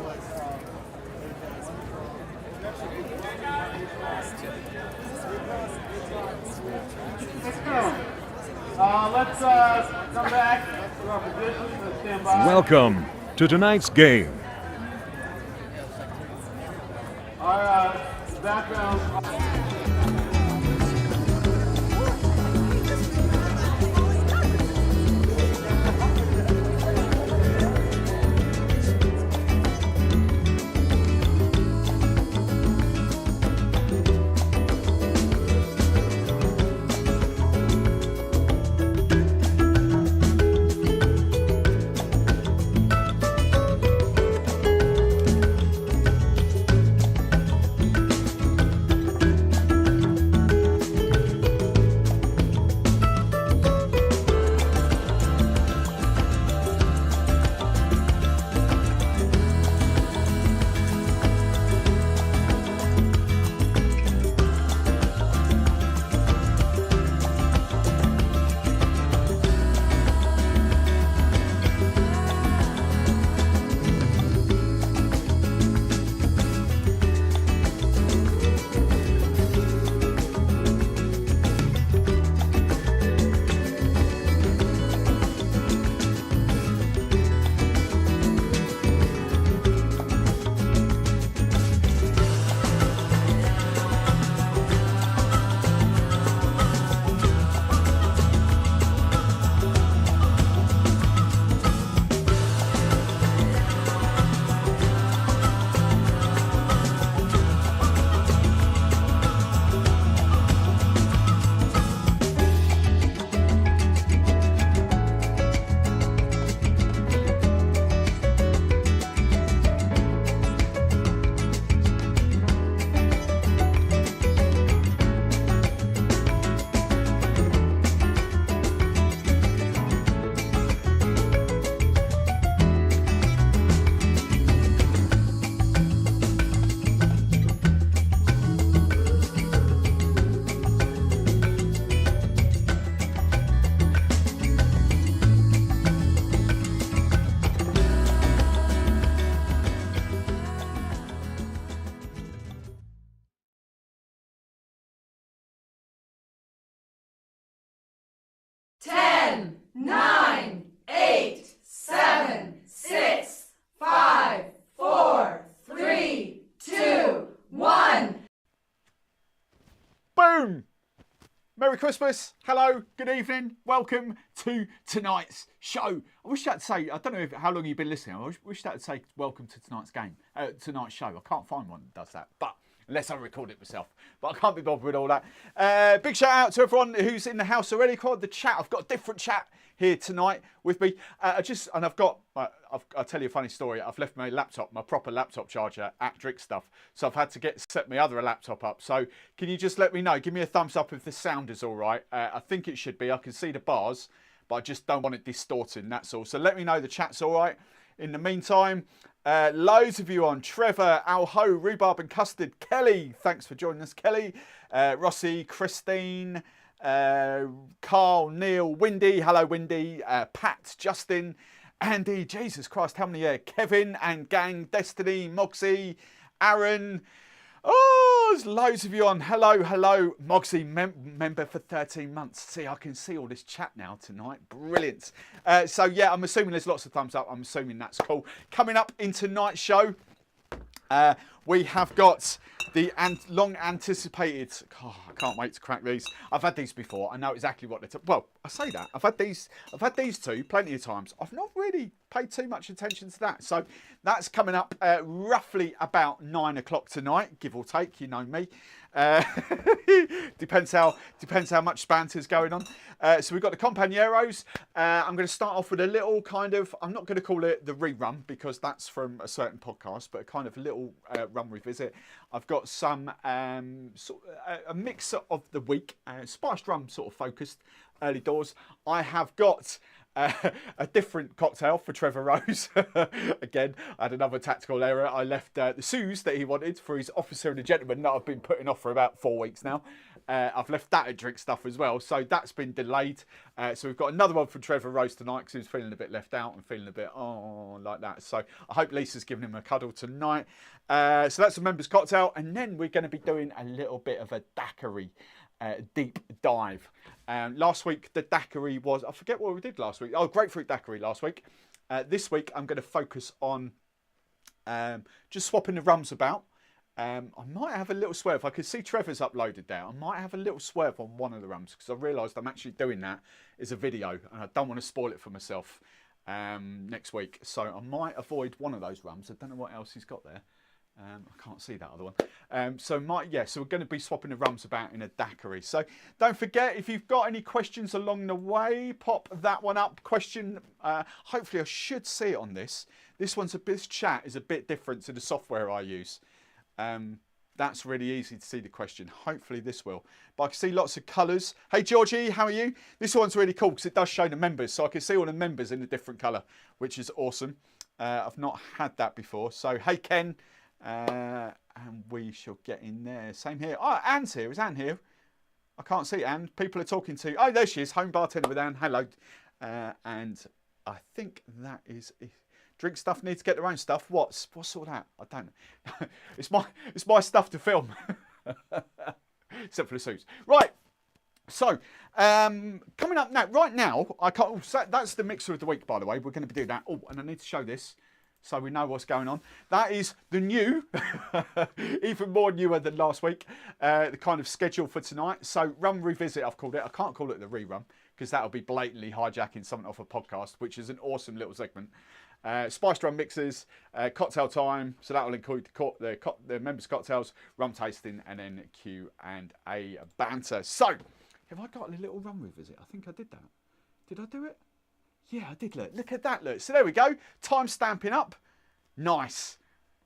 Let's come back to our positions and stand by. Welcome to tonight's game. Our background. Boom! Merry Christmas, hello, good evening, welcome to tonight's show. I wish that to say, I don't know how long you've been listening, I wish that would say welcome to tonight's game, tonight's show. I can't find one that does that, but unless I record it myself. But I can't be bothered with all that. Big shout out to everyone who's in the house already. Called the chat. I've got a different chat here tonight with me. I'll tell you a funny story. I've left my laptop, my proper laptop charger at Drick Stuff. So I've had to set my other laptop up. So can you just let me know? Give me a thumbs up if the sound is all right. I think it should be. I can see the bars, but I just don't want it distorting. That's all. So let me know the chat's all right. In the meantime, loads of you on. Trevor, Alho, Rhubarb and Custard. Kelly, thanks for joining us, Kelly. Rossi, Christine, Carl, Neil, Windy. Hello, Windy. Pat, Justin, Andy. Jesus Christ, how many? Kevin and gang. Destiny, Moxie, Aaron. Oh, there's loads of you on. Hello, hello. Moxie, member for 13 months. See, I can see all this chat now tonight. Brilliant. So, yeah, I'm assuming there's lots of thumbs up. I'm assuming that's cool. Coming up in tonight's show, we have got the long anticipated. Oh, I can't wait to crack these. I've had these before. I know exactly what they're. Well, I say that I've had these two plenty of times. I've not really paid too much attention to that. So that's coming up roughly about 9 o'clock tonight, give or take. You know me. Depends how much banter's going on. So we've got the Companeros. I'm going to start off with a little kind of, I'm not going to call it the rerun because that's from a certain podcast, but a kind of little rum revisit. I've got some a mix of the week, spiced rum sort of focused, early doors. I have got a different cocktail for Trevor Rose. Again, I had another tactical error. I left the Suze that he wanted for his officer and a gentleman that I've been putting off for about 4 weeks now. I've left that at Drink Stuff as well, so that's been delayed. So we've got another one from Trevor Rose tonight because he was feeling a bit left out and feeling a bit like that. So I hope Lisa's giving him a cuddle tonight. So that's a members cocktail, and then we're going to be doing a little bit of a daiquiri deep dive. Last week the daiquiri was, I forget what we did last week. Oh, grapefruit daiquiri last week. This week I'm going to focus on just swapping the rums about. I might have a little swerve. I can see Trevor's uploaded there. I might have a little swerve on one of the rums because I realised I'm actually doing that as a video and I don't want to spoil it for myself next week. So I might avoid one of those rums. I don't know what else he's got there. I can't see that other one. So we're going to be swapping the rums about in a daiquiri. So don't forget, if you've got any questions along the way, pop that one up. Question, hopefully I should see it on this. This chat is a bit different to the software I use. That's really easy to see the question. Hopefully this will. But I can see lots of colours. Hey Georgie, how are you? This one's really cool because it does show the members. So I can see all the members in a different colour, which is awesome. I've not had that before. So hey Ken, and we shall get in there. Same here. Oh, Anne's here. Is Anne here? I can't see Anne. People are talking to... Oh, there she is. Home bartender with Anne. Hello. And I think that is... Drink Stuff need to get their own stuff. What's all that? I don't know. it's my stuff to film. Except for the suits. Right. So, coming up now, right now, that's the mixer of the week, by the way. We're going to be doing that. Oh, and I need to show this so we know what's going on. That is the new, even more newer than last week, the kind of schedule for tonight. So, Rum Revisit, I've called it. I can't call it the rerun because that'll be blatantly hijacking something off a podcast, which is an awesome little segment. Spiced rum mixers, cocktail time, so that will include the members' cocktails, rum tasting, and then Q&A banter. So, have I got a little rum revisit? I think I did that. Did I do it? Yeah, I did. Look at that. Look. So there we go. Time stamping up. Nice.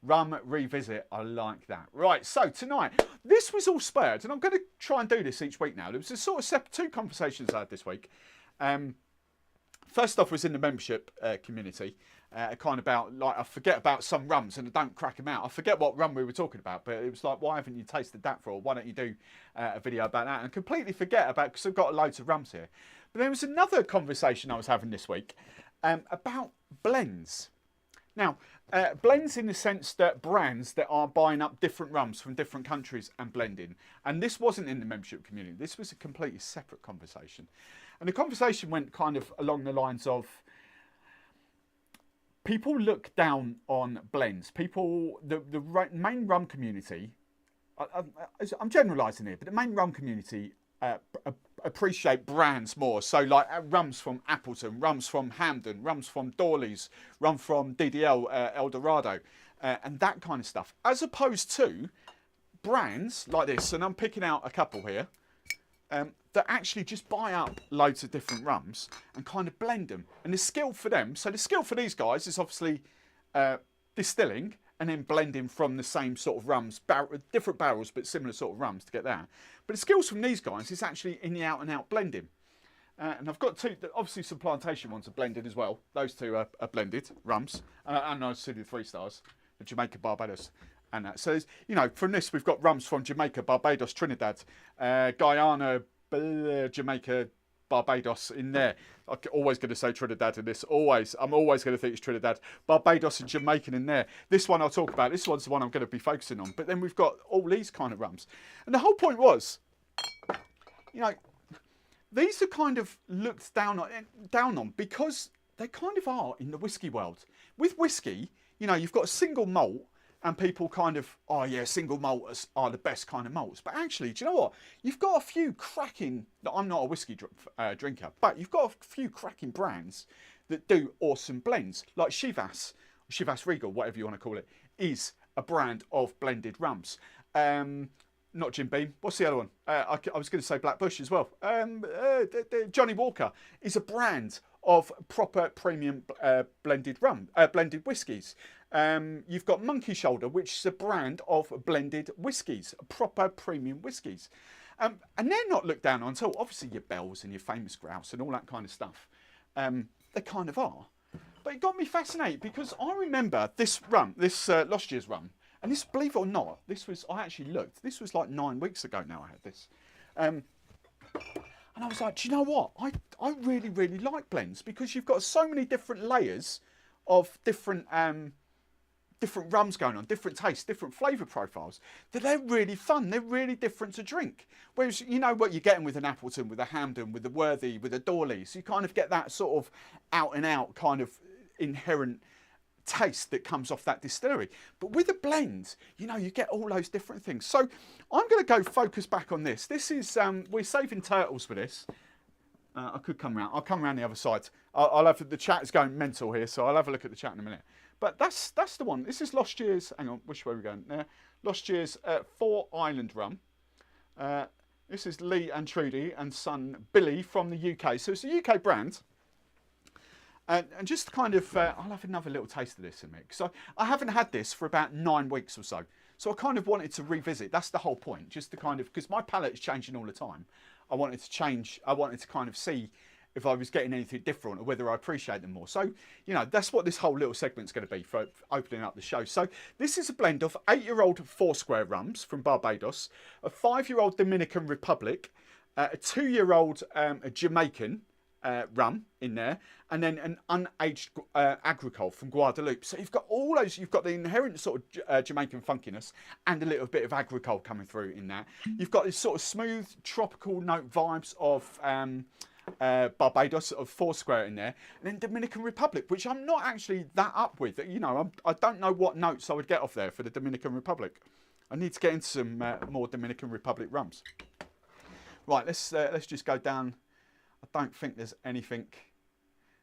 Rum revisit. I like that. Right. So tonight, this was all spurred, and I'm going to try and do this each week now. There was a sort of two conversations I had this week. First off was in the membership community, kind of about, like, I forget about some rums and I don't crack them out. I forget what rum we were talking about, but it was like, why haven't you tasted that for? Why don't you do a video about that? And completely forget about, because I've got loads of rums here. But there was another conversation I was having this week about blends. Now, blends in the sense that brands that are buying up different rums from different countries and blending. And this wasn't in the membership community. This was a completely separate conversation. And the conversation went kind of along the lines of people look down on blends. People, the main rum community, I'm generalising here, but the main rum community appreciate brands more. So like rums from Appleton, rums from Hampden, rums from Dawley's, rum from DDL, El Dorado, and that kind of stuff. As opposed to brands like this, and I'm picking out a couple here, that actually just buy up loads of different rums and kind of blend them. And the skill for them, so the skill for these guys is obviously distilling and then blending from the same sort of rums, different barrels but similar sort of rums to get that. But the skills from these guys is actually in the out and out blending. And I've got two, obviously some plantation ones are blended as well. Those two are blended rums. And I see the 3 stars, the Jamaica, Barbados. And that. So, you know, from this we've got rums from Jamaica, Barbados, Trinidad, Guyana, Jamaica, Barbados in there. I'm always going to say Trinidad in this. Always. I'm always going to think it's Trinidad. Barbados and Jamaican in there. This one I'll talk about. This one's the one I'm going to be focusing on. But then we've got all these kind of rums. And the whole point was, you know, these are kind of looked down on because they kind of are in the whiskey world. With whiskey, you know, you've got a single malt. And people kind of, oh yeah, single malts are the best kind of malts. But actually, do you know what? You've got a few cracking, I'm not a whiskey drinker, but you've got a few cracking brands that do awesome blends. Like Chivas Regal, whatever you want to call it, is a brand of blended rums. Not Jim Beam. What's the other one? I was going to say Black Bush as well. Johnny Walker is a brand of proper premium blended whiskies. You've got Monkey Shoulder, which is a brand of blended whiskies, proper premium whiskies. And they're not looked down on at all. Obviously your Bells and your Famous Grouse and all that kind of stuff. They kind of are. But it got me fascinated because I remember this rum, this last year's rum, and this, believe it or not, this was, I actually looked, this was like 9 weeks ago now I had this. And I was like, do you know what? I really, really like blends because you've got so many different layers of different different rums going on, different tastes, different flavour profiles, that they're really fun. They're really different to drink. Whereas, you know what you're getting with an Appleton, with a Hampden, with a Worthy, with a Dawley. So you kind of get that sort of out and out kind of inherent taste that comes off that distillery. But with a blend, you know, you get all those different things. So I'm going to go focus back on this. This is, we're saving turtles for this. I could come around. I'll come around the other side. I'll have, the chat is going mental here, so I'll have a look at the chat in a minute. But that's the one. This is Lost Year's, hang on, which way are we going? There. Lost Year's 4 Island Rum. This is Lee and Trudy and son Billy from the UK. So it's a UK brand. And just kind of, I'll have another little taste of this in a minute. So I haven't had this for about 9 weeks or so. So I kind of wanted to revisit. That's the whole point. Just to kind of, because my palate is changing all the time. I wanted to change, I wanted to kind of see if I was getting anything different or whether I appreciate them more. So, you know, that's what this whole little segment's going to be for opening up the show. So this is a blend of 8-year-old Foursquare rums from Barbados, a 5-year-old Dominican Republic, a 2-year-old Jamaican rum in there, and then an unaged agricole from Guadeloupe. So you've got all those, you've got the inherent sort of Jamaican funkiness and a little bit of agricole coming through in that. You've got this sort of smooth tropical note vibes of Barbados, of Foursquare in there, and then Dominican Republic, which I'm not actually that up with. You know, I don't know what notes I would get off there for the Dominican Republic. I need to get into some more Dominican Republic rums. Right, let's just go down. I don't think there's anything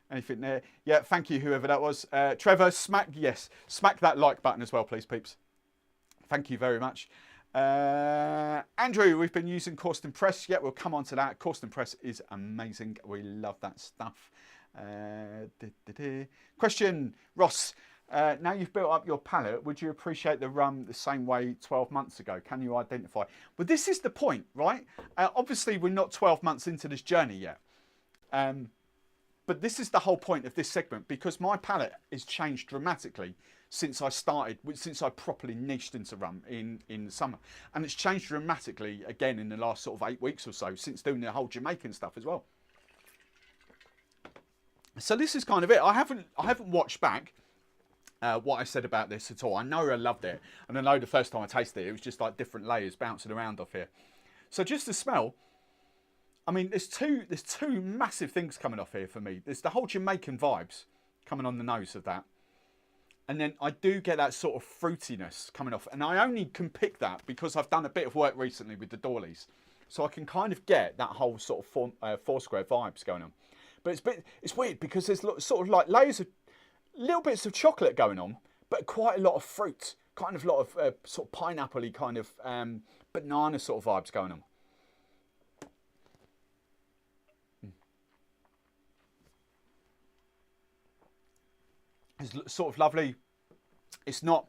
there. Yeah, thank you, whoever that was. Trevor, smack that like button as well, please, peeps. Thank you very much. Andrew, we've been using Cawston Press. Yeah, we'll come on to that. Cawston Press is amazing. We love that stuff. Question, Ross. Now you've built up your palate, would you appreciate the rum the same way 12 months ago? Can you identify? Well, this is the point, right? Obviously, we're not 12 months into this journey yet. But this is the whole point of this segment, because my palate has changed dramatically since I started, since I properly niched into rum in the summer. And it's changed dramatically again in the last sort of 8 weeks or so, since doing the whole Jamaican stuff as well. So this is kind of it. I haven't watched back what I said about this at all. I know I loved it, and I know the first time I tasted it, it was just like different layers bouncing around off here. So just the smell, I mean, there's two massive things coming off here for me. There's the whole Jamaican vibes coming on the nose of that. And then I do get that sort of fruitiness coming off. And I only can pick that because I've done a bit of work recently with the Dawleys. So I can kind of get that whole sort of Foursquare vibes going on. But it's weird because there's sort of like layers of, little bits of chocolate going on, but quite a lot of fruit. Kind of a lot of sort of pineapple-y kind of banana sort of vibes going on. It's sort of lovely. It's not,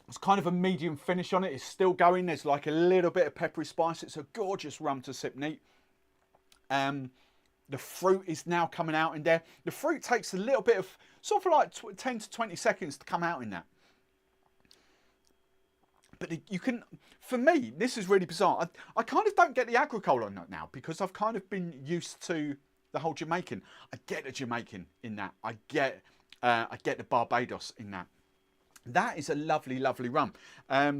it's kind of a medium finish on it. It's still going. There's like a little bit of peppery spice. It's a gorgeous rum to sip neat. The fruit is now coming out in there. The fruit takes a little bit of, sort of like 10 to 20 seconds to come out in that. But you can, for me, this is really bizarre. I kind of don't get the agricole on that now because I've kind of been used to the whole Jamaican. I get a Jamaican in that. I get the Barbados in that. That is a lovely, lovely rum. I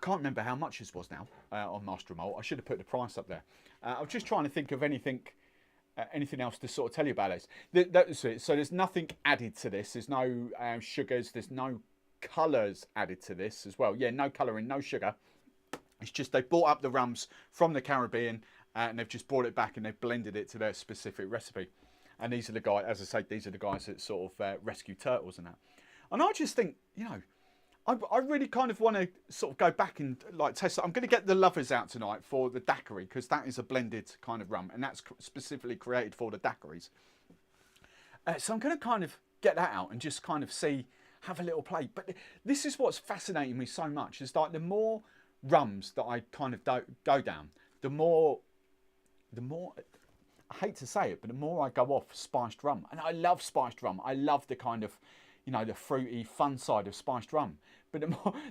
can't remember how much this was now on Master Malt. I should have put the price up there. I was just trying to think of anything else to sort of tell you about this. So there's nothing added to this. There's no sugars. There's no colours added to this as well. Yeah, no colouring, no sugar. It's just they brought up the rums from the Caribbean and they've just brought it back and they've blended it to their specific recipe. And these are the guys, as I say, these are the guys that sort of rescue turtles and that. And I just think, you know, I really kind of want to sort of go back and like taste it. I'm going to get the lovers out tonight for the daiquiri because that is a blended kind of rum and that's specifically created for the daiquiris. So I'm going to kind of get that out and just kind of see, have a little play. But this is what's fascinating me so much is like the more rums that I kind of go down, the more, I hate to say it, but the more I go off spiced rum. And I love spiced rum. I love the kind of, you know, the fruity, fun side of spiced rum. But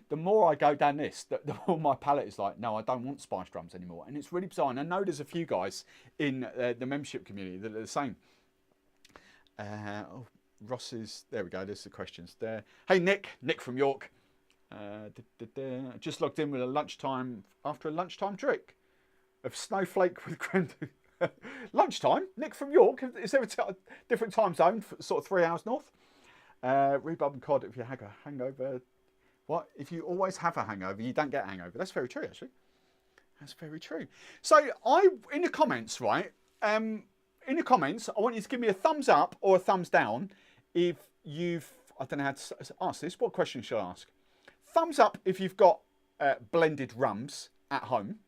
the more I go down this, the more my palate is like, no, I don't want spiced rums anymore. And it's really bizarre. And I know there's a few guys in the membership community that are the same. Ross's, there we go, there's the questions there. Hey, Nick from York. Just logged in with after a lunchtime drink of snowflake with creme. Lunchtime? Nick from York? Is there a different time zone, sort of 3 hours north? Rhubarb and cod if you have a hangover. What? If you always have a hangover, you don't get a hangover. That's very true, actually. That's very true. So in the comments, right? In the comments, I want you to give me a thumbs up or a thumbs down if you've, I don't know how to ask this. What question should I ask? Thumbs up if you've got blended rums at home.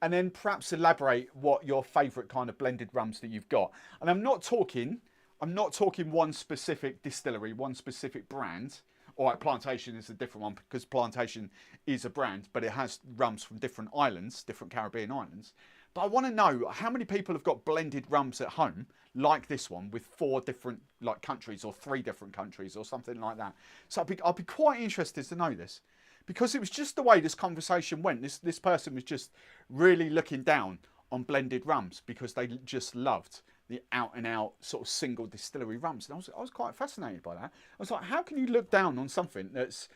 And then perhaps elaborate what your favourite kind of blended rums that you've got. And I'm not talking one specific distillery, one specific brand. All right, Plantation is a different one because Plantation is a brand, but it has rums from different islands, different Caribbean islands. But I want to know how many people have got blended rums at home, like this one, with 4 different countries or 3 different countries or something like that. So I'd be quite interested to know this. Because it was just the way this conversation went. This person was just really looking down on blended rums because they just loved the out-and-out sort of single distillery rums. And I was quite fascinated by that. I was like, how can you look down on something that's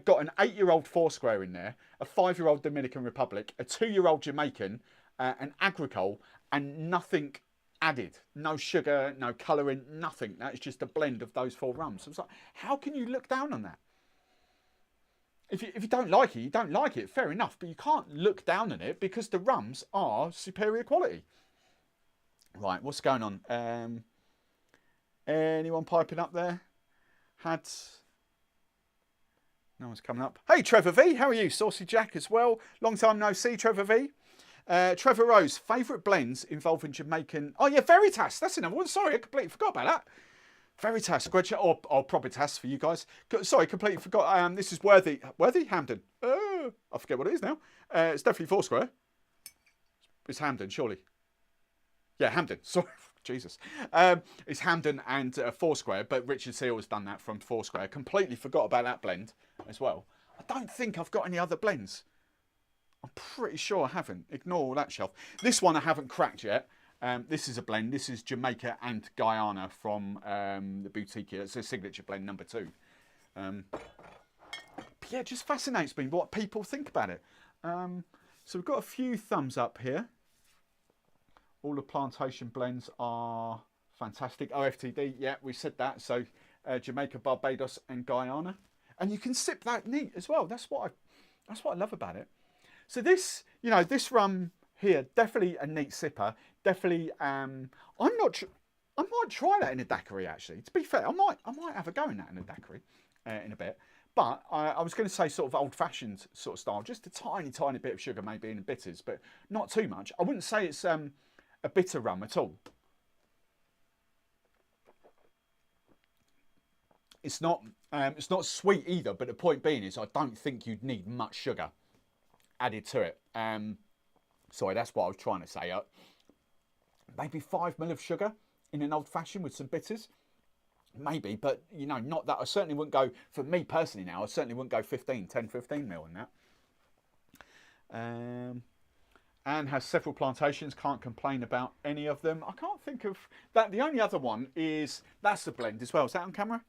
got an 8-year-old Foursquare in there, a 5-year-old Dominican Republic, a 2-year-old Jamaican, an agricole, and nothing added? No sugar, no colouring, nothing. That is just a blend of those 4 rums. I was like, how can you look down on that? If you don't like it, you don't like it, fair enough. But you can't look down on it because the rums are superior quality. Right, what's going on? Anyone piping up there? No one's coming up. Hey, Trevor V, how are you? Saucy Jack as well. Long time no see, Trevor V. Trevor Rose, favourite blends involving Jamaican... Oh, yeah, Veritas. That's another one. Sorry, I completely forgot about that. Veritas, or Probitas for you guys. Sorry, completely forgot. This is Worthy Hampden. I forget what it is now. It's definitely Foursquare. It's Hampden, surely. Yeah, Hampden. Sorry, Jesus. It's Hampden and Foursquare, but Richard Seal has done that from Foursquare. Completely forgot about that blend as well. I don't think I've got any other blends. I'm pretty sure I haven't. Ignore all that shelf. This one I haven't cracked yet. This is a blend. This is Jamaica and Guyana from the boutique here. It's a signature blend, number 2. Yeah, it just fascinates me what people think about it. So we've got a few thumbs up here. All the Plantation blends are fantastic. OFTD, yeah, we said that. So Jamaica, Barbados, and Guyana, and you can sip that neat as well. That's what I love about it. So this, you know, this rum here, definitely a neat sipper. Definitely, I might try that in a daiquiri actually. To be fair, I might have a go in that in a daiquiri in a bit. But I was going to say sort of old-fashioned sort of style, just a tiny bit of sugar maybe in the bitters, but not too much. I wouldn't say it's a bitter rum at all. It's not sweet either, but the point being is I don't think you'd need much sugar added to it. Sorry, that's what I was trying to say. Maybe 5 ml of sugar in an old-fashioned with some bitters. Maybe, but, you know, not that. I certainly wouldn't go, for me personally now, I certainly wouldn't go 10, 15 mil in that. And has several plantations, can't complain about any of them. I can't think of that. The only other one is, that's the blend as well. Is that on camera?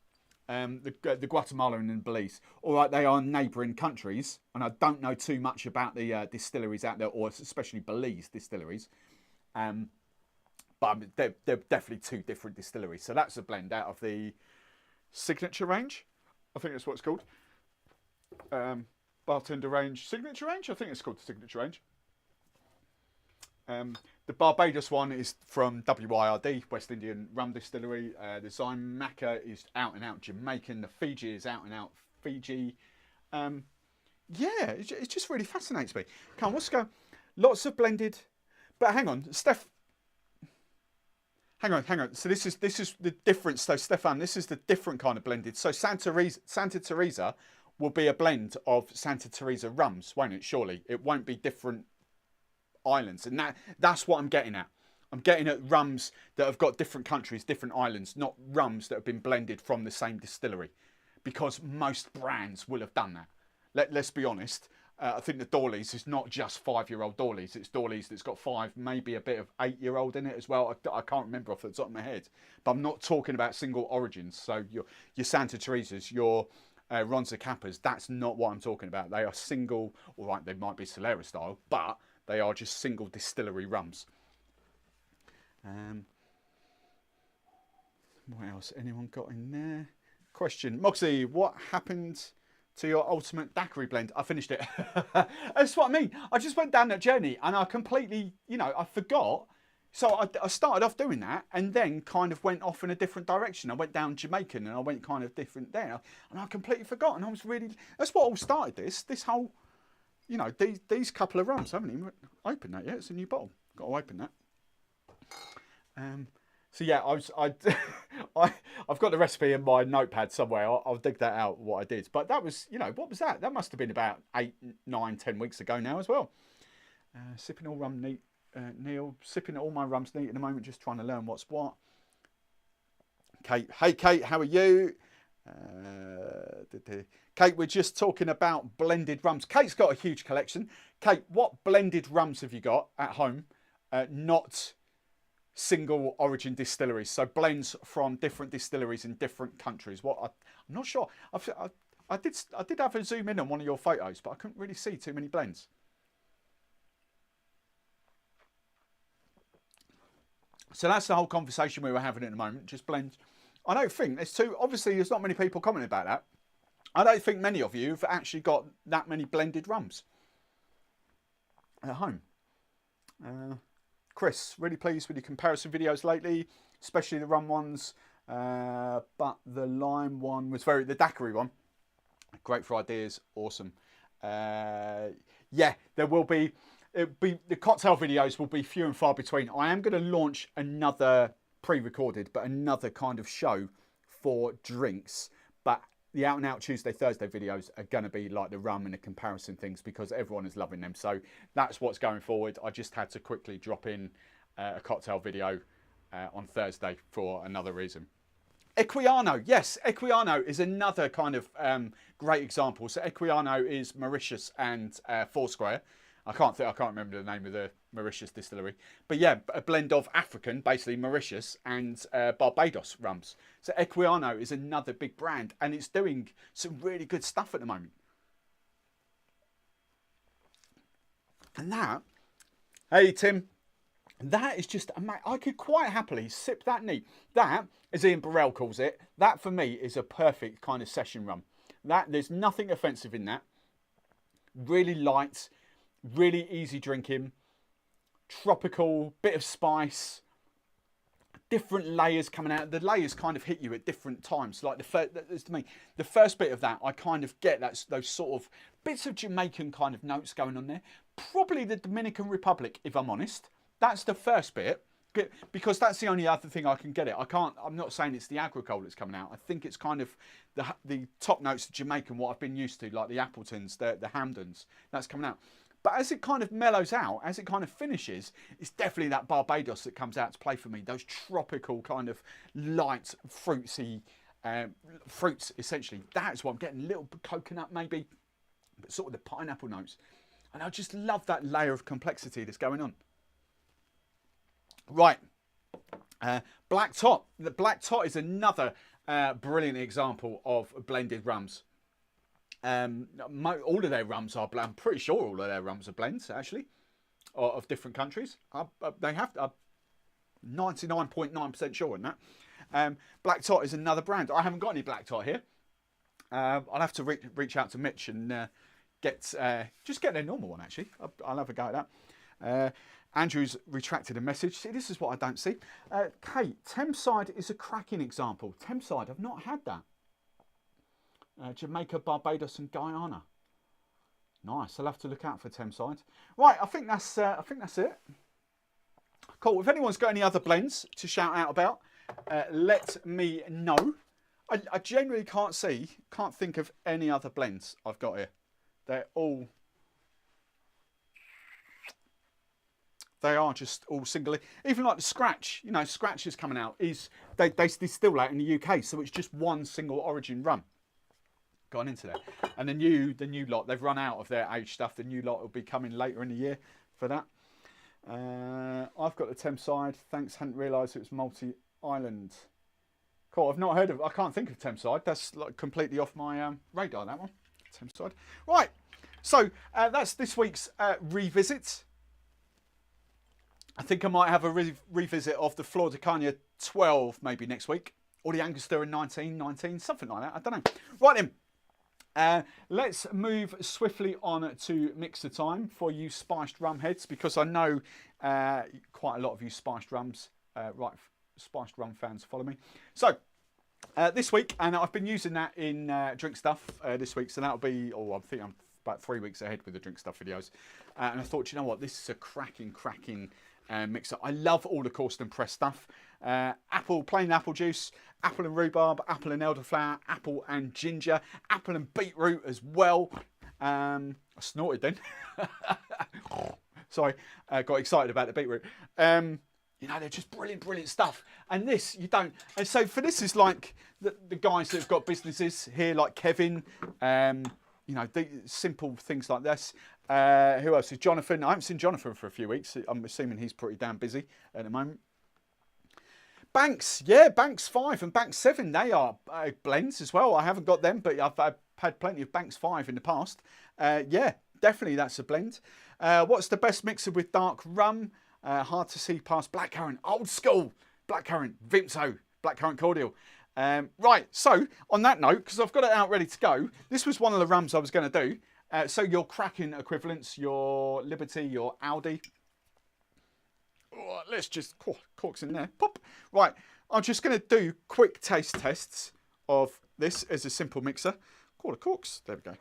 The Guatemala and Belize. All right, they are neighbouring countries, and I don't know too much about the distilleries out there, or especially Belize distilleries. But they're definitely 2 different distilleries. So that's a blend out of the signature range. I think that's what it's called. Bartender range, signature range. I think it's called the signature range. The Barbados one is from WIRD, West Indian Rum Distillery. The Zymaca is out and out Jamaican. The Fiji is out and out Fiji. Yeah, it just really fascinates me. Come on, let's go. Lots of blended. But hang on, Steph. Hang on. So this is the difference. So Stefan, this is the different kind of blended. So Santa Teresa will be a blend of Santa Teresa rums, won't it? Surely it won't be different islands, and that's what I'm getting at. I'm getting at rums that have got different countries, different islands, not rums that have been blended from the same distillery, because most brands will have done that. Let's be honest. I think the Dawleys is not just 5-year-old Dawleys. It's Dawleys that's got 5, maybe a bit of 8-year-old in it as well. I can't remember off the top of my head. But I'm not talking about single origins. So your Santa Teresa's, your Ronza Kappas, that's not what I'm talking about. They are single, all right, they might be Solera style, but they are just single distillery rums. What else? Anyone got in there? Question. Moxie, what happened to your ultimate daiquiri blend? I finished it. That's what I mean. I just went down that journey and I completely, I forgot. So I started off doing that and then kind of went off in a different direction. I went down Jamaican and I went kind of different there. And I completely forgot. And I was really, that's what all started this whole, these couple of rums. I haven't even opened that yet. It's a new bottle. Got to open that. So yeah, I've got the recipe in my notepad somewhere. I'll dig that out, what I did. But that was, what was that? That must have been about 8, 9, 10 weeks ago now as well. Sipping all rum neat. Neil, sipping all my rums neat at the moment, just trying to learn what's what. Kate, hey Kate, how are you? Kate, we're just talking about blended rums. Kate's got a huge collection. Kate, what blended rums have you got at home? Not single origin distilleries, so blends from different distilleries in different countries. I'm not sure. I did have a zoom in on one of your photos, but I couldn't really see too many blends. So that's the whole conversation we were having at the moment. Just blends. I don't think obviously there's not many people commenting about that. I don't think many of you have actually got that many blended rums at home. Chris, really pleased with your comparison videos lately, especially the rum ones, but the lime one was the daiquiri one, great for ideas, awesome. Yeah, there will be, the cocktail videos will be few and far between. I am going to launch another pre-recorded, but another kind of show for drinks, but the out and out Tuesday, Thursday videos are going to be like the rum and the comparison things because everyone is loving them. So that's what's going forward. I just had to quickly drop in a cocktail video on Thursday for another reason. Equiano, yes, Equiano is another kind of great example. So Equiano is Mauritius and Foursquare. I can't remember the name of the Mauritius distillery, but yeah, a blend of African, basically Mauritius, and Barbados rums. So Equiano is another big brand, and it's doing some really good stuff at the moment. And that, hey Tim, that is just, I could quite happily sip that neat. That, as Ian Burrell calls it, that for me is a perfect kind of session rum. There's nothing offensive in that. Really light. Really easy drinking, tropical, bit of spice, different layers coming out. The layers kind of hit you at different times. Like the first bit of that, I kind of get those sort of bits of Jamaican kind of notes going on there. Probably the Dominican Republic, if I'm honest. That's the first bit, because that's the only other thing I can get it. I'm not saying it's the agricole that's coming out. I think it's kind of the top notes of Jamaican, what I've been used to, like the Appletons, the Hamdens, that's coming out. But as it kind of mellows out, as it kind of finishes, it's definitely that Barbados that comes out to play for me. Those tropical kind of light, fruitsy fruits, essentially. That's what I'm getting. A little bit coconut maybe, but sort of the pineapple notes. And I just love that layer of complexity that's going on. Right. Black Tot. The Black Tot is another brilliant example of blended rums. All of their rums are blends. I'm pretty sure all of their rums are blends, actually, of different countries. They have to. I'm 99.9% sure on that. Black Tot is another brand. I haven't got any Black Tot here. I'll have to reach out to Mitch and just get their normal one, actually. I'll have a go at that. Andrew's retracted a message. See, this is what I don't see. Kate, Thameside is a cracking example. Thameside, I've not had that. Jamaica, Barbados, and Guyana. Nice. I'll have to look out for Thameside. Right, I think that's it. Cool. If anyone's got any other blends to shout out about, let me know. I genuinely can't think of any other blends I've got here. They're all They are just all singly. Even like the Scratch, you know, Scratch is coming out. They distill that in the UK, so it's just one single origin rum. Gone into there. And the new lot, they've run out of their aged stuff. The new lot will be coming later in the year for that. I've got the Thames side. Thanks, hadn't realised it was multi-island. Cool, I've not heard of, I can't think of Thames side. That's like completely off my radar, that one. Thames side. Right, so that's this week's revisit. I think I might have a revisit of the Flor de Caña 12 maybe next week. Or the Angostura 19, something like that. I don't know. Right then. Let's move swiftly on to mixer time for you spiced rum heads, because I know quite a lot of you spiced rums, spiced rum fans follow me. So this week, and I've been using that in drink stuff this week, so that'll be, I think I'm about 3 weeks ahead with the drink stuff videos. And I thought, you know what, this is a cracking mixer. I love all the Cawston press stuff. Plain apple juice, apple and rhubarb, apple and elderflower, apple and ginger, apple and beetroot as well. I snorted then. Sorry, got excited about the beetroot. You know, they're just brilliant stuff. And this, you don't. And so for this is like the guys that have got businesses here, like Kevin, you know, the simple things like this. Who else is Jonathan? I haven't seen Jonathan for a few weeks. I'm assuming he's pretty damn busy at the moment. Banks, yeah, Banks 5 and Banks 7, they are blends as well. I haven't got them, but I've had plenty of Banks 5 in the past. Yeah, definitely that's a blend. What's the best mixer with dark rum? Hard to see past blackcurrant, old school blackcurrant, Vimto, blackcurrant cordial. Right, so on that note, because I've got it out ready to go, this was one of the rums I was going to do. So your Kraken equivalents, your Liberty, your Audi. Oh, let's just, corks in there, pop. Right, I'm just going to do quick taste tests of this as a simple mixer. Quarter corks, there we go.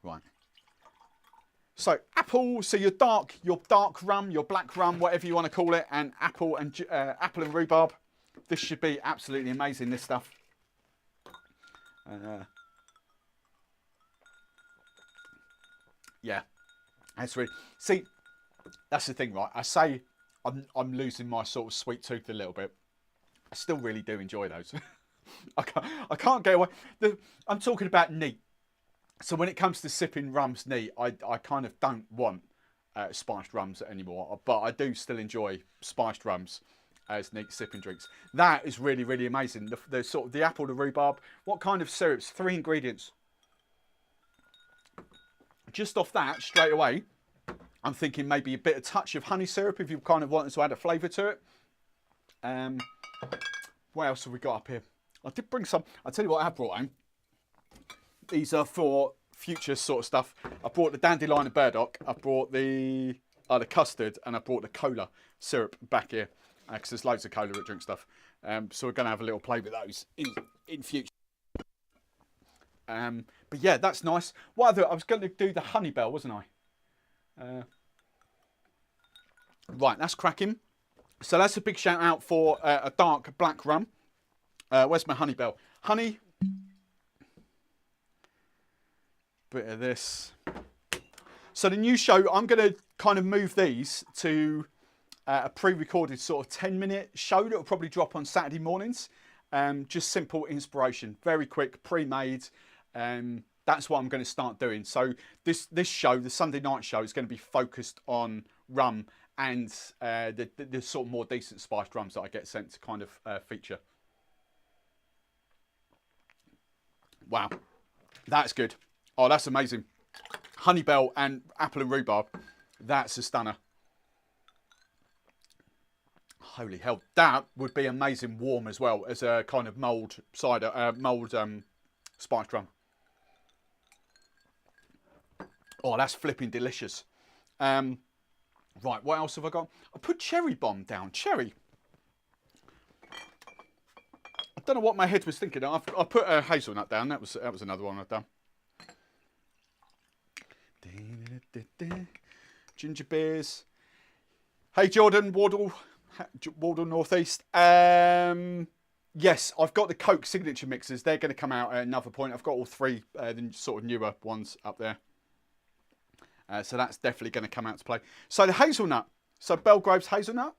Right. So apple, so your dark rum, your black rum, whatever you want to call it, and apple and rhubarb. This should be absolutely amazing, this stuff. Yeah, that's really, see, that's the thing, right? I say I'm losing my sort of sweet tooth a little bit. I still really do enjoy those. I can't get away. I'm talking about neat. So when it comes to sipping rums neat, I kind of don't want spiced rums anymore. But I do still enjoy spiced rums as neat sipping drinks. That is really amazing. The sort of the apple, the rhubarb. What kind of syrups? 3 ingredients. Just off that, straight away, I'm thinking maybe a bit of touch of honey syrup if you kind of wanted to add a flavour to it. What else have we got up here? I did bring some. I'll tell you what I have brought home. These are for future sort of stuff. I brought the dandelion and burdock. I brought the custard, and I brought the cola syrup back here because there's loads of cola at drink stuff. So we're going to have a little play with those in future. But yeah, that's nice. What I was going to do the honey bell, wasn't I? Right, that's cracking. So that's a big shout out for a dark black rum. Where's my honey bell? Honey. Bit of this. So the new show, I'm going to kind of move these to a pre-recorded sort of 10-minute show that will probably drop on Saturday mornings. Just simple inspiration, very quick, pre-made. That's what I'm going to start doing. So this show, the Sunday night show, is going to be focused on rum and the sort of more decent spiced rums that I get sent to kind of feature. Wow, that's good. Oh, that's amazing. Honey bell and apple and rhubarb. That's a stunner. Holy hell, that would be amazing warm as well as a kind of mulled cider, spiced rum. Oh, that's flipping delicious. Right, what else have I got? I put cherry bomb down. Cherry. I don't know what my head was thinking. I put a hazelnut down. That was another one I've done. Ginger beers. Hey Jordan, Wardle Northeast. Yes, I've got the Coke signature mixers. They're going to come out at another point. I've got all 3 the sort of newer ones up there. So that's definitely going to come out to play. So the hazelnut, So Belgrave's hazelnut.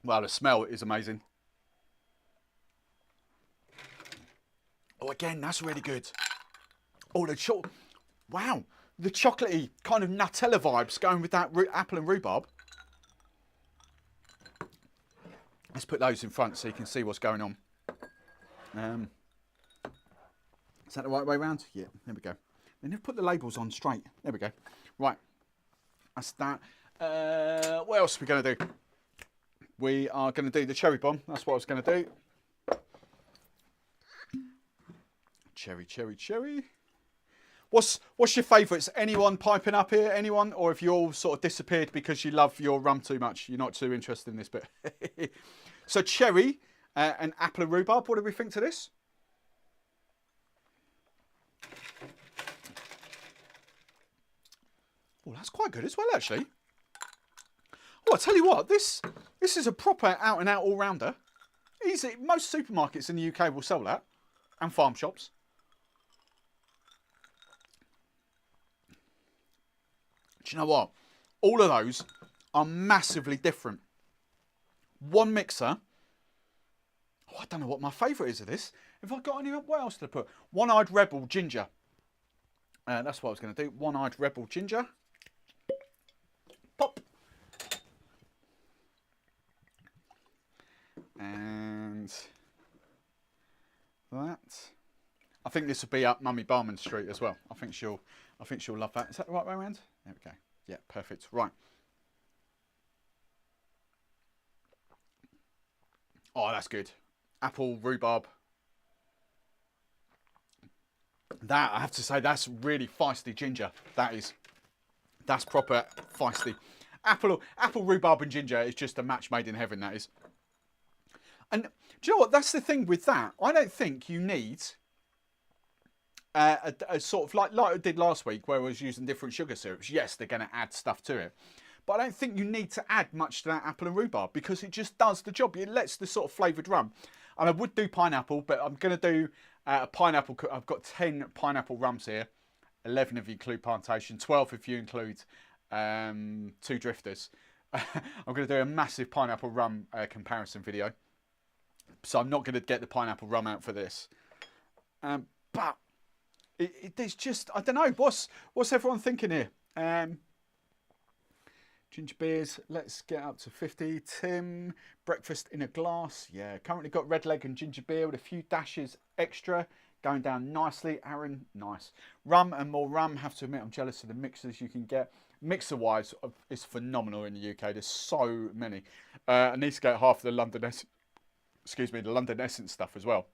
Well, the smell is amazing. Oh, again, that's really good. Oh, wow, the chocolatey kind of Nutella vibes going with that apple and rhubarb. Let's put those in front so you can see what's going on. Is that the right way around? Yeah, there we go. Then you put the labels on straight. There we go. Right, that's that. What else are we going to do? We are going to do the cherry bomb. That's what I was going to do. Cherry, cherry, cherry. What's your favourites? Anyone piping up here? Anyone? Or if you all sort of disappeared because you love your rum too much, you're not too interested in this bit. So cherry and apple and rhubarb. What do we think to this? Oh, that's quite good as well, actually. Oh, I tell you what, this is a proper out and out all rounder. Easy. Most supermarkets in the UK will sell that, and farm shops. Do you know what? All of those are massively different. One mixer. Oh, I don't know what my favourite is of this. Have I got any? What else did I put? One-eyed rebel ginger. That's what I was going to do. One-eyed rebel ginger. Pop. And that. I think this will be up Mummy Barman Street as well. I think she'll love that. Is that the right way around? There we go. Yeah, perfect. Right. Oh, that's good. Apple, rhubarb. That, I have to say, that's really feisty ginger. That's proper feisty. Apple, rhubarb and ginger is just a match made in heaven, that is. And do you know what? That's the thing with that. I don't think you need a sort of like I did last week where I was using different sugar syrups. Yes, they're going to add stuff to it. But I don't think you need to add much to that apple and rhubarb because it just does the job. It lets the sort of flavoured rum. And I would do pineapple, but I'm going to do a pineapple. I've got 10 pineapple rums here. 11 if you include plantation. 12 if you include 2 drifters. I'm going to do a massive pineapple rum comparison video. So I'm not going to get the pineapple rum out for this. But there's just, I don't know, what's everyone thinking here? Ginger beers, let's get up to 50. Tim, breakfast in a glass. Yeah, currently got red leg and ginger beer with a few dashes extra. Going down nicely. Aaron, nice. Rum and more rum. Have to admit, I'm jealous of the mixers you can get. Mixer-wise, it's phenomenal in the UK. There's so many. I need to get half of the London Essence stuff as well.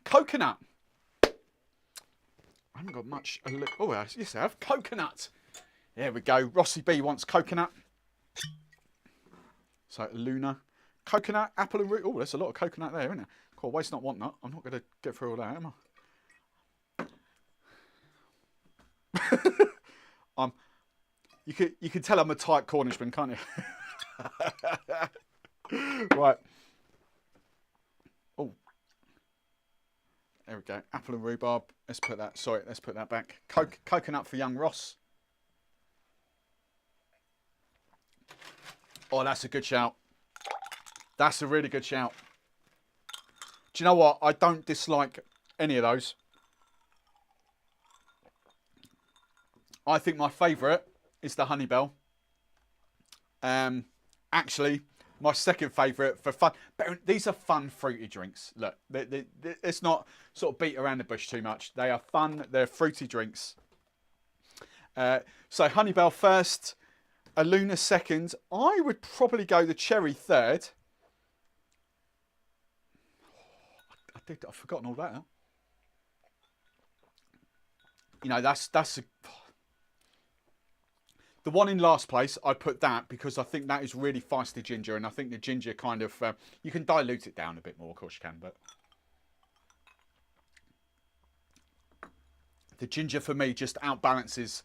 Coconut. I haven't got much. Oh, yes, I have. Coconut. There we go. Rossi B wants coconut. So, Luna. Coconut, apple and root. Oh, there's a lot of coconut there, isn't there? Cool, waste not, want not. I'm not going to get through all that, am I? You can tell I'm a tight Cornishman, can't you? Right. Oh. There we go. Apple and rhubarb. Let's put that back. Coconut for young Ross. Oh, that's a good shout. That's a really good shout. Do you know what? I don't dislike any of those. I think my favourite is the Honeybell. Actually, my second favourite for fun. But these are fun fruity drinks. Look, it's not sort of beat around the bush too much. They are fun. They're fruity drinks. So Honeybell first. A Luna second. I would probably go the cherry third. I've forgotten all that. Huh? You know, that's the one in last place. I put that because I think that is really feisty ginger, and I think the ginger kind of you can dilute it down a bit more. Of course you can, but the ginger for me just outbalances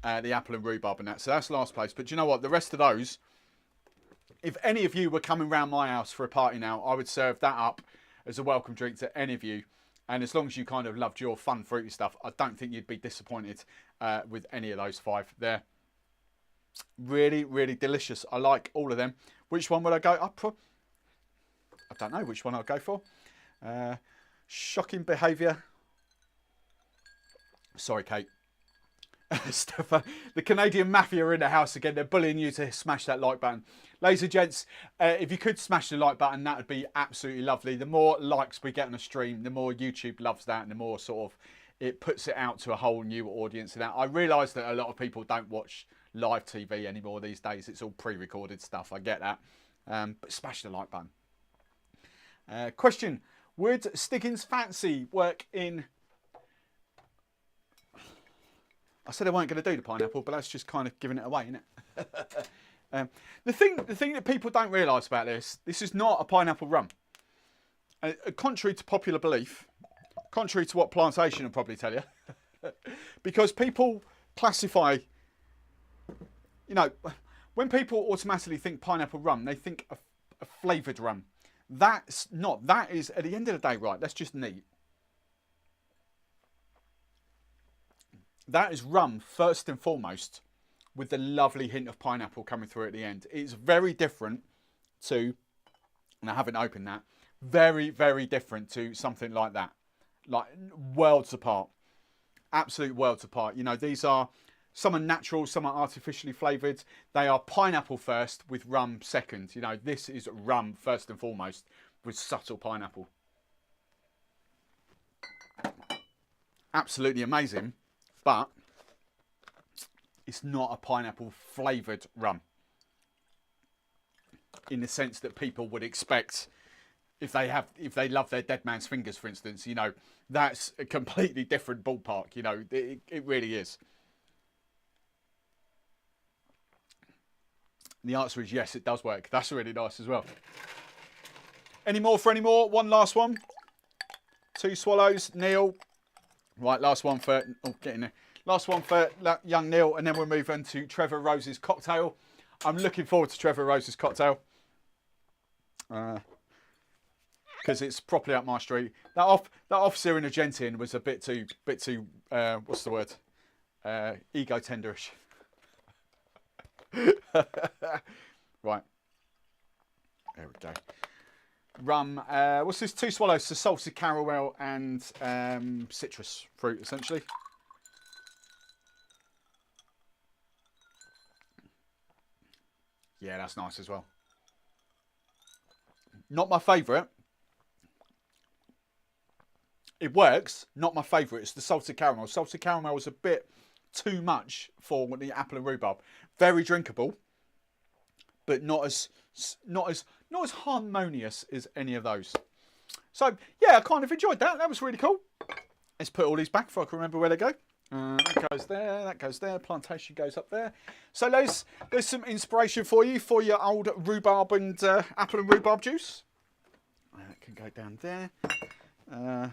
the apple and rhubarb and that. So that's last place. But do you know what? The rest of those, if any of you were coming round my house for a party now, I would serve that up as a welcome drink to any of you. And as long as you kind of loved your fun fruity stuff, I don't think you'd be disappointed with any of those 5 there. Really, really delicious. I like all of them. Which one would I go? I don't know which one I'll go for. Shocking behaviour. Sorry, Kate. Stefan, the Canadian mafia are in the house again. They're bullying you to smash that like button. Ladies and gents, if you could smash the like button, that would be absolutely lovely. The more likes we get on a stream, the more YouTube loves that, and the more sort of it puts it out to a whole new audience. And I realise that a lot of people don't watch live TV anymore these days. It's all pre-recorded stuff. I get that. But smash the like button. Question. Would Stiggins Fancy work in... I said I weren't going to do the pineapple, but that's just kind of giving it away, isn't it? The thing that people don't realise about this is not a pineapple rum. Contrary to popular belief, contrary to what Plantation will probably tell you, because people classify, you know, when people automatically think pineapple rum, they think a flavoured rum. That's not. That is, at the end of the day, right, that's just neat. That is rum, first and foremost, with the lovely hint of pineapple coming through at the end. It's very different to, and I haven't opened that, very, very different to something like that. Like, worlds apart. Absolute worlds apart. You know, these are, some are natural, some are artificially flavoured. They are pineapple first with rum second. You know, this is rum first and foremost with subtle pineapple. Absolutely amazing. But it's not a pineapple flavoured rum in the sense that people would expect if they love their dead man's fingers, for instance. You know, that's a completely different ballpark. You know, it really is. The answer is yes, it does work. That's really nice as well. Any more for any more? One last one. 2 swallows. Neil. Right, last one for... Oh, get in there. Last one for young Neil, and then we'll move on to Trevor Rose's cocktail. I'm looking forward to Trevor Rose's cocktail. Because it's properly up my street. That officer in Argentine was a bit too what's the word? Ego tenderish. Right. There we go. Rum. What's this? 2 swallows. So salted caramel and citrus fruit, essentially. Yeah, that's nice as well. Not my favourite. It works. Not my favourite. It's the salted caramel. Salted caramel was a bit too much for the apple and rhubarb. Very drinkable, but not as harmonious as any of those. So yeah, I kind of enjoyed that. That was really cool. Let's put all these back so I can remember where they go. That goes there, that goes there, Plantation goes up there. So there's some inspiration for you for your old rhubarb and apple and rhubarb juice. That can go down there. I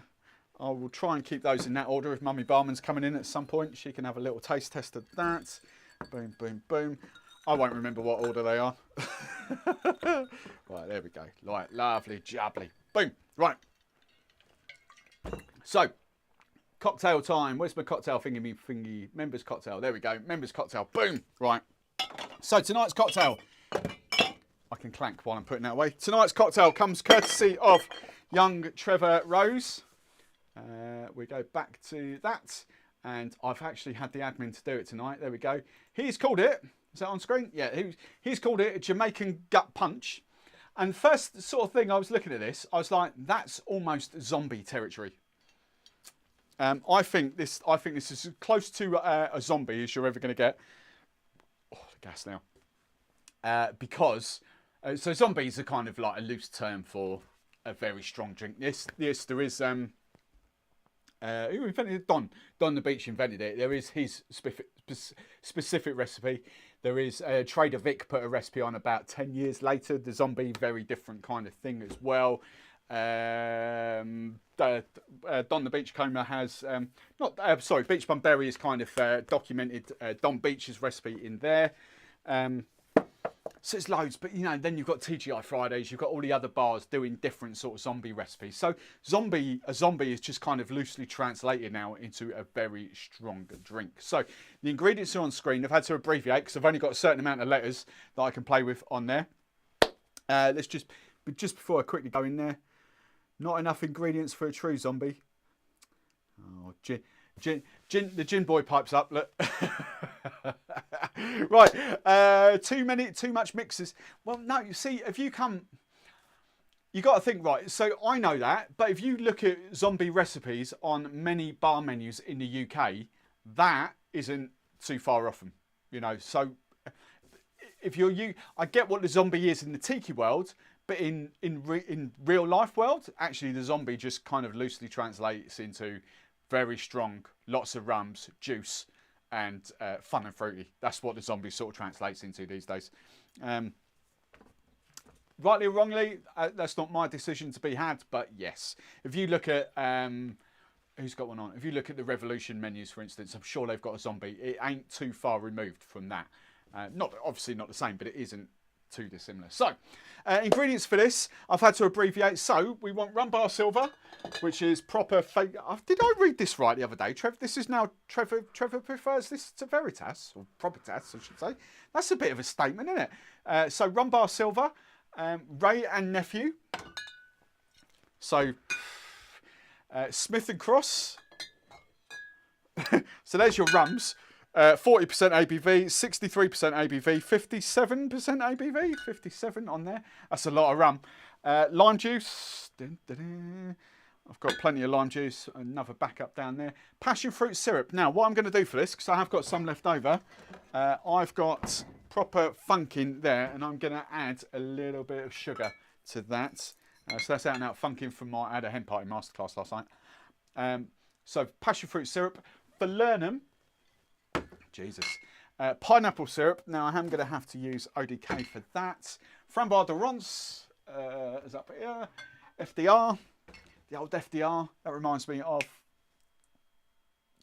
will try and keep those in that order. If Mummy Barman's coming in at some point, she can have a little taste test of that. Boom, boom, boom. I won't remember what order they are. Right, there we go. Right, lovely, jubbly. Boom, right. So, cocktail time. Where's my cocktail thingy? Members cocktail. There we go. Members cocktail. Boom. Right. So tonight's cocktail. I can clank while I'm putting that away. Tonight's cocktail comes courtesy of young Trevor Rose. We go back to that. And I've actually had the admin to do it tonight. There we go. He's called it. Is that on screen? Yeah. He's called it a Jamaican gut punch. And first sort of thing I was looking at this, I was like, that's almost zombie territory. I think this is as close to a zombie as you're ever going to get. Oh, the gas now. Because so zombies are kind of like a loose term for a very strong drink. Yes, there is. Who invented it? Don the Beach invented it. There is his specific recipe. There is Trader Vic put a recipe on about 10 years later. The zombie, very different kind of thing as well. Don the Beachcomber has Beach Bum Berry is kind of documented Don Beach's recipe in there. So it's loads, but you know, then you've got TGI Fridays, you've got all the other bars doing different sort of zombie recipes. So a zombie is just kind of loosely translated now into a very strong drink. So the ingredients are on screen. I've had to abbreviate because I've only got a certain amount of letters that I can play with on there. Let's just before I quickly go in there, not enough ingredients for a true zombie. Oh, the gin boy pipes up. Look. Right, too much mixes. Well, no, you see, if you come, you got to think, right, so I know that, but if you look at zombie recipes on many bar menus in the UK, that isn't too far off them, you know. So if I get what the zombie is in the tiki world, but in real life world, actually the zombie just kind of loosely translates into very strong, lots of rums, juice, and fun and fruity. That's what the zombie sort of translates into these days. Rightly or wrongly, that's not my decision to be had, but yes. If you look at, who's got one on? If you look at the Revolution menus, for instance, I'm sure they've got a zombie. It ain't too far removed from that. Obviously not the same, but it isn't too dissimilar. So, ingredients for this, I've had to abbreviate. So, we want rum bar silver, which is proper fake. Did I read this right the other day, Trev? This is now Trevor prefers this to Veritas, or Propertas, I should say. That's a bit of a statement, isn't it? So, rum bar silver, Ray and Nephew. So, Smith and Cross. So, there's your rums. 40% ABV, 63% ABV, 57% ABV, 57 on there. That's a lot of rum. Lime juice. I've got plenty of lime juice. Another backup down there. Passion fruit syrup. Now, what I'm going to do for this, because I have got some left over, I've got proper funkin there, and I'm going to add a little bit of sugar to that. So that's out and out funkin from I had a hen party masterclass last night. So passion fruit syrup. Falernum. Jesus. Pineapple syrup. Now I am going to have to use ODK for that. Framboise de Rance is up here. FDR. The old FDR. That reminds me of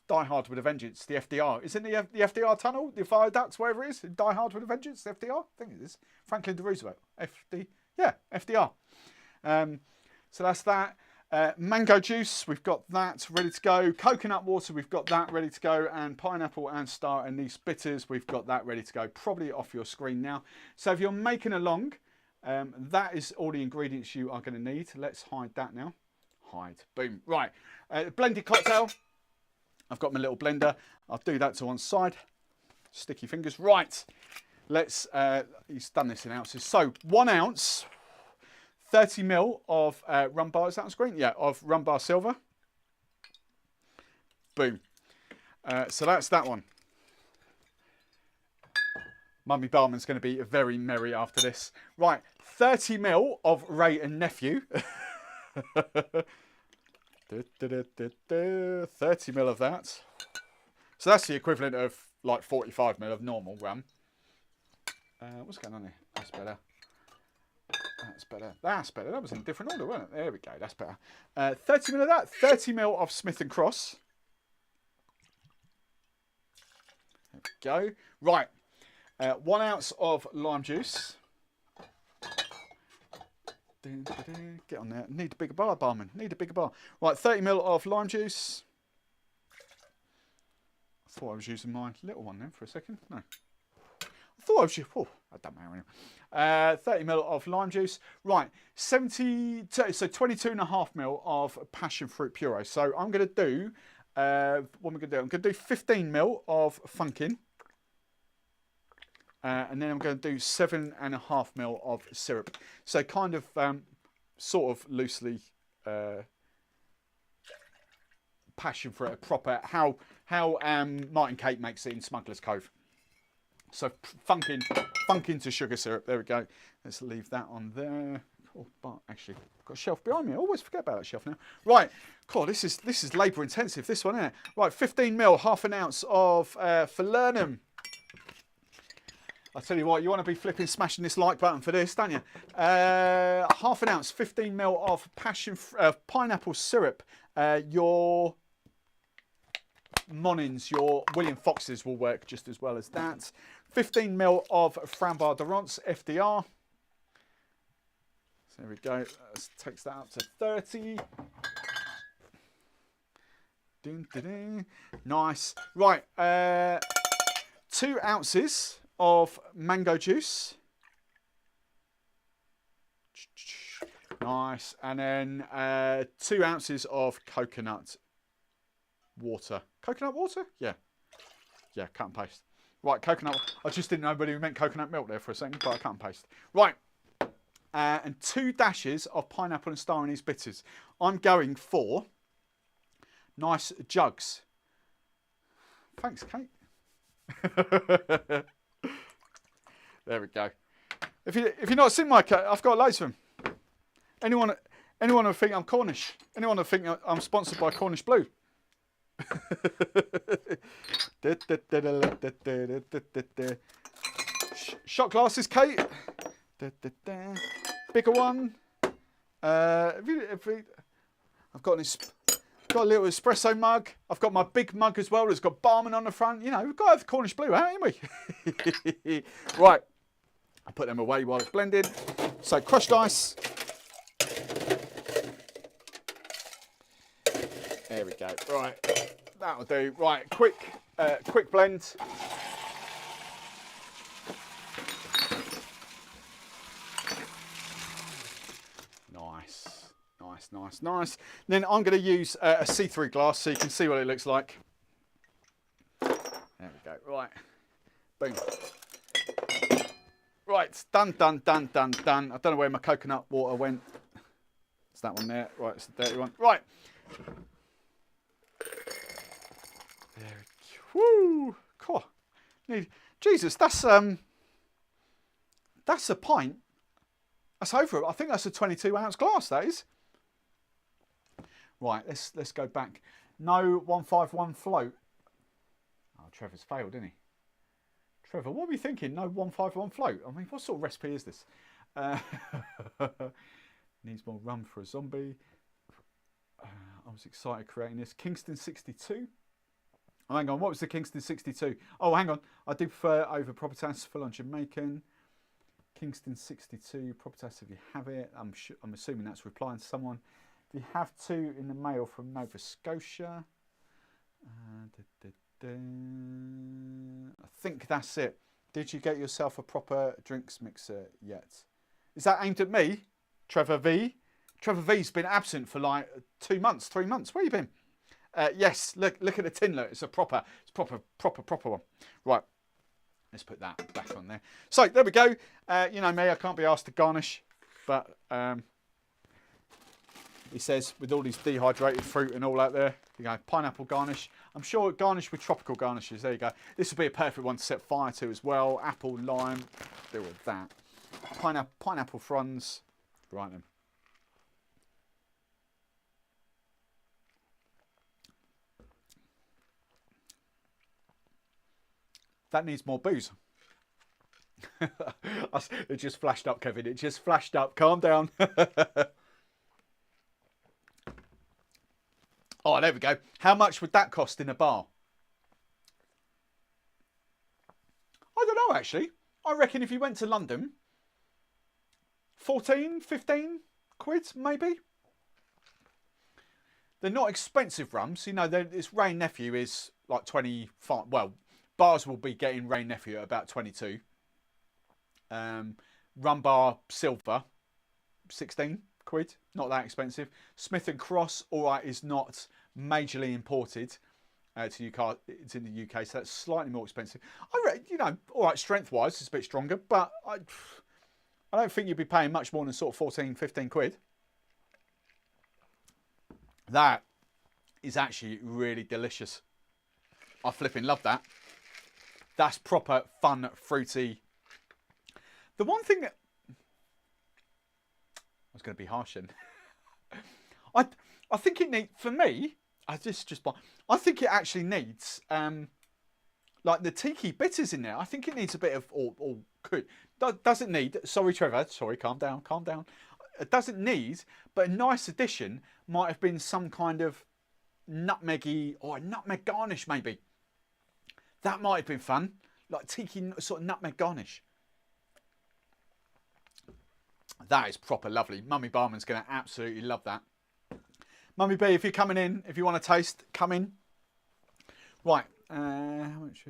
Die Hard with a Vengeance. The FDR. Isn't the FDR tunnel? The viaducts, wherever it is? Die Hard with a Vengeance? The FDR? I think it is. Franklin D. Roosevelt. Yeah, FDR. So that's that. Mango juice, we've got that ready to go. Coconut water, we've got that ready to go. And pineapple and star anise bitters, we've got that ready to go. Probably off your screen now. So if you're making along, that is all the ingredients you are going to need. Let's hide that now. Hide. Boom. Right. Blended cocktail. I've got my little blender. I'll do that to one side. Sticky fingers. Right. Let's, he's done this in ounces. So 1 ounce. 30 ml of rum bar, is that on screen? Yeah, of rum bar silver. Boom. So that's that one. Mummy Barman's going to be very merry after this. Right, 30 ml of Ray and Nephew. 30 ml of that. So that's the equivalent of like 45 ml of normal rum. What's going on here? That's better. That's better. That's better. That was in a different order, wasn't it? There we go. That's better. 30 ml of that. 30 ml of Smith and Cross. There we go. Right. 1 ounce of lime juice. Get on there. Need a bigger bar, barman. Need a bigger bar. Right. 30 ml of lime juice. I thought I was using my little one then for a second. No. I thought I was, I don't know anyway. 30 ml of lime juice. Right, 22.5 ml of passion fruit puree. So I'm going to do, what am I going to do? I'm going to do 15 ml of funkin. And then I'm going to do 7.5 ml of syrup. So kind of, sort of loosely, passion fruit, proper, how Martin Cate makes it in Smuggler's Cove. So funkin to sugar syrup. There we go. Let's leave that on there. Oh, but actually, I've got a shelf behind me. I always forget about that shelf now. Right. God, this is labour intensive. This one, isn't it? Right, 15 ml, half an ounce of Falernum. I tell you what, you want to be flipping, smashing this like button for this, don't you? Half an ounce, 15 ml of pineapple syrup. Your Monins, your William Foxes will work just as well as that. 15 ml of Flambeau de Rance FDR. So there we go. That takes that up to 30. Dun, dun, dun. Nice. Right. 2 ounces of mango juice. Nice. And then 2 ounces of coconut water. Coconut water? Yeah. Yeah, cut and paste. Right, coconut. I just didn't know whether you meant coconut milk there for a second, but I cut and paste. Right. And 2 dashes of pineapple and star anise bitters. I'm going for nice jugs. Thanks, Kate. There we go. If you're not seen my cat, I've got loads of them. Anyone who think I'm Cornish? Anyone who think I'm sponsored by Cornish Blue? Shot glasses, Kate. Bigger one. I've got a little espresso mug. I've got my big mug as well. It's got Barman on the front. You know, we've got to have Cornish Blue, haven't we? Right. I put them away while it's blended. So crushed ice. There we go. Right. That'll do. Right. Quick blend. Nice. Then I'm going to use a see-through glass so you can see what it looks like. There we go. Right. Boom. Right. Done. I don't know where my coconut water went. It's that one there. Right. It's the dirty one. Right. There we go. Woo. Cool. Jesus, that's a pint. That's over. I think that's a 22-ounce glass. That is. Right, let's go back. No 151 float. Oh, Trevor's failed, didn't he? Trevor, what were you thinking? No 151 float. I mean, what sort of recipe is this? Needs more rum for a zombie. I was excited creating this. Kingston 62. Oh, hang on. What was the Kingston 62? Oh, hang on. I do prefer over Propertas full on Jamaican. Kingston 62 Propertas if you have it. I'm assuming that's replying to someone. You have 2 in the mail from Nova Scotia. I think that's it. Did you get yourself a proper drinks mixer yet? Is that aimed at me, Trevor V? Trevor V's been absent for like 2 months, 3 months. Where you been? Yes, look at the tin. Look, it's proper one. Right, let's put that back on there. So there we go. You know me, I can't be asked to garnish, but. He says, with all these dehydrated fruit and all that there, you go, pineapple garnish. I'm sure garnish with tropical garnishes. There you go. This would be a perfect one to set fire to as well. Apple, lime, deal with that. Pineapple fronds. Right then. That needs more booze. It just flashed up, Kevin. It just flashed up. Calm down. Oh, there we go. How much would that cost in a bar? I don't know, actually. I reckon if you went to London, 14, 15 quid, maybe. They're not expensive rums. You know, this Wray Nephew is like 25. Well, bars will be getting Wray Nephew at about 22. Rum Bar Silver, 16 quid. Not that expensive. Smith and Cross, all right, is not majorly imported to UK. It's in the UK, so that's slightly more expensive. You know, all right, strength-wise, it's a bit stronger, but I don't think you'd be paying much more than sort of 14, 15 quid. That is actually really delicious. I flipping love that. That's proper fun, fruity. The one thing that I was going to be harsh in. I think it needs, for me, I think it actually needs, like the tiki bitters in there. I think it needs a bit of, or could, doesn't need, sorry Trevor, sorry, calm down. It doesn't need, but a nice addition might have been some kind of nutmeggy, or a nutmeg garnish maybe. That might have been fun. like tiki sort of nutmeg garnish. That is proper lovely. Mummy Barman's going to absolutely love that. Mummy B, if you're coming in, if you want to taste, come in. Right, how much?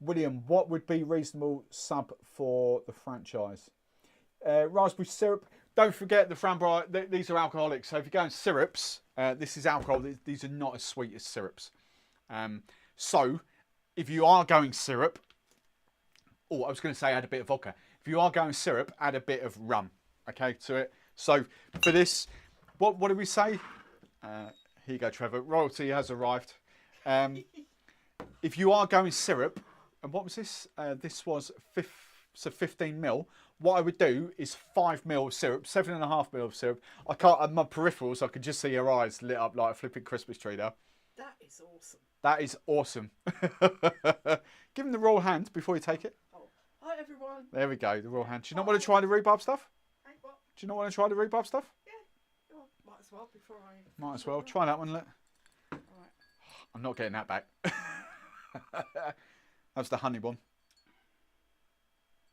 William, what would be reasonable sub for the franchise? Raspberry syrup. Don't forget the framboise. These are alcoholics. So if you're going syrups, this is alcohol. These are not as sweet as syrups. So if you are going syrup, oh, I was going to say add a bit of vodka. If you are going syrup, add a bit of rum, okay, to it. So for this, what did we say? Here you go, Trevor. Royalty has arrived. If you are going syrup, and what was this? This was 15 ml. What I would do is 5 ml of syrup, 7.5 ml of syrup. I can't, on my peripherals, I could just see her eyes lit up like a flipping Christmas tree there. That is awesome. That is awesome. Give him the raw hand before you take it. Oh, hi everyone. There we go, the raw hand. Do you not want to try the rhubarb stuff? Hey, what? Do you not want to try the rhubarb stuff? Yeah. Oh, might as well before I. Might as well. Try that one, look. All right. I'm not getting that back. That's the honey one.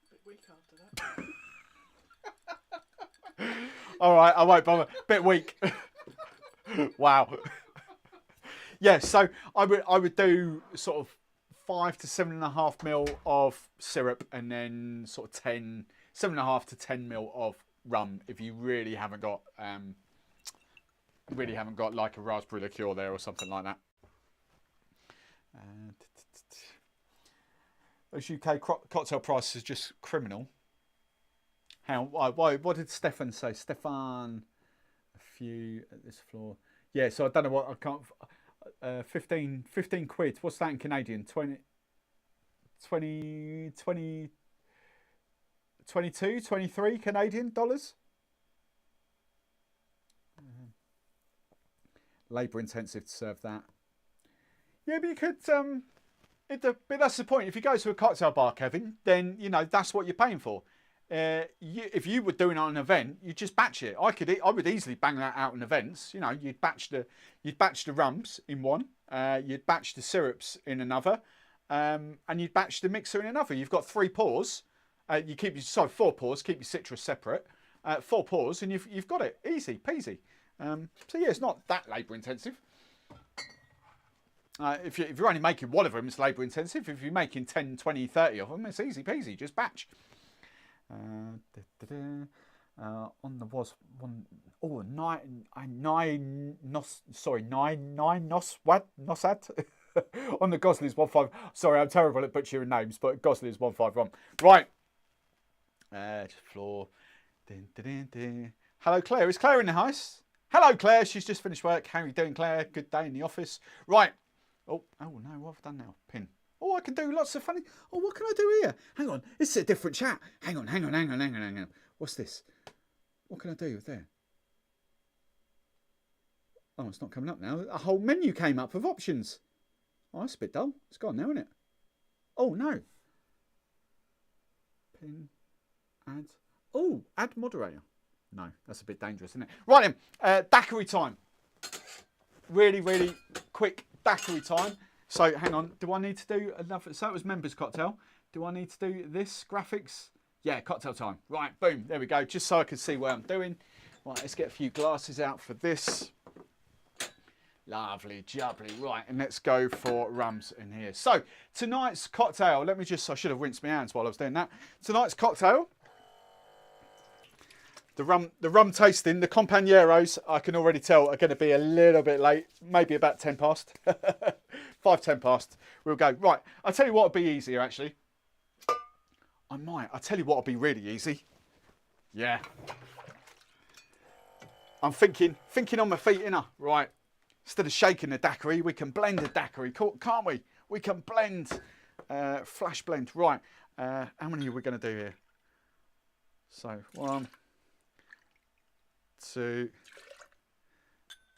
A bit weak after that. All right, I won't bother. Bit weak. Wow. Yeah, so I would do sort of 5 to 7.5 ml of syrup, and then sort of 7.5 to 10 ml of rum if you really haven't got like a raspberry liqueur there or something like that. Those UK cocktail prices are just criminal. Why? What did Stefan say? Stefan, a few at this floor. Yeah, so I don't know what I can't. 15 quid. What's that in Canadian? 22, 23 Canadian dollars. Labour intensive to serve that. Yeah, but you could. But that's the point. If you go to a cocktail bar, Kevin, then you know that's what you're paying for. If you were doing it on an event, you just batch it. I would easily bang that out in events. You know, you'd batch the rums in one, you'd batch the syrups in another, and you'd batch the mixer in another. You've got 3 pours. You keep 4 pours. Keep your citrus separate. 4 pours, and you've got it easy peasy. So yeah, it's not that labour intensive. If you're only making one of them, it's labour intensive. If you're making 10, 20, 30 of them, it's easy peasy. Just batch. On the was one. Oh, nine nosad. On the Gosley's 1.5. Sorry, I'm terrible at butchering names, but Gosley's 1.5 right. Floor. Hello, Claire. Is Claire in the house? Hello, Claire. She's just finished work. How are you doing, Claire? Good day in the office. Right. Oh no, what have I done now? Pin. Oh, I can do lots of funny. Oh, what can I do here? Hang on, this is a different chat. Hang on. What's this? What can I do with there? Oh, it's not coming up now. A whole menu came up of options. Oh, that's a bit dull. It's gone now, isn't it? Oh no. Pin. Add. Oh, add moderator. No, that's a bit dangerous, isn't it? Right then, daiquiri time. Really, really quick daiquiri time. So hang on, do I need to do another? So it was members cocktail. Do I need to do this graphics? Yeah, cocktail time. Right, boom, there we go. Just so I can see what I'm doing. Right, let's get a few glasses out for this. Lovely, jubbly. Right, and let's go for rums in here. So tonight's cocktail. I should have rinsed my hands while I was doing that. Tonight's cocktail. The rum tasting, the Companeros, I can already tell, are going to be a little bit late. Maybe about 10 past. 5:10 past. We'll go. Right, I'll tell you what would be easier, actually. I'll tell you what would be really easy. Yeah. I'm thinking on my feet, innit? Right. Instead of shaking the daiquiri, we can blend the daiquiri, can't we? We can blend. Flash blend. Right. How many are we going to do here? So, 1, 2,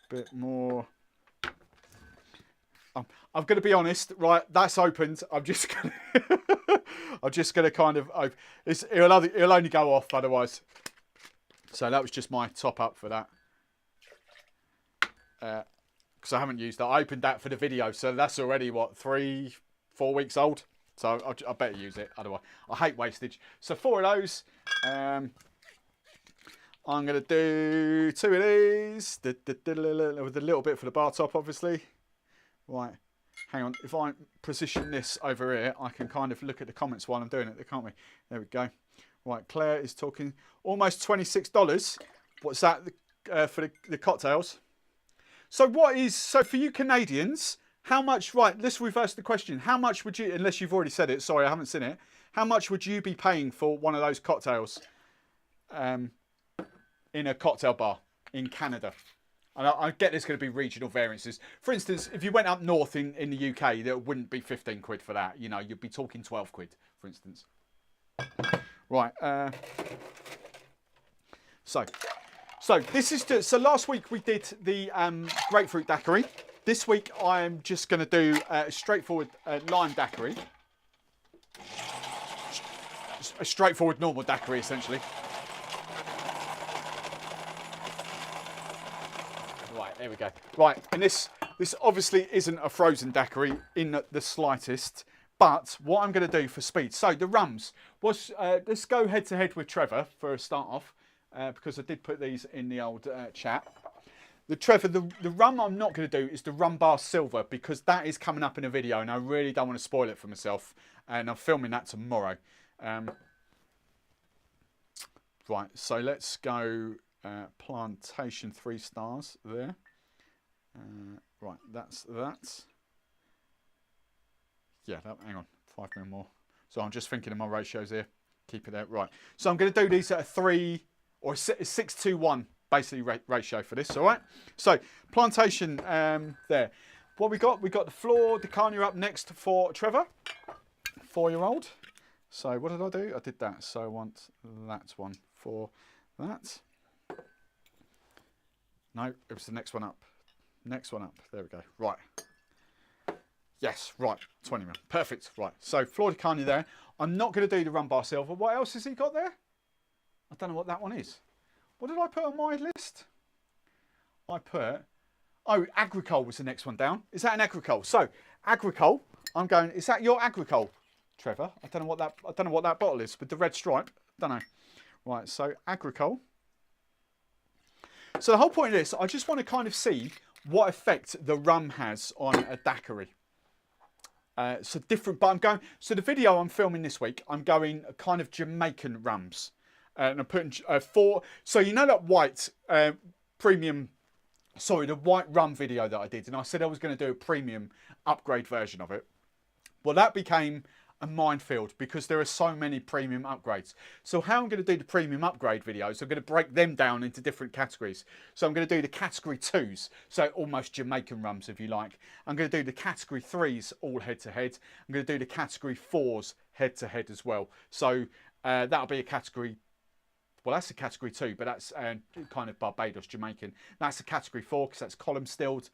bit more. I'm going to be honest, right? That's opened. I'm just going to kind of. It'll only go off otherwise. So that was just my top up for that. Because I haven't used that. I opened that for the video, so that's already what 3 4 weeks old. So I better use it, otherwise I hate wastage. So 4 of those. I'm going to do 2 of these with a little bit for the bar top, obviously. Right, hang on. If I position this over here, I can kind of look at the comments while I'm doing it, can't we? There we go. Right, Claire is talking almost $26. What's that for the cocktails? So for you Canadians, how much, right, let's reverse the question. How much would you, unless you've already said it, sorry, I haven't seen it. How much would you be paying for one of those cocktails in a cocktail bar in Canada? And I get there's going to be regional variances. For instance, if you went up north in the UK, there wouldn't be 15 quid for that. You know, you'd be talking 12 quid, for instance. Right. So this is so last week we did the grapefruit daiquiri. This week I'm just going to do a straightforward lime daiquiri. A straightforward normal daiquiri, essentially. Right, there we go. Right, and this obviously isn't a frozen daiquiri in the slightest. But what I'm going to do for speed, so the rums, let's go head to head with Trevor for a start off, because I did put these in the old chat. The rum I'm not going to do is the Rum Bar Silver, because that is coming up in a video and I really don't want to spoil it for myself. And I'm filming that tomorrow. Right, so let's go Plantation 3 stars there. Right, that's that. Yeah, hang on, 5 mil more. So I'm just thinking of my ratios here. Keep it there. Right. So I'm going to do these at a 3 or a 6-to-1 basically ratio for this. All right. So Plantation there. What we got? We got the Flor de Carne up next for Trevor, 4-year-old. So what did I do? I did that. So I want that one for that. No, it was the next one up. Next one up. There we go. Right. Yes, right, 20 mil. Perfect, right. So, Flor de Carne there. I'm not going to do the Rum Bar Silver. What else has he got there? I don't know what that one is. What did I put on my list? I put... Oh, Agricole was the next one down. Is that an Agricole? So, Agricole, I'm going... Is that your Agricole, Trevor? I don't know what that bottle is with the red stripe. Don't know. Right, so Agricole. So, the whole point of this, I just want to kind of see what effect the rum has on a daiquiri. So different, but I'm going, so the video I'm filming this week, I'm going kind of Jamaican rums. And I'm putting 4, so you know that white premium, sorry, the white rum video that I did, and I said I was going to do a premium upgrade version of it. Well, that became a minefield because there are so many premium upgrades. So how I'm going to do the premium upgrade videos, I'm going to break them down into different categories. So I'm going to do the category 2s, so almost Jamaican rums if you like. I'm going to do the category 3s all head to head. I'm going to do the category 4s head to head as well. So that'll be a category, well, that's a category 2, but that's kind of Barbados, Jamaican. That's a category 4 because that's column stilled.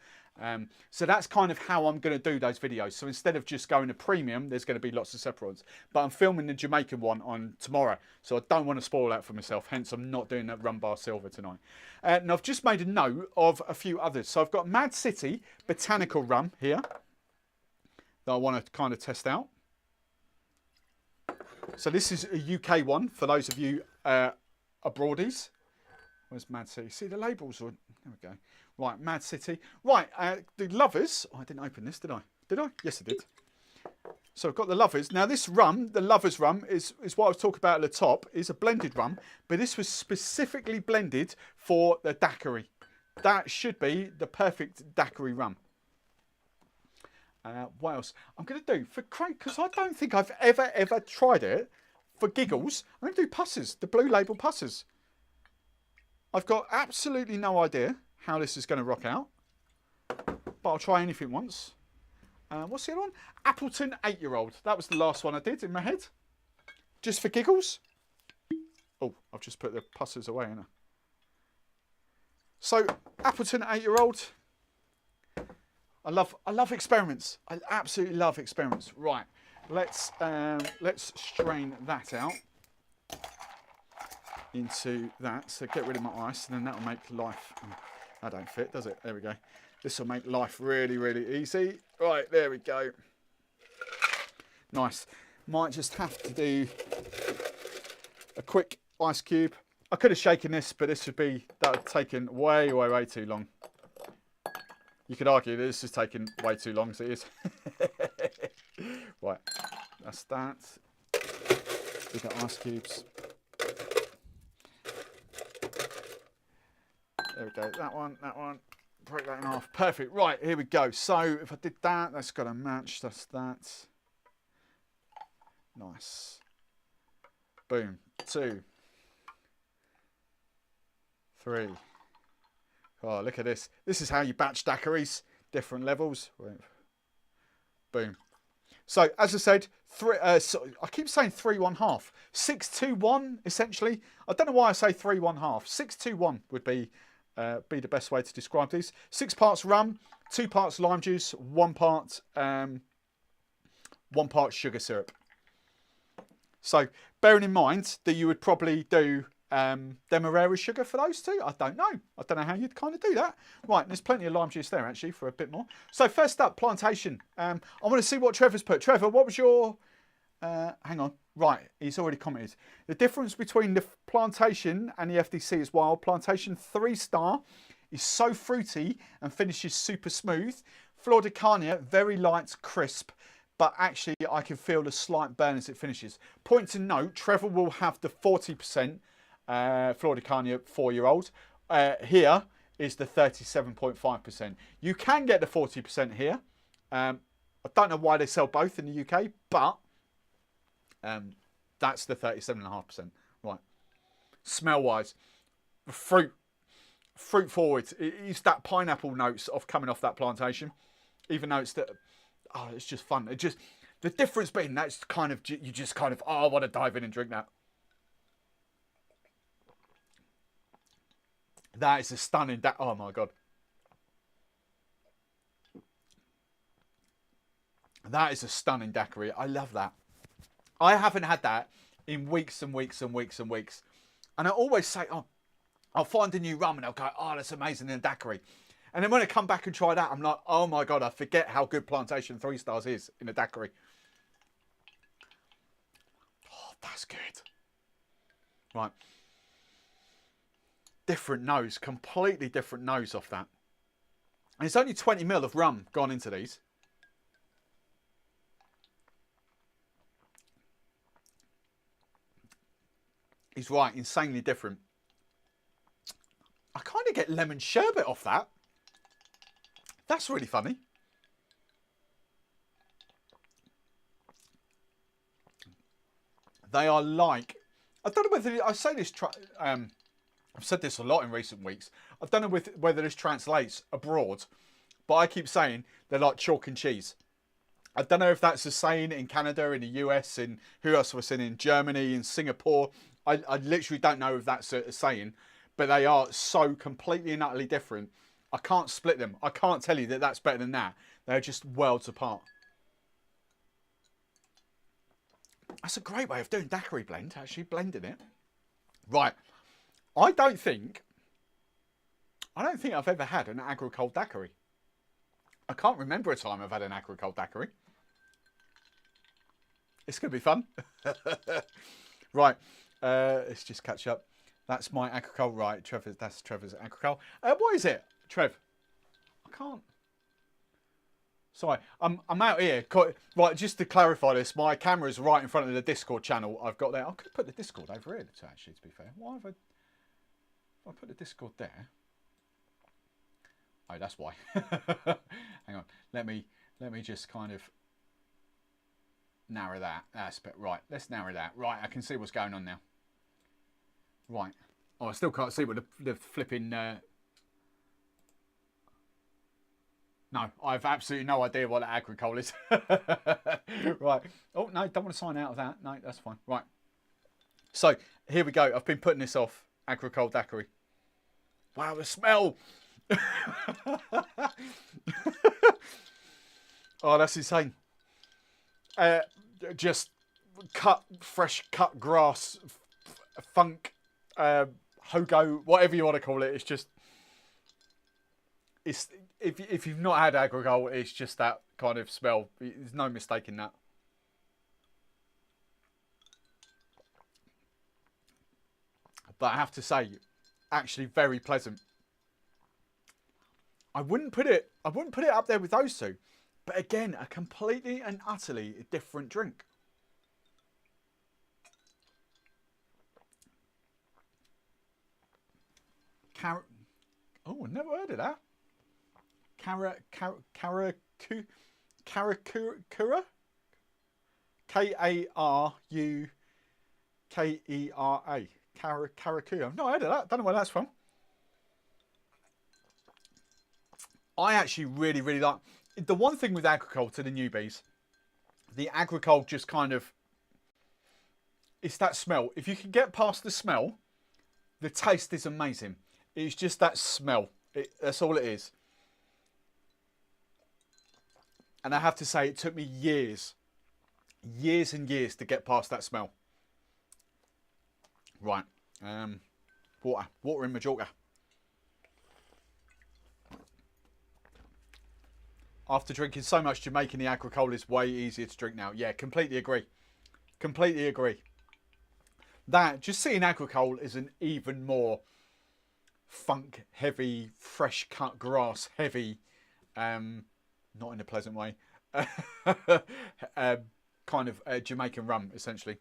So that's kind of how I'm going to do those videos. So instead of just going to premium, there's going to be lots of separate ones. But I'm filming the Jamaican one on tomorrow. So I don't want to spoil that for myself. Hence, I'm not doing that Rum Bar Silver tonight. And I've just made a note of a few others. So I've got Mad City Botanical Rum here that I want to kind of test out. So this is a UK one for those of you abroadies. Where's Mad City? See the labels? There we go. Right, Mad City. Right, the Lovers. Oh, I didn't open this, did I? Did I? Yes, I did. So I've got the Lovers. Now this rum, the Lovers rum, is what I was talking about at the top, is a blended rum, but this was specifically blended for the daiquiri. That should be the perfect daiquiri rum. What else? I'm going to do, for Craig, because I don't think I've ever tried it, for giggles, I'm going to do Pussers, the Blue Label Pussers. I've got absolutely no idea how this is going to rock out, but I'll try anything once. What's the other one? Appleton 8-year-old. That was the last one I did in my head. Just for giggles. Oh, I've just put the Pussers away, haven't I? So, Appleton 8-year-old. I love experiments. I absolutely love experiments. Right, let's strain that out into that. So get rid of my ice, and then that'll make life. That don't fit, does it? There we go. This will make life really, really easy. Right, there we go. Nice. Might just have to do a quick ice cube. I could have shaken this, but that would have taken way, way, way too long. You could argue that this has taken way too long as it is. Right, that's that. We've got ice cubes. There we go, that one. Break that in half. Perfect, right, here we go. So if I did that, that's got to match, that's that. Nice. Boom, 2, 3. Oh, look at this. This is how you batch daiquiris, different levels. Boom. So, as I said, I keep saying 3 1/2. 6 2 1, essentially. I don't know why I say 3 1/2. 6 2 1 would be the best way to describe these. 6 parts rum, 2 parts lime juice, 1 part sugar syrup. So, bearing in mind that you would probably do Demerara sugar for those two. I don't know. I don't know how you'd kind of do that. Right, there's plenty of lime juice there, actually, for a bit more. So first up, plantation. I want to see what Trevor's put. Trevor, what was your... hang on. Right, he's already commented. The difference between the plantation and the FDC is wild. Plantation 3-star is so fruity and finishes super smooth. Flor de Carne, very light, crisp. But actually, I can feel the slight burn as it finishes. Point to note, Trevor will have the 40% Flor de Carne 4-year-old. Here is the 37.5%. You can get the 40% here. I don't know why they sell both in the UK, but that's the 37.5%. Right. Smell-wise, fruit forward. It's that pineapple notes of coming off that plantation, even though it's it's just fun. The difference being that's kind of you just kind of I want to dive in and drink that. That is a stunning. Oh my god, that is a stunning daiquiri. I love that. I haven't had that in weeks and weeks and weeks and weeks, and I always say, oh, I'll find a new rum and I'll go, oh, that's amazing in a daiquiri. And then when I come back and try that, I'm like, oh my god, I forget how good Plantation 3 stars is in a daiquiri. Oh, that's good. Right. Different nose, completely different nose off that. And it's only 20 ml of rum gone into these. He's right, insanely different. I kind of get lemon sherbet off that. That's really funny. They are like, I don't know whether I say this. I've said this a lot in recent weeks. I don't know whether this translates abroad, but I keep saying they're like chalk and cheese. I don't know if that's a saying in Canada, in the US, in who else was in Germany, in Singapore. I literally don't know if that's a saying, but they are so completely and utterly different. I can't split them. I can't tell you that that's better than that. They're just worlds apart. That's a great way of doing daiquiri blend, actually blending it. Right. I don't think I've ever had an agri-cold daiquiri. I can't remember a time I've had an agri-cold daiquiri. It's going to be fun. Right. Let's just catch up. That's my agri-cold. Right. That's Trevor's agri-cold. What is it? Trev, I can't. Sorry, I'm out here. Right, just to clarify this, my camera's right in front of the Discord channel I've got there. I could put the Discord over here, actually, to be fair. Why have I put the Discord there? Oh, that's why. Hang on. Let me just kind of narrow that. That's right. Let's narrow that. Right, I can see what's going on now. Right. Oh, I still can't see what the flipping. No, I've absolutely no idea what that agricole is. Right. Oh, no, don't want to sign out of that. No, that's fine. Right. So, here we go. I've been putting this off. Agricole daiquiri. Wow, the smell. Oh, that's insane. Just fresh cut grass, funk, hogo, whatever you want to call it. It's just... If you've not had agricole, it's just that kind of smell. There's no mistaking that. but I have to say, actually very pleasant. I wouldn't put it up there with those two, but again, a completely and utterly different drink. Oh, I never heard of that. Karakura? Karukera. Karakura. I've not heard of that. Don't know where that's from. I actually really, really like... The one thing with agricole to the newbies, the agricole just kind of... It's that smell. If you can get past the smell, the taste is amazing. It's just that smell. That's all it is. And I have to say, it took me years and years to get past that smell. Right. Water in Majorca. After drinking so much Jamaican, the agricole is way easier to drink now. Yeah, completely agree. Completely agree. That, just seeing agricole is an even more funk heavy, fresh cut grass heavy, not in a pleasant way, kind of Jamaican rum essentially.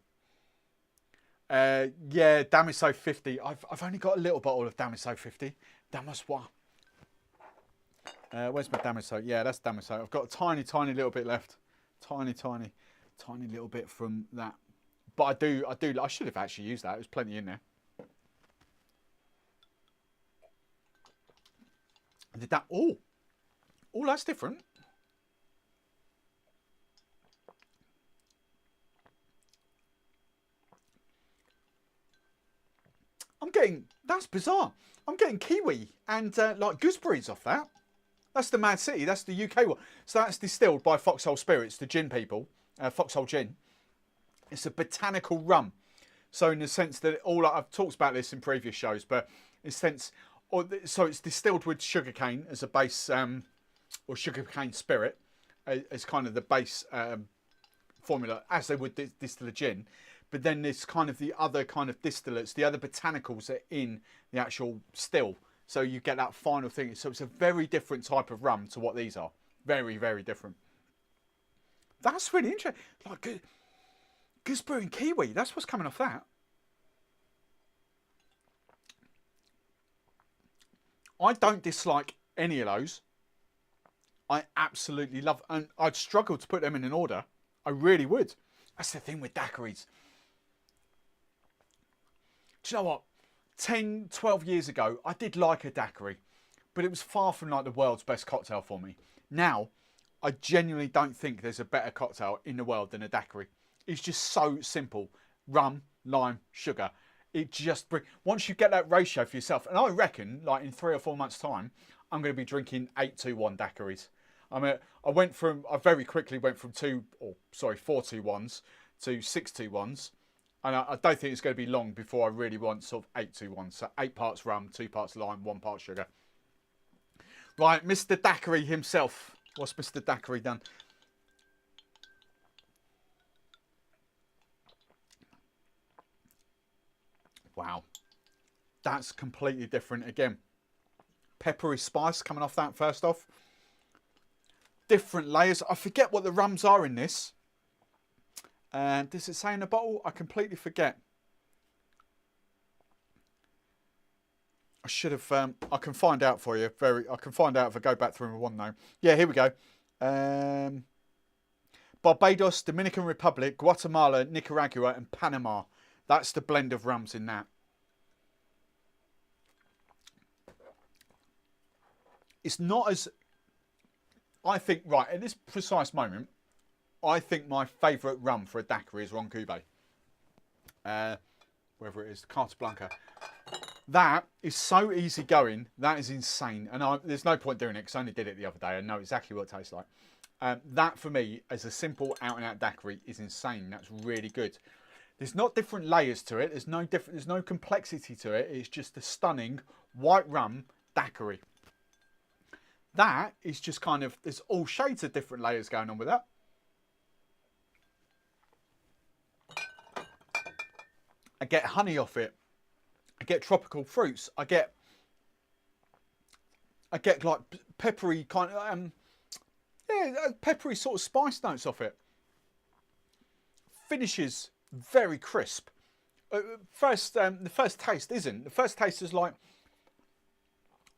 Yeah, Damiso 50. I've only got a little bottle of Damiso 50. Damiso. Where's my Damiso? Yeah, that's Damiso. I've got a tiny little bit left. Tiny little bit from that. But I should have actually used that. There's plenty in there. Did that? Oh, that's different. That's bizarre. I'm getting kiwi and like gooseberries off that. That's the Mad City. That's the UK one. So that's distilled by Foxhole Spirits, the gin people, Foxhole Gin. It's a botanical rum. So in the sense that I've talked about this in previous shows, but in the sense, so it's distilled with sugarcane as a base, or sugarcane spirit as kind of the base formula, as they would distill a gin. But then there's kind of the other kind of distillates, the other botanicals that are in the actual still. So you get that final thing. So it's a very different type of rum to what these are. Very, very different. That's really interesting. Like gooseberry and kiwi. That's what's coming off that. I don't dislike any of those. I absolutely love, and I'd struggle to put them in an order. I really would. That's the thing with daiquiris. Do you know what? 10, 12 years ago, I did like a daiquiri, but it was far from like the world's best cocktail for me. Now, I genuinely don't think there's a better cocktail in the world than a daiquiri. It's just so simple. Rum, lime, sugar. It just once you get that ratio for yourself, and I reckon like in 3 or 4 months' time, I'm going to be drinking 8-2-1 daiquiris. I very quickly went from 4-2-1s to 6-2-1s. And I don't think it's going to be long before I really want sort of 8-2-1. So 8 parts rum, 2 parts lime, 1 part sugar. Right, Mr. Daiquiri himself. What's Mr. Daiquiri done? Wow. That's completely different again. Peppery spice coming off that first off. Different layers. I forget what the rums are in this. And does it say in the bottle? I completely forget. I should have. I can find out for you. I can find out if I go back through one now. Yeah, here we go. Barbados, Dominican Republic, Guatemala, Nicaragua, and Panama. That's the blend of rums in that. It's not as. I think right at this precise moment. I think my favourite rum for a daiquiri is Ron Cube. Wherever it is, Casablanca. That is so easy going. That is insane. And there's no point doing it because I only did it the other day. I know exactly what it tastes like. That for me, as a simple out and out daiquiri, is insane. That's really good. There's not different layers to it. There's no complexity to it. It's just a stunning white rum daiquiri. That is just kind of, there's all shades of different layers going on with that. I get honey off it. I get tropical fruits. I get like peppery kind of peppery sort of spice notes off it. Finishes very crisp. The first taste isn't. The first taste is like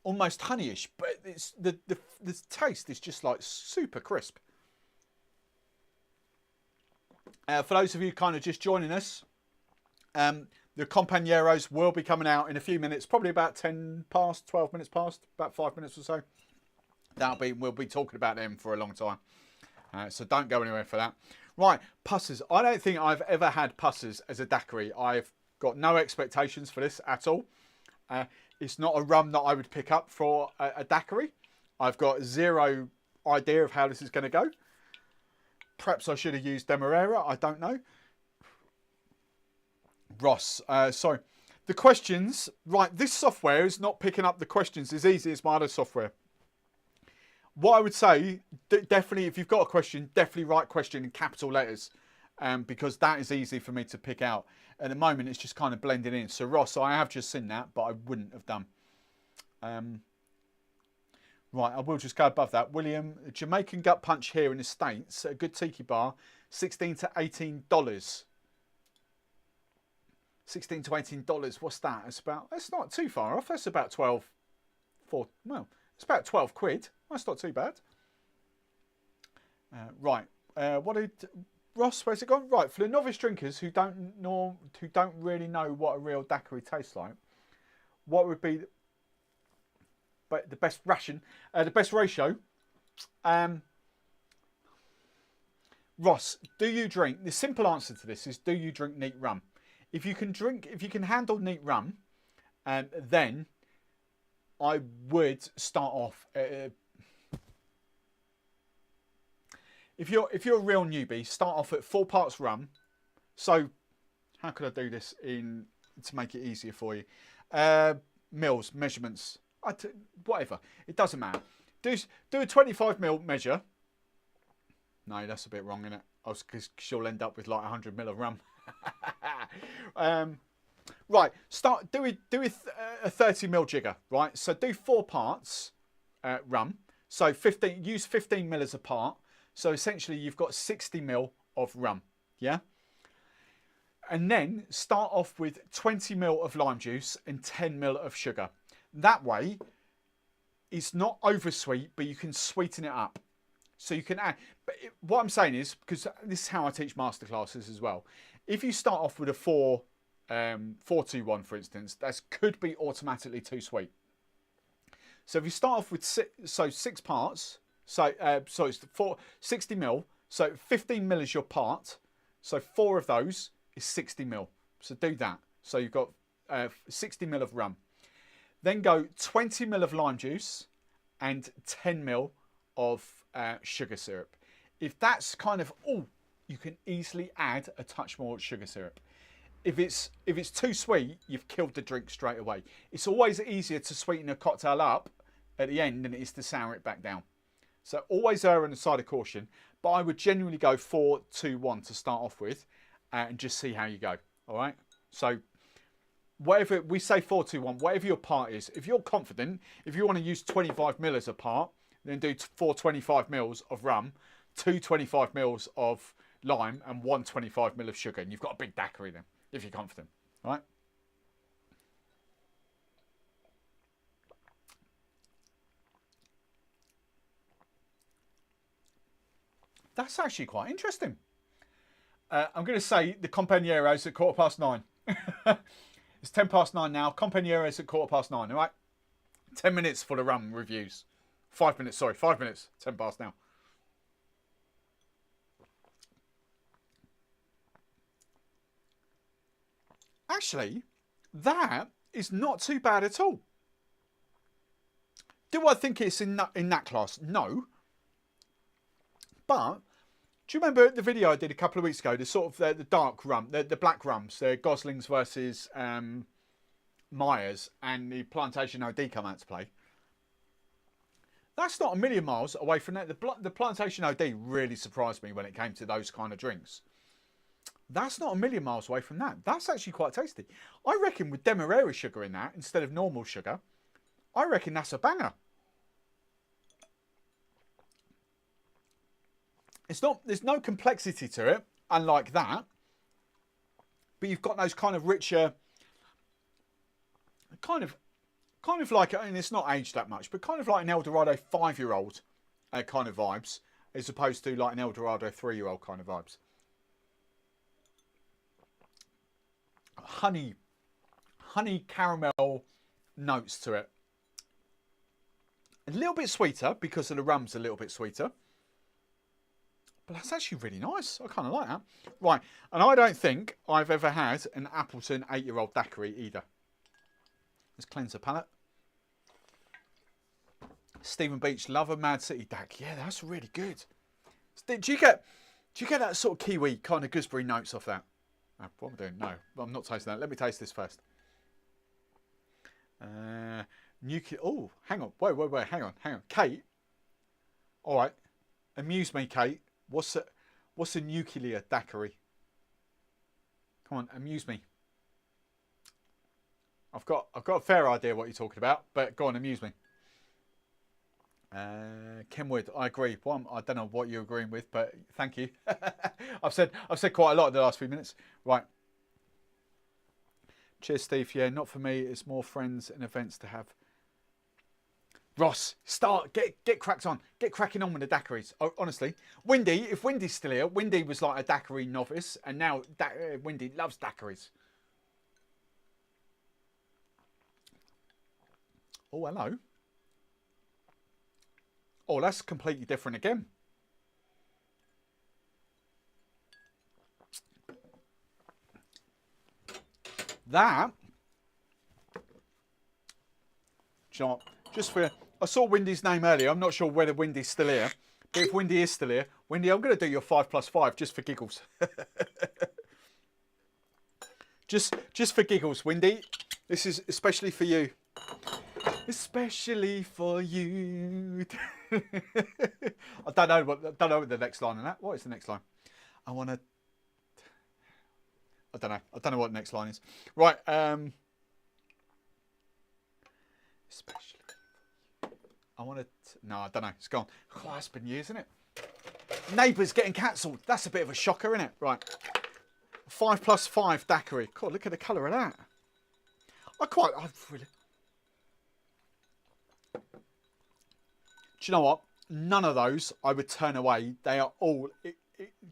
almost honeyish, but it's the taste is just like super crisp. For those of you kind of just joining us, the Companeros will be coming out in a few minutes, probably about 10 past, 12 minutes past, about 5 minutes or so. We'll be talking about them for a long time. So don't go anywhere for that. Right, pussers. I don't think I've ever had pussers as a daiquiri. I've got no expectations for this at all. It's not a rum that I would pick up for a daiquiri. I've got zero idea of how this is going to go. Perhaps I should have used Demerara. I don't know. Ross, sorry. The questions, right, this software is not picking up the questions as easy as my other software. What I would say, definitely, if you've got a question, definitely write question in capital letters, because that is easy for me to pick out. At the moment, it's just kind of blending in. So, Ross, I have just seen that, but I wouldn't have done. Right, I will just go above that. William, Jamaican gut punch here in the States, a good tiki bar, $16 to $18. $16 to $18, what's that? That's not too far off. That's about 12, it's about 12 quid. That's not too bad. Right, what did Ross? Where's it gone? Right, for the novice drinkers who don't really know what a real daiquiri tastes like, what would be the best the best ratio? Ross, do you drink? The simple answer to this is: do you drink neat rum? If you can handle neat rum, then I would start off. If you're a real newbie, start off at 4 parts rum. So, how could I do this to make it easier for you? Mils, measurements, whatever. It doesn't matter. Do a 25 ml measure. No, that's a bit wrong, isn't it? Because she'll end up with like 100 ml of rum. Right, do a 30 ml jigger, right? So do 4 parts rum. So use 15 ml as a part. So essentially you've got 60 ml of rum, yeah? And then start off with 20 ml of lime juice and 10 ml of sugar. That way, it's not oversweet, but you can sweeten it up. So you can add, but what I'm saying is, because this is how I teach masterclasses as well. If you start off with a 4-2-1, for instance, that could be automatically too sweet. So if you start off with 6 parts, so it's 60 ml, so 15 ml is your part, so 4 of those is 60 ml. So do that. So you've got 60 ml of rum. Then go 20 ml of lime juice and 10 ml of sugar syrup. If that's kind of you can easily add a touch more sugar syrup. If it's too sweet, you've killed the drink straight away. It's always easier to sweeten a cocktail up at the end than it is to sour it back down. So always err on the side of caution, but I would genuinely go 4-2-1 to start off with, and just see how you go. All right. So whatever we say 4-2-1, whatever your part is, if you're confident, if you want to use 25 ml as a part, then do 4 25 ml of rum, 2 25 ml of lime, and 1 25 ml of sugar, and you've got a big daiquiri then, if you're confident. All right. That's actually quite interesting. I'm going to say the Companero's at 9:15. It's 9:10 now. Companero's at 9:15. All right. 10 minutes for the rum reviews. 5 minutes. Sorry, 5 minutes. 10 past now. Actually, that is not too bad at all. Do I think it's in that class? No. But do you remember the video I did a couple of weeks ago? The sort of the dark rum, the black rums, the Goslings versus Myers, and the Plantation OD come out to play. That's not a million miles away from that. The Plantation OD really surprised me when it came to those kind of drinks. That's not a million miles away from that. That's actually quite tasty. I reckon with Demerara sugar in that instead of normal sugar, I reckon that's a banger. It's not. There's no complexity to it, unlike that. But you've got those kind of richer, kind of like, I mean, it's not aged that much, but kind of like an Eldorado 5-year-old kind of vibes, as opposed to like an Eldorado 3-year-old kind of vibes. Honey caramel notes to it. A little bit sweeter because of the rum's a little bit sweeter. But that's actually really nice. I kind of like that. Right, and I don't think I've ever had an Appleton 8-year-old daiquiri either. Let's cleanse the palate. Stephen Beach, love a Mad City Dak. Yeah, that's really good. Do you get that sort of kiwi kind of gooseberry notes off that? Oh, what am I doing? No, I'm not tasting that. Let me taste this first. Nuclear. Oh, hang on. Wait. Hang on. Kate. All right. Amuse me, Kate. What's a nuclear daiquiri? Come on, amuse me. I've got a fair idea what you're talking about, but go on, amuse me. Kenwood, I agree. Well, I don't know what you're agreeing with, but thank you. I've said quite a lot in the last few minutes. Right. Cheers, Steve. Yeah, not for me. It's more friends and events to have. Ross, get cracked on. Get cracking on with the daiquiris. Oh, honestly, Windy, if Windy's still here, Windy was like a daiquiri novice, and now Windy loves daiquiris. Oh, hello. Oh, that's completely different again. That, John, just for, I saw Windy's name earlier. I'm not sure whether Windy's still here. But if Windy is still here, Windy, I'm going to do your 5+5 just for giggles. just for giggles, Windy. This is especially for you. Especially for you. I don't know what the next line on that. What is the next line? I don't know. I don't know what the next line is. Right. Especially. No, I don't know. It's gone. Oh, it's been years, isn't it? Neighbours getting cancelled. That's a bit of a shocker, isn't it? Right. 5+5 daiquiri. God, look at the colour of that. I really. Do you know what? None of those I would turn away. They are all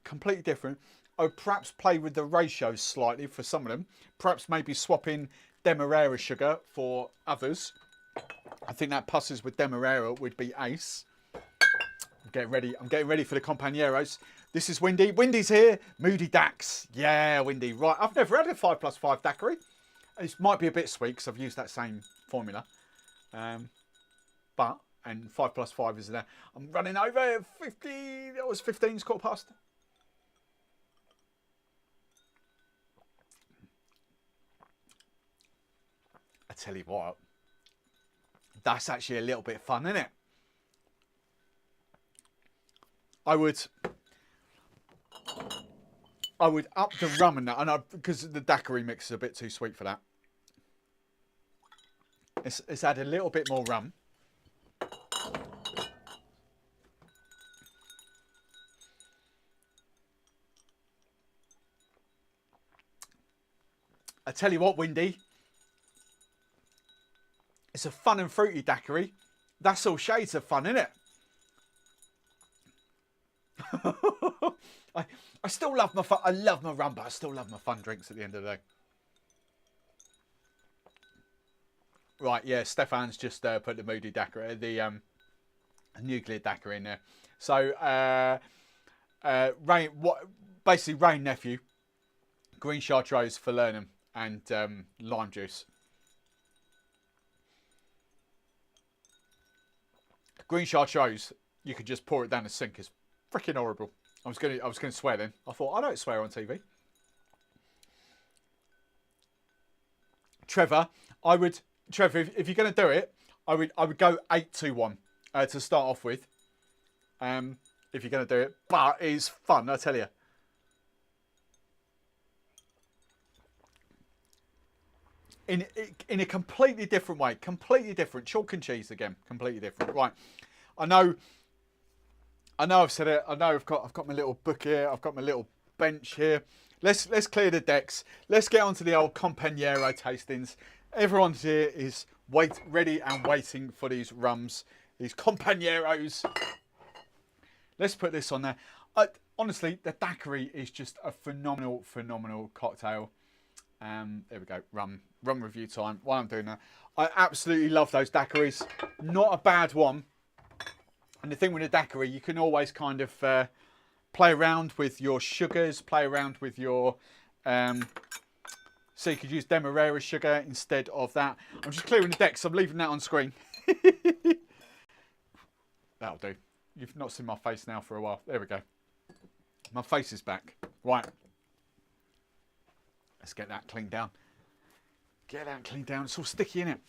completely different. I would perhaps play with the ratios slightly for some of them. Perhaps maybe swap in Demerara sugar for others. I think that passes with Demerara would be ace. I'm getting ready for the Companeros. This is Windy. Windy's here. Moody Dax. Yeah, Windy. Right, I've never had a 5+5 daiquiri. It might be a bit sweet because I've used that same formula. And 5+5 is there. I'm running over 50. That was 15. It's quarter past. I tell you what, that's actually a little bit fun, isn't it? I would up the rum and that, because the daiquiri mix is a bit too sweet for that. It's add a little bit more rum. I tell you what, Windy, it's a fun and fruity daiquiri. That's all shades of fun, isn't it? I still love my fun. I love my rum, but I still love my fun drinks at the end of the day. Right, yeah, Stefan's just put the Moody daiquiri, the nuclear daiquiri in there. So, basically Rain Nephew, green chartreuse for Lernham, and lime juice. Green chartreuse, you could just pour it down the sink. It's freaking horrible. I was gonna swear then. I thought I don't swear on TV. Trevor, if you're gonna do it, I would go 8-2-1 to start off with. If you're gonna do it, but it's fun, I tell you. in a completely different way, completely different. Chalk and cheese again, completely different. Right, I know I've said it. I know I've got my little book here. I've got my little bench here. Let's clear the decks. Let's get on to the old Companero tastings. Everyone here is ready and waiting for these rums, these Companeros. Let's put this on there. Honestly, the daiquiri is just a phenomenal cocktail. There we go, rum review time. While I'm doing that, I absolutely love those daiquiris. Not a bad one. And the thing with a daiquiri, you can always kind of play around with your sugars, play around with your... so you could use Demerara sugar instead of that. I'm just clearing the decks. I'm leaving that on screen. That'll do. You've not seen my face now for a while. There we go. My face is back. Right. Let's get that cleaned down. Get that cleaned down. It's all sticky, innit?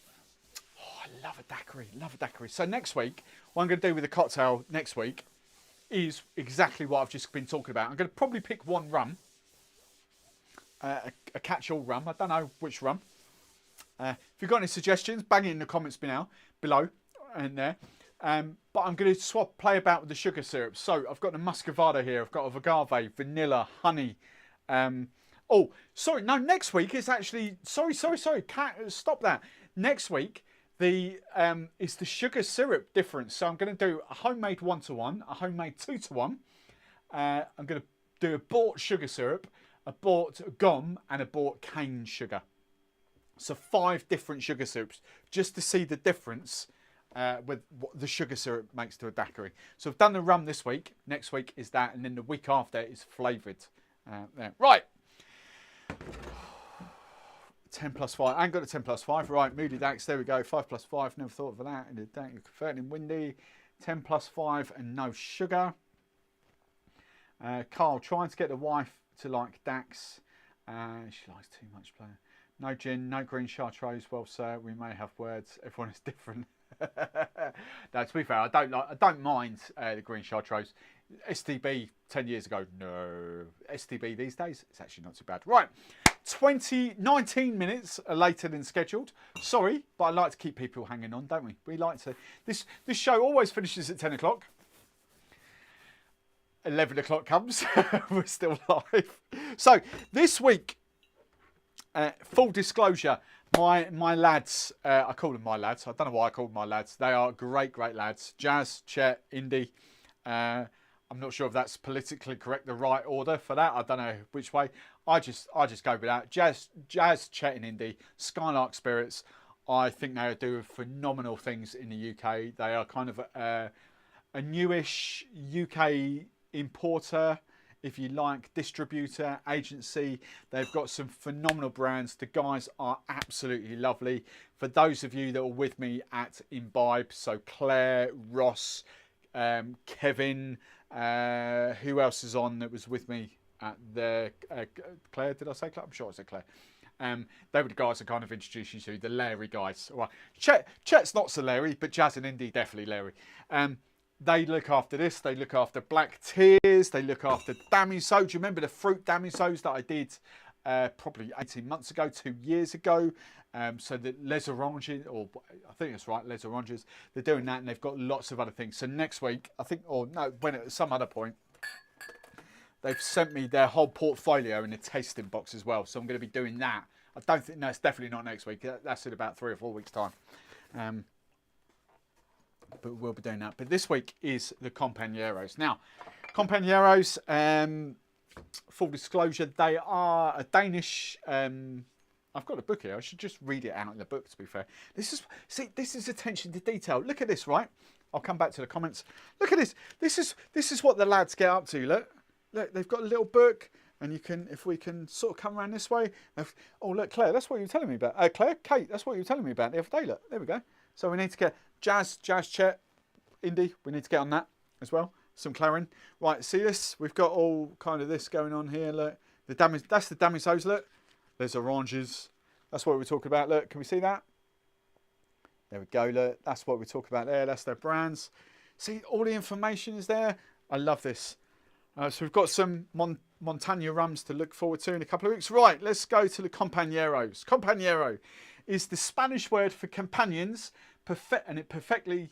Oh, I love a daiquiri. Love a daiquiri. So next week, what I'm going to do with the cocktail next week is exactly what I've just been talking about. I'm going to probably pick one rum. A catch-all rum. I don't know which rum. If you've got any suggestions, bang it in the comments below and there. But I'm going to play about with the sugar syrup. So I've got the muscovado here. I've got agave, vanilla, honey. Oh, sorry. No, next week is actually... Sorry. Stop that. Next week, is the sugar syrup difference. So I'm going to do a homemade 1-to-1, a homemade 2-to-1. I'm going to do a bought sugar syrup, a bought gum, and a bought cane sugar. So 5 different sugar syrups, just to see the difference with what the sugar syrup makes to a daiquiri. So I've done the rum this week. Next week is that, and then the week after is flavoured. There. Right. 10 plus 5. I ain't got a 10 plus 5. Right, Moody Dax. There we go. 5 plus 5. Never thought of that. In the day, converting windy. 10 plus 5 and no sugar. Carl, trying to get the wife to like Dax. She likes too much player. No gin, no green chartreuse. Well, sir, we may have words. Everyone is different. No, to be fair, I don't mind the green chartreuse. STB 10 years ago, no. STB these days, it's actually not too bad. Right, 19 minutes later than scheduled. Sorry, but I like to keep people hanging on, don't we? We like to. This show always finishes at 10 o'clock. 11 o'clock comes, we're still live. So this week, full disclosure, my lads, I call them my lads. I don't know why I call them my lads. They are great lads. Jazz, Chet, Indy. I'm not sure if that's politically correct, the right order for that. I don't know which way. I just go with that. Jazz, Chet, and Indy. Skylark Spirits. I think they are doing phenomenal things in the UK. They are kind of a newish UK importer, if you like, distributor, agency. They've got some phenomenal brands. The guys are absolutely lovely. For those of you that were with me at Imbibe, so Claire, Ross, Kevin, who else is on that was with me at the Claire? Did I say Claire? I'm sure I said Claire. They were the guys I kind of introduced you to, the Larry guys. Well, Chet's not so Larry, but Jazz and Indy definitely Larry. They look after this. They look after Black Tears. They look after Damiso. Do you remember the fruit Damisos that I did probably 18 months ago, 2 years ago? So the Les Oranges, or I think that's right, Les Oranges. They're doing that, and they've got lots of other things. So next week, I think, or no, when at some other point, they've sent me their whole portfolio in a tasting box as well. So I'm going to be doing that. I don't think, no, it's definitely not next week. That's in about 3 or 4 weeks' time. But we'll be doing that. But this week is the Companeros. Now, Companeros, full disclosure, they are a Danish. I've got a book here. I should just read it out in the book, to be fair. This is attention to detail. Look at this, right? I'll come back to the comments. Look at this. This is what the lads get up to. Look, they've got a little book, and you can, if we can sort of come around this way. Oh, look, Claire, that's what you were telling me about. Kate, that's what you were telling me about the other day. Look, there we go. So we need to get Jazz, Chet, Indy. We need to get on that as well. Some Clarin. Right, see this? We've got all kind of this going on here. Look, that's the Damisos. Look, there's oranges. That's what we're talking about. Look, can we see that? There we go. Look, that's what we're talking about there. That's their brands. See, all the information is there. I love this. So we've got some Montana rums to look forward to in a couple of weeks. Right, let's go to the Companeros. Companero is the Spanish word for companions, and it perfectly...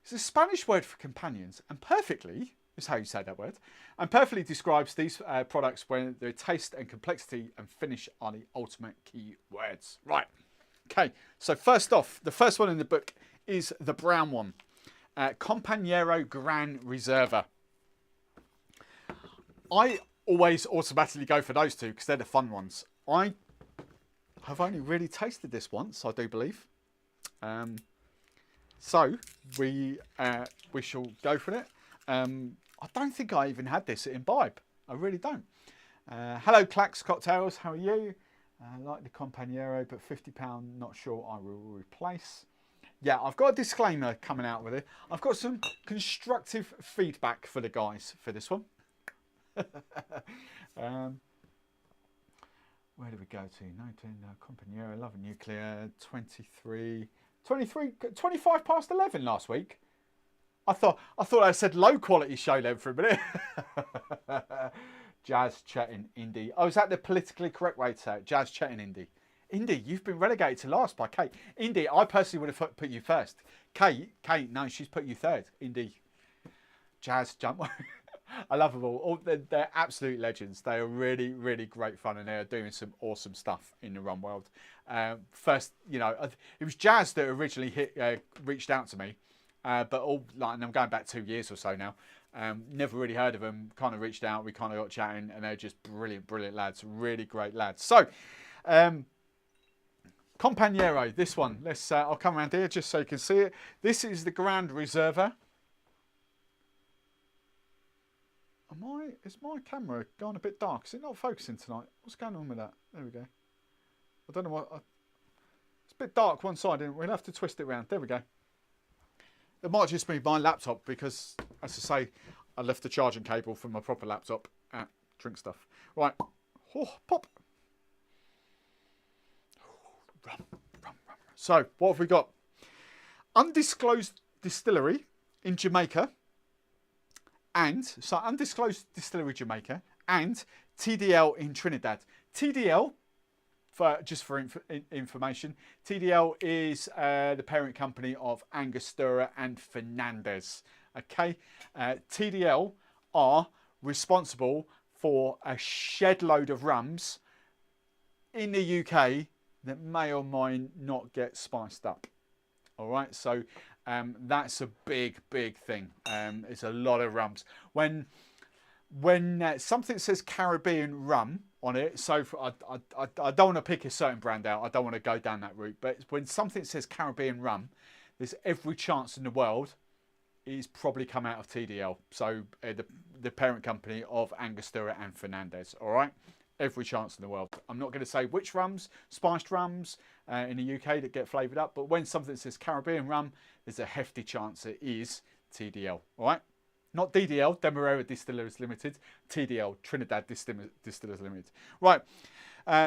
It's a Spanish word for companions, and perfectly is how you say that word, and perfectly describes these products when their taste and complexity and finish are the ultimate key words. Right, okay, so first off, the first one in the book is the brown one. Companero Gran Reserva. I always automatically go for those two because they're the fun ones. I have only really tasted this once, I do believe. So we shall go for it. I don't think I even had this at Imbibe. I really don't. Hello, Clax Cocktails. How are you? Like the Companero, but £50, not sure I will replace. Yeah, I've got a disclaimer coming out with it. I've got some constructive feedback for the guys for this one. Where do we go to? 19, Companero, Love and Nuclear, 25 past 11 last week. I thought I said low quality show then for a minute. Jazz chatting indie. Oh, is that the politically correct way to say it? Jazz chatting indie. Indie, you've been relegated to last by Kate. Indie, I personally would have put you first. Kate, no, she's put you third. Indie, Jazz, jump. I love them all. They're absolute legends. They are really, really great fun, and they're doing some awesome stuff in the rum world. First, you know, it was Jazz that originally reached out to me, but and I'm going back 2 years or so now. Never really heard of them. Kind of reached out. We kind of got chatting, and they're just brilliant, brilliant lads. Really great lads. So. Companero, this one. Let's. I'll come around here just so you can see it. This is the Grand Reserva. Is my camera going a bit dark? Is it not focusing tonight? What's going on with that? There we go. I don't know what. It's a bit dark one side, and we'll have to twist it around. There we go. It might just be my laptop because, as I say, I left the charging cable from my proper laptop at Drink Stuff. Right. Oh, pop. Rum. So, what have we got? Undisclosed distillery in Jamaica. Undisclosed distillery Jamaica and TDL in Trinidad. TDL, for information, TDL is the parent company of Angostura and Fernandez. Okay, TDL are responsible for a shed load of rums in the UK that may or may not get spiced up. All right, so that's a big thing. It's a lot of rums. When something says Caribbean rum on it, so I don't want to pick a certain brand out. I don't want to go down that route. But when something says Caribbean rum, there's every chance in the world it's probably come out of TDL. So the parent company of Angostura and Fernandez. All right. Every chance in the world. I'm not going to say which rums, spiced rums in the UK that get flavoured up, but when something says Caribbean rum, there's a hefty chance it is TDL. All right? Not DDL, Demerara Distillers Limited, TDL, Trinidad Distillers Limited. Right,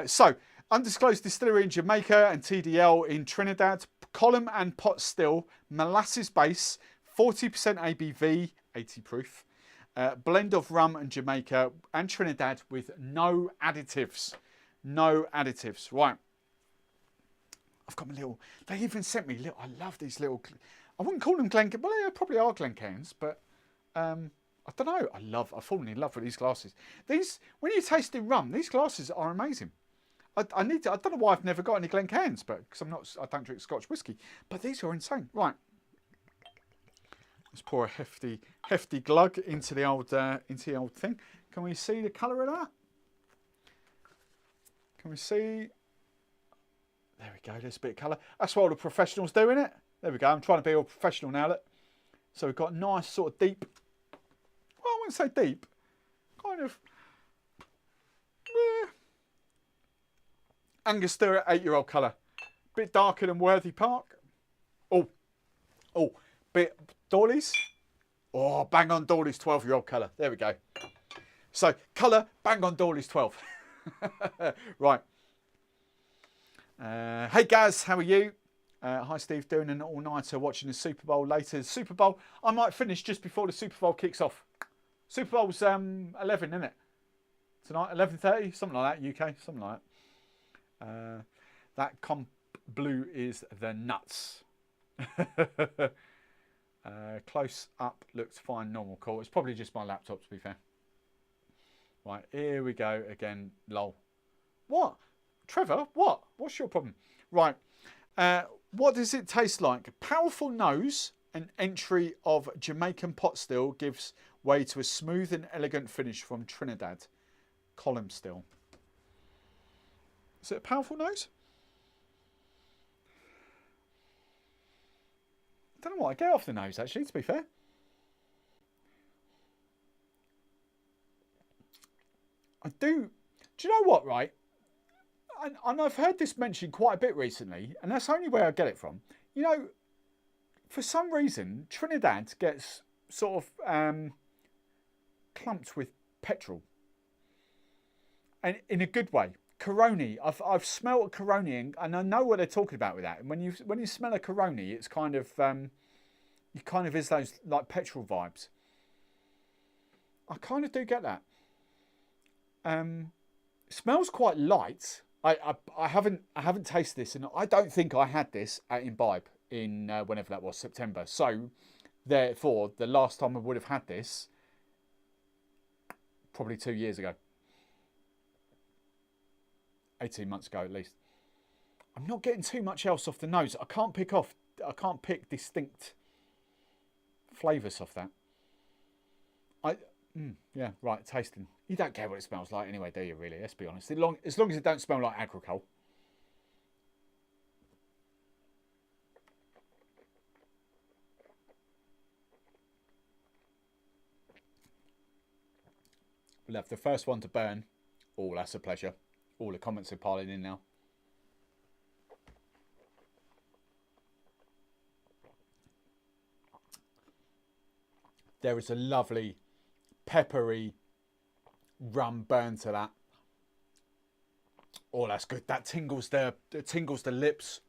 so undisclosed distillery in Jamaica and TDL in Trinidad, column and pot still, molasses base, 40% ABV, 80 proof. Blend of rum and Jamaica and Trinidad with no additives. No additives. Right. I've got my little... They even sent me little... I love these little... I wouldn't call them Glencairns. Well, they probably are Glencairns, but I don't know. I've fallen in love with these glasses. These, when you're tasting rum, these glasses are amazing. I don't know why I've never got any Glencairns, but because I don't drink Scotch whiskey. But these are insane. Right. Let's pour a hefty glug into the old thing. Can we see the colour of that? Can we see? There we go. There's a bit of colour. That's what all the professionals do, innit? There we go. I'm trying to be all professional now. Look. So we've got nice sort of deep. Well, I wouldn't say deep. Kind of. Angostura 8-year-old colour. Bit darker than Worthy Park. Oh, bit. Dawley's. Oh, bang on Dawley's 12-year-old colour. There we go. So, colour, bang on Dawley's 12. Right. Hey, Gaz, how are you? Hi, Steve. Doing an all-nighter watching the Super Bowl later. The Super Bowl, I might finish just before the Super Bowl kicks off. Super Bowl's 11, isn't it? Tonight, 11:30, something like that. UK, something like that. That comp blue is the nuts. Close up looks fine, normal, cool. It's probably just my laptop, to be fair. Right, here we go again. Lol. What? Trevor, what? What's your problem? Right. What does it taste like? Powerful nose and entry of Jamaican pot still gives way to a smooth and elegant finish from Trinidad column still. Is it a powerful nose? I don't know what I get off the nose, actually, to be fair. I do. Do you know what, right? And I've heard this mentioned quite a bit recently, and that's the only way I get it from. You know, for some reason, Trinidad gets sort of clumped with petrol. And in a good way. Coroni. I've smelled a Coroni, and I know what they're talking about with that. And when you smell a Coroni, it's kind of you kind of is those like petrol vibes. I kind of do get that. It smells quite light. I haven't tasted this, and I don't think I had this at Imbibe in whenever that was, September. So therefore, the last time I would have had this, probably 2 years ago. 18 months ago at least. I'm not getting too much else off the nose. I can't pick distinct flavours off that. Yeah, right, tasting. You don't care what it smells like anyway, do you, really? Let's be honest. As long as it don't smell like agricole. We'll have the first one to burn. Oh, that's a pleasure. All the comments are piling in now. There is a lovely peppery rum burn to that. Oh, that's good. That tingles the lips.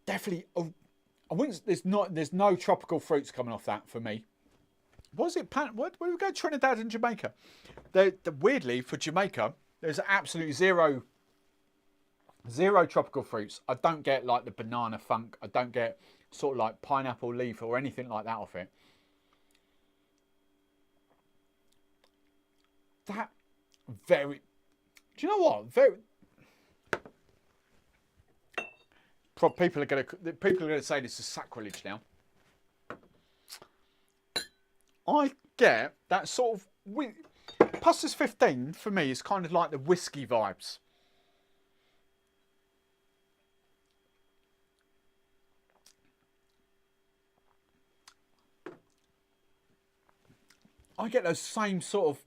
Definitely. I wouldn't. There's no tropical fruits coming off that for me. Was it? Where do we go? Trinidad and Jamaica. Weirdly, for Jamaica, there's absolutely zero tropical fruits. I don't get like the banana funk. I don't get sort of like pineapple leaf or anything like that off it. That very. Do you know what? Very. People are gonna say this is sacrilege now. I get that sort of... Pusser's 15, for me, is kind of like the whiskey vibes. I get those same sort of...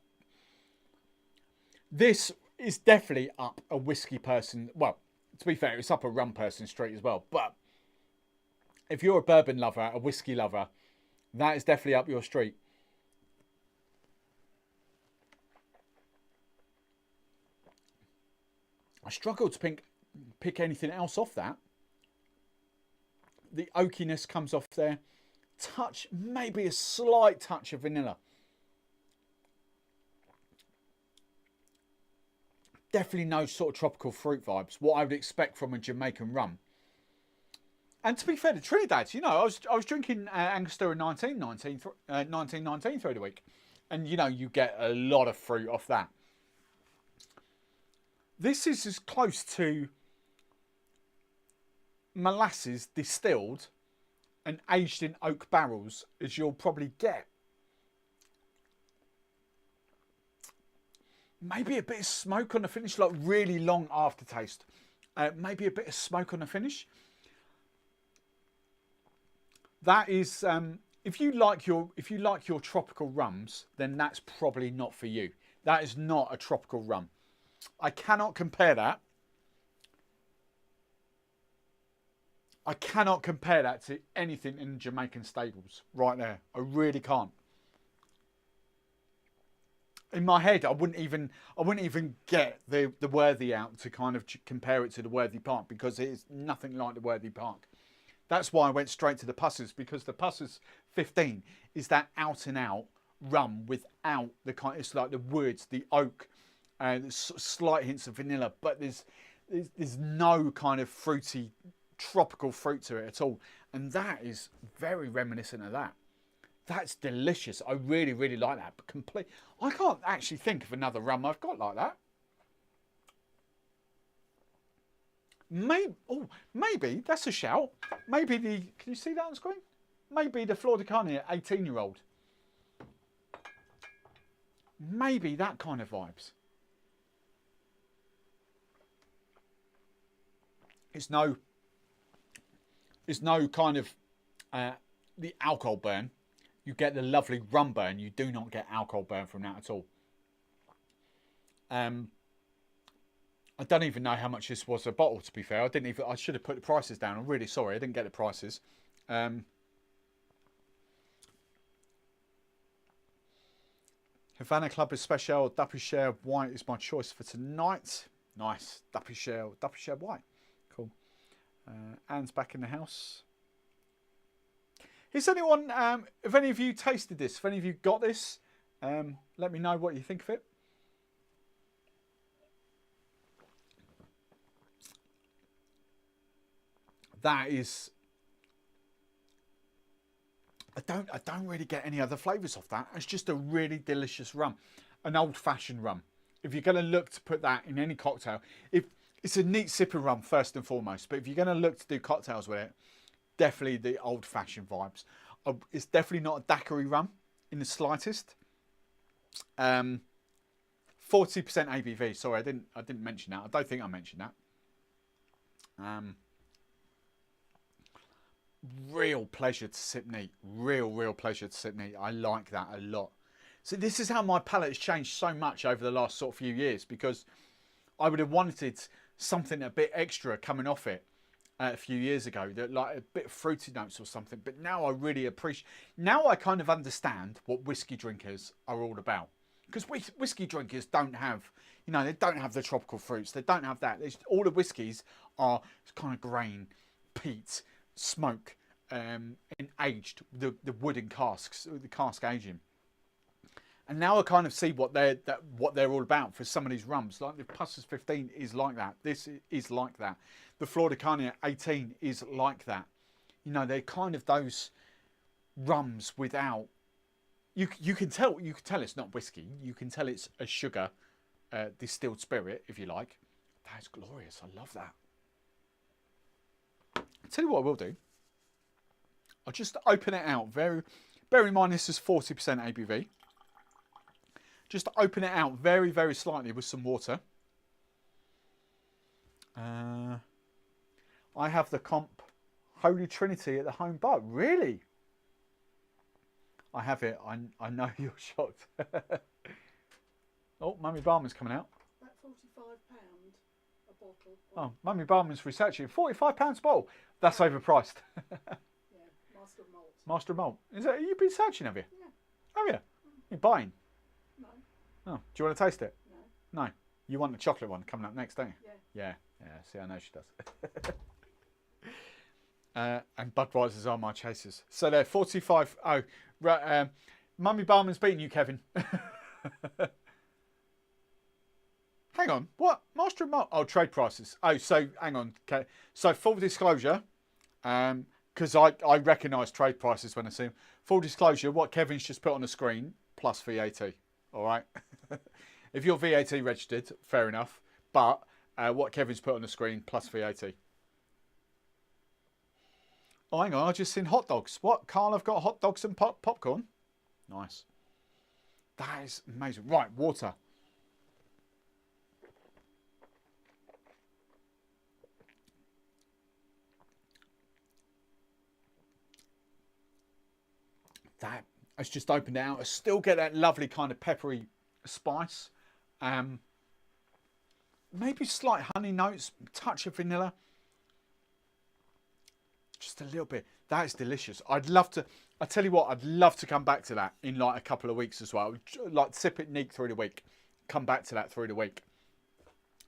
This is definitely up a whiskey person... Well, to be fair, it's up a rum person street as well. But if you're a bourbon lover, a whiskey lover, that is definitely up your street. I struggle to pick anything else off that. The oakiness comes off there. Touch, maybe a slight touch of vanilla. Definitely no sort of tropical fruit vibes. What I would expect from a Jamaican rum. And to be fair to Trinidad, you know, I was drinking Angostura 1919 through the week. And, you know, you get a lot of fruit off that. This is as close to molasses distilled and aged in oak barrels as you'll probably get. Maybe a bit of smoke on the finish, like really long aftertaste. Maybe a bit of smoke on the finish. That is, if you like your tropical rums, then that's probably not for you. That is not a tropical rum. I cannot compare that. I cannot compare that to anything in Jamaican stables right there. I really can't. In my head, I wouldn't even get the Worthy out to kind of compare it to the Worthy Park, because it is nothing like the Worthy Park. That's why I went straight to the Pusses, because the Pusses 15 is that out and out rum without the kind. It's like the woods, the oak, and slight hints of vanilla, but there's no kind of fruity, tropical fruit to it at all, and that is very reminiscent of that. That's delicious. I really, really like that. But I can't actually think of another rum I've got like that. Maybe that's a shout. Maybe can you see that on screen? Maybe the Flor de Carne 18-year-old. Maybe that kind of vibes. It's no kind of the alcohol burn. You get the lovely rum burn. You do not get alcohol burn from that at all. I don't even know how much this was a bottle, to be fair. I should have put the prices down. I'm really sorry. I didn't get the prices. Havana Club Especial Dappichère White is my choice for tonight. Nice. Dappichère White. Cool. Anne's back in the house. Has anyone, have any of you tasted this? Have any of you got this? Let me know what you think of it. That is, I don't really get any other flavours off that. It's just a really delicious rum, an old-fashioned rum. If you're going to look to put that in any cocktail, if it's a neat sipping rum first and foremost, but if you're going to look to do cocktails with it, definitely the old-fashioned vibes. It's definitely not a daiquiri rum in the slightest. 40% ABV. Sorry, I didn't mention that. I don't think I mentioned that. Real pleasure to sip neat. Real pleasure to sip neat. I like that a lot. So this is how my palate has changed so much over the last sort of few years, because I would have wanted something a bit extra coming off it a few years ago, that like a bit of fruity notes or something. But now I really appreciate. Now I kind of understand what whiskey drinkers are all about, because whiskey drinkers don't have, they don't have the tropical fruits. They don't have that. All the whiskies are kind of grain, peat, smoke, and aged, the wooden casks, the cask aging. And now I kind of see what they're all about for some of these rums. Like the Pusses 15 is like that. This is like that. The Flor de Carne 18 is like that. They're kind of those rums without. You can tell it's not whiskey. You can tell it's a sugar distilled spirit, if you like. That's glorious. I love that. I'll tell you what I will do. I'll just open it out. Bear in mind this is 40% ABV. Just open it out very, very slightly with some water. I have the Comp Holy Trinity at the home bar. Really? I have it. I know you're shocked. Oh, Mummy Barman's coming out. About £45 a bottle. Oh, Mummy Barman's researching. £45 a bottle. That's overpriced. Yeah, Master of Malt. Master of Malt. You've been searching, have you? Yeah. Have you? You're buying? No. Oh, do you want to taste it? No. No. You want the chocolate one coming up next, don't you? Yeah. Yeah. See, I know she does. And Budweisers are my chasers. So they're 45. Oh, right. Mummy Barman's beating you, Kevin. Hang on. What? Master of Malt? Oh, trade prices. Oh, so hang on. Okay. So full disclosure, because I recognise trade prices when I see them. Full disclosure, what Kevin's just put on the screen, plus VAT. All right. If you're VAT registered, fair enough. But what Kevin's put on the screen, plus VAT. Oh, hang on. I just seen hot dogs. What? Carl, I've got hot dogs and popcorn. Nice. That is amazing. Right, water. That has just opened out. I still get that lovely kind of peppery spice. Maybe slight honey notes, touch of vanilla. Just a little bit. That is delicious. I'd love to. I tell you what, I'd love to come back to that in like a couple of weeks as well. Like sip it neat through the week. Come back to that through the week.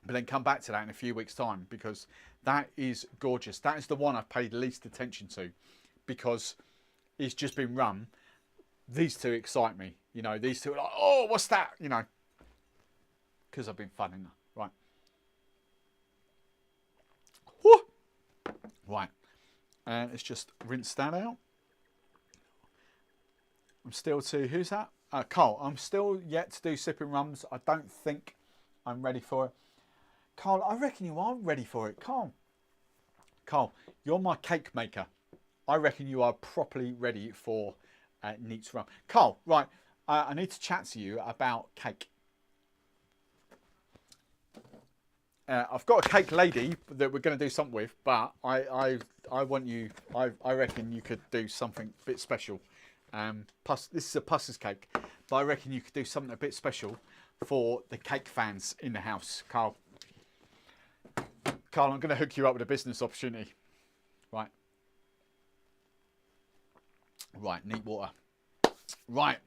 But then come back to that in a few weeks' time, because That is gorgeous. That is the one I've paid least attention to because it's just been rum. These two excite me. You know, these two are like, oh, what's that? You know, because I've been funning them. Right. Woo! Right. And let's just rinse that out. I'm still to, who's that? Carl. I'm still yet to do Sipping Rums. I don't think I'm ready for it. Carl, I reckon you are ready for it. Carl, you're my cake maker. I reckon you are properly ready for neat rum. Carl, right, I need to chat to you about cake. I've got a cake lady that we're going to do something with, but I want you, I reckon you could do something a bit special. This is a Puss's cake, but I reckon you could do something a bit special for the cake fans in the house. Carl, I'm going to hook you up with a business opportunity. Right. Right, neat water. Right.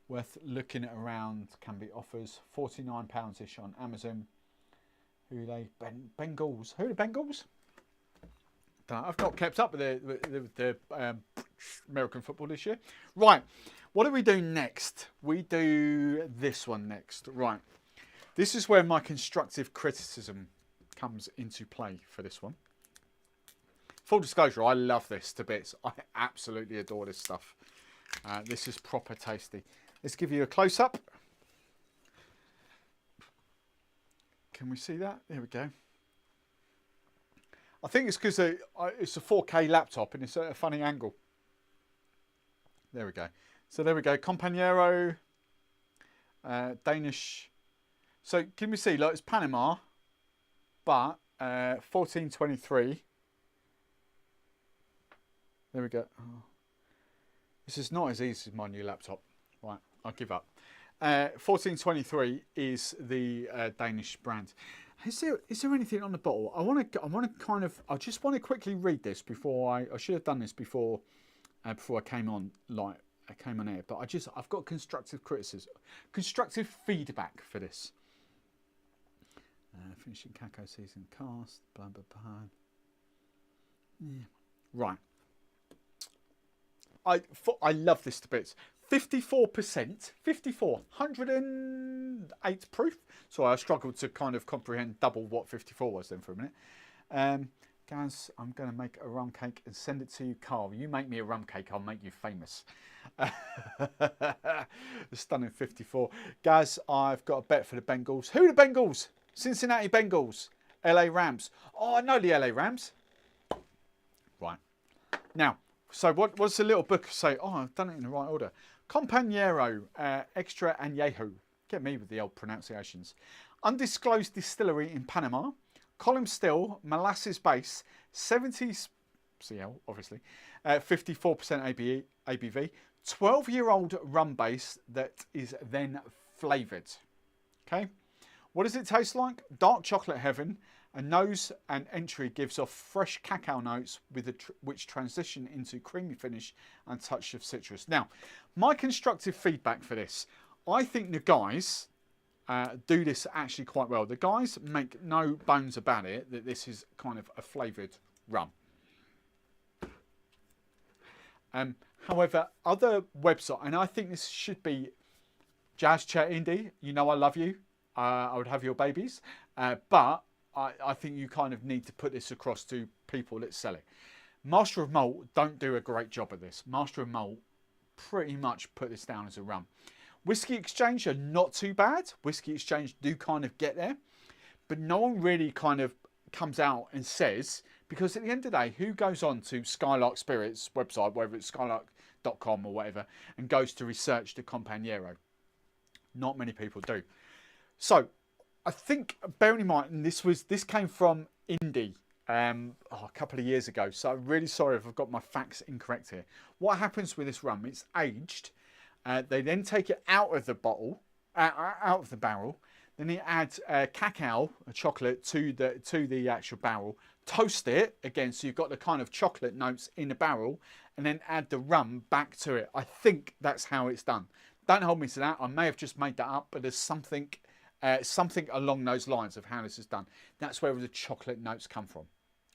Worth looking at around, can be offers. £49-ish on Amazon. Who are they? Bengals. Who are the Bengals? I've not kept up with the American football this year. Right. What do we do next? We do this one next. Right. This is where my constructive criticism comes into play for this one. Full disclosure, I love this to bits. I absolutely adore this stuff. This is proper tasty. Let's give you a close-up. Can we see that? There we go. I think it's because it's a 4K laptop and it's at a funny angle. There we go. So there we go. Companero, Danish. So can we see, like, it's Panama, but 1423. There we go. Oh. This is not as easy as my new laptop. Right, I'll give up. 1423 is the Danish brand. Is there anything on the bottle? I just want to quickly read this before I should have done this before I came on air, but I've got constructive criticism, constructive feedback for this. Finishing cacao season cast, blah blah blah. Yeah. Right. I love this to bits. 54%, 108 proof. So I struggled to kind of comprehend double what 54 was then for a minute. Guys, I'm going to make a rum cake and send it to you, Carl. You make me a rum cake, I'll make you famous. Stunning 54. Guys, I've got a bet for the Bengals. Who are the Bengals? Cincinnati Bengals. LA Rams. Oh, I know the LA Rams. Right. Now, so what's the little book say? Oh, I've done it in the right order. Companero, Extra Añejo. Get me with the old pronunciations. Undisclosed distillery in Panama. Column still, molasses base, 70 CL, obviously, 54% ABV. 12-year-old rum base that is then flavoured. Okay. What does it taste like? Dark chocolate heaven. A nose and entry gives off fresh cacao notes which transition into creamy finish and touch of citrus. Now, my constructive feedback for this, I think the guys do this actually quite well. The guys make no bones about it that this is kind of a flavoured rum. However, other websites, and I think this should be Jazz Chat Indie, you know I love you. I would have your babies. But I think you kind of need to put this across to people that sell it. Master of Malt don't do a great job of this. Master of Malt pretty much put this down as a rum. Whiskey Exchange are not too bad. Whiskey Exchange do kind of get there. But no one really kind of comes out and says, because at the end of the day, who goes on to Skylark Spirits website, whether it's skylark.com or whatever, and goes to research the Companero? Not many people do. So, I think, bearing in mind, this came from Indie a couple of years ago, so I'm really sorry if I've got my facts incorrect here. What happens with this rum? It's aged. They then take it out of the bottle, out of the barrel. Then they add cacao, chocolate, to the actual barrel. Toast it again, so you've got the kind of chocolate notes in the barrel, and then add the rum back to it. I think that's how it's done. Don't hold me to that. I may have just made that up, but there's something something along those lines of how this is done. That's where the chocolate notes come from.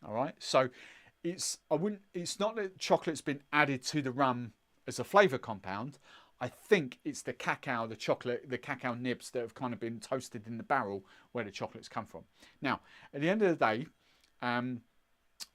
All right, so it's not that chocolate's been added to the rum as a flavour compound. I think it's the cacao, the chocolate, the cacao nibs that have kind of been toasted in the barrel where the chocolates come from. Now, at the end of the day,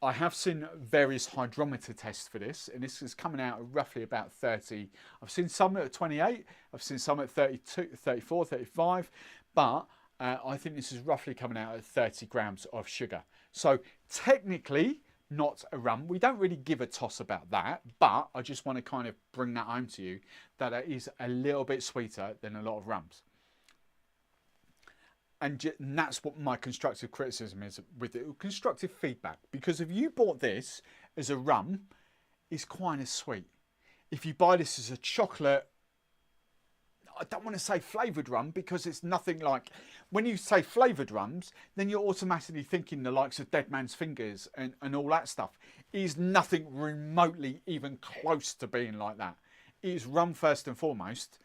I have seen various hydrometer tests for this, and this is coming out at roughly about 30. I've seen some at 28, I've seen some at 32, 34, 35, but I think this is roughly coming out at 30 grams of sugar. So technically, not a rum. We don't really give a toss about that, but I just want to kind of bring that home to you that it is a little bit sweeter than a lot of rums. And that's what my constructive criticism is with it, constructive feedback. Because if you bought this as a rum, it's quite as sweet. If you buy this as a chocolate, I don't want to say flavoured rum because it's nothing like, when you say flavoured rums, then you're automatically thinking the likes of Dead Man's Fingers and all that stuff. It is nothing remotely even close to being like that. It is rum first and foremost,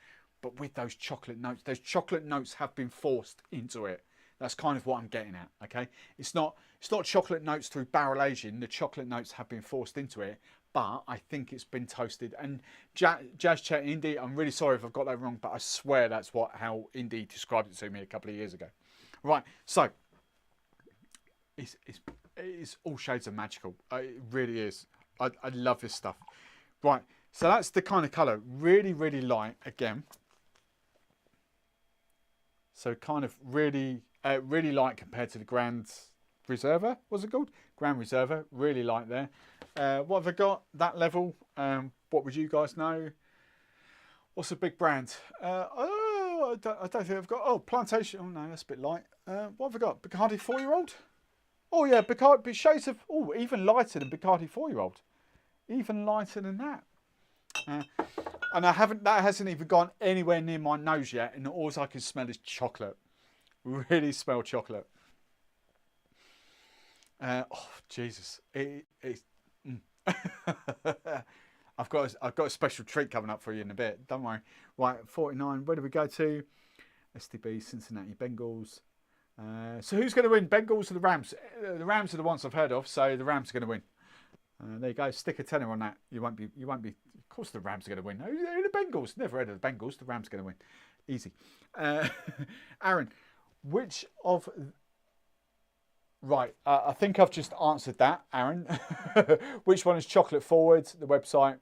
but with those chocolate notes have been forced into it. That's kind of what I'm getting at, okay? It's not chocolate notes through barrel aging. The chocolate notes have been forced into it, but I think it's been toasted. And Jazz Chat Indy, I'm really sorry if I've got that wrong, but I swear that's how Indy described it to me a couple of years ago. Right, so it's all shades of magical. It really is. I love this stuff. Right, so that's the kind of colour. Really, really light again. So kind of really light compared to the Grand Reserva, was it called? Grand Reserva, really light there. What have I got? That level. What would you guys know? What's a big brand? I don't think I've got. Oh, Plantation. Oh no, that's a bit light. What have I got? Bacardi 4-year-old. Oh yeah, Bacardi. Shades of. Oh, even lighter than Bacardi 4-year-old. Even lighter than that. And that hasn't even gone anywhere near my nose yet, and all I can smell is chocolate. Really smell chocolate. Oh Jesus! I've got a special treat coming up for you in a bit. Don't worry. Right, 49. Where do we go to? STB, Cincinnati Bengals. So who's going to win? Bengals or the Rams? The Rams are the ones I've heard of, so the Rams are going to win. There you go. Stick a tenner on that. You won't be. Of course, the Rams are going to win. Who are the Bengals? Never heard of the Bengals. The Rams are going to win. Easy. Aaron, which of? Right. I think I've just answered that, Aaron. Which one is chocolate forward? The website.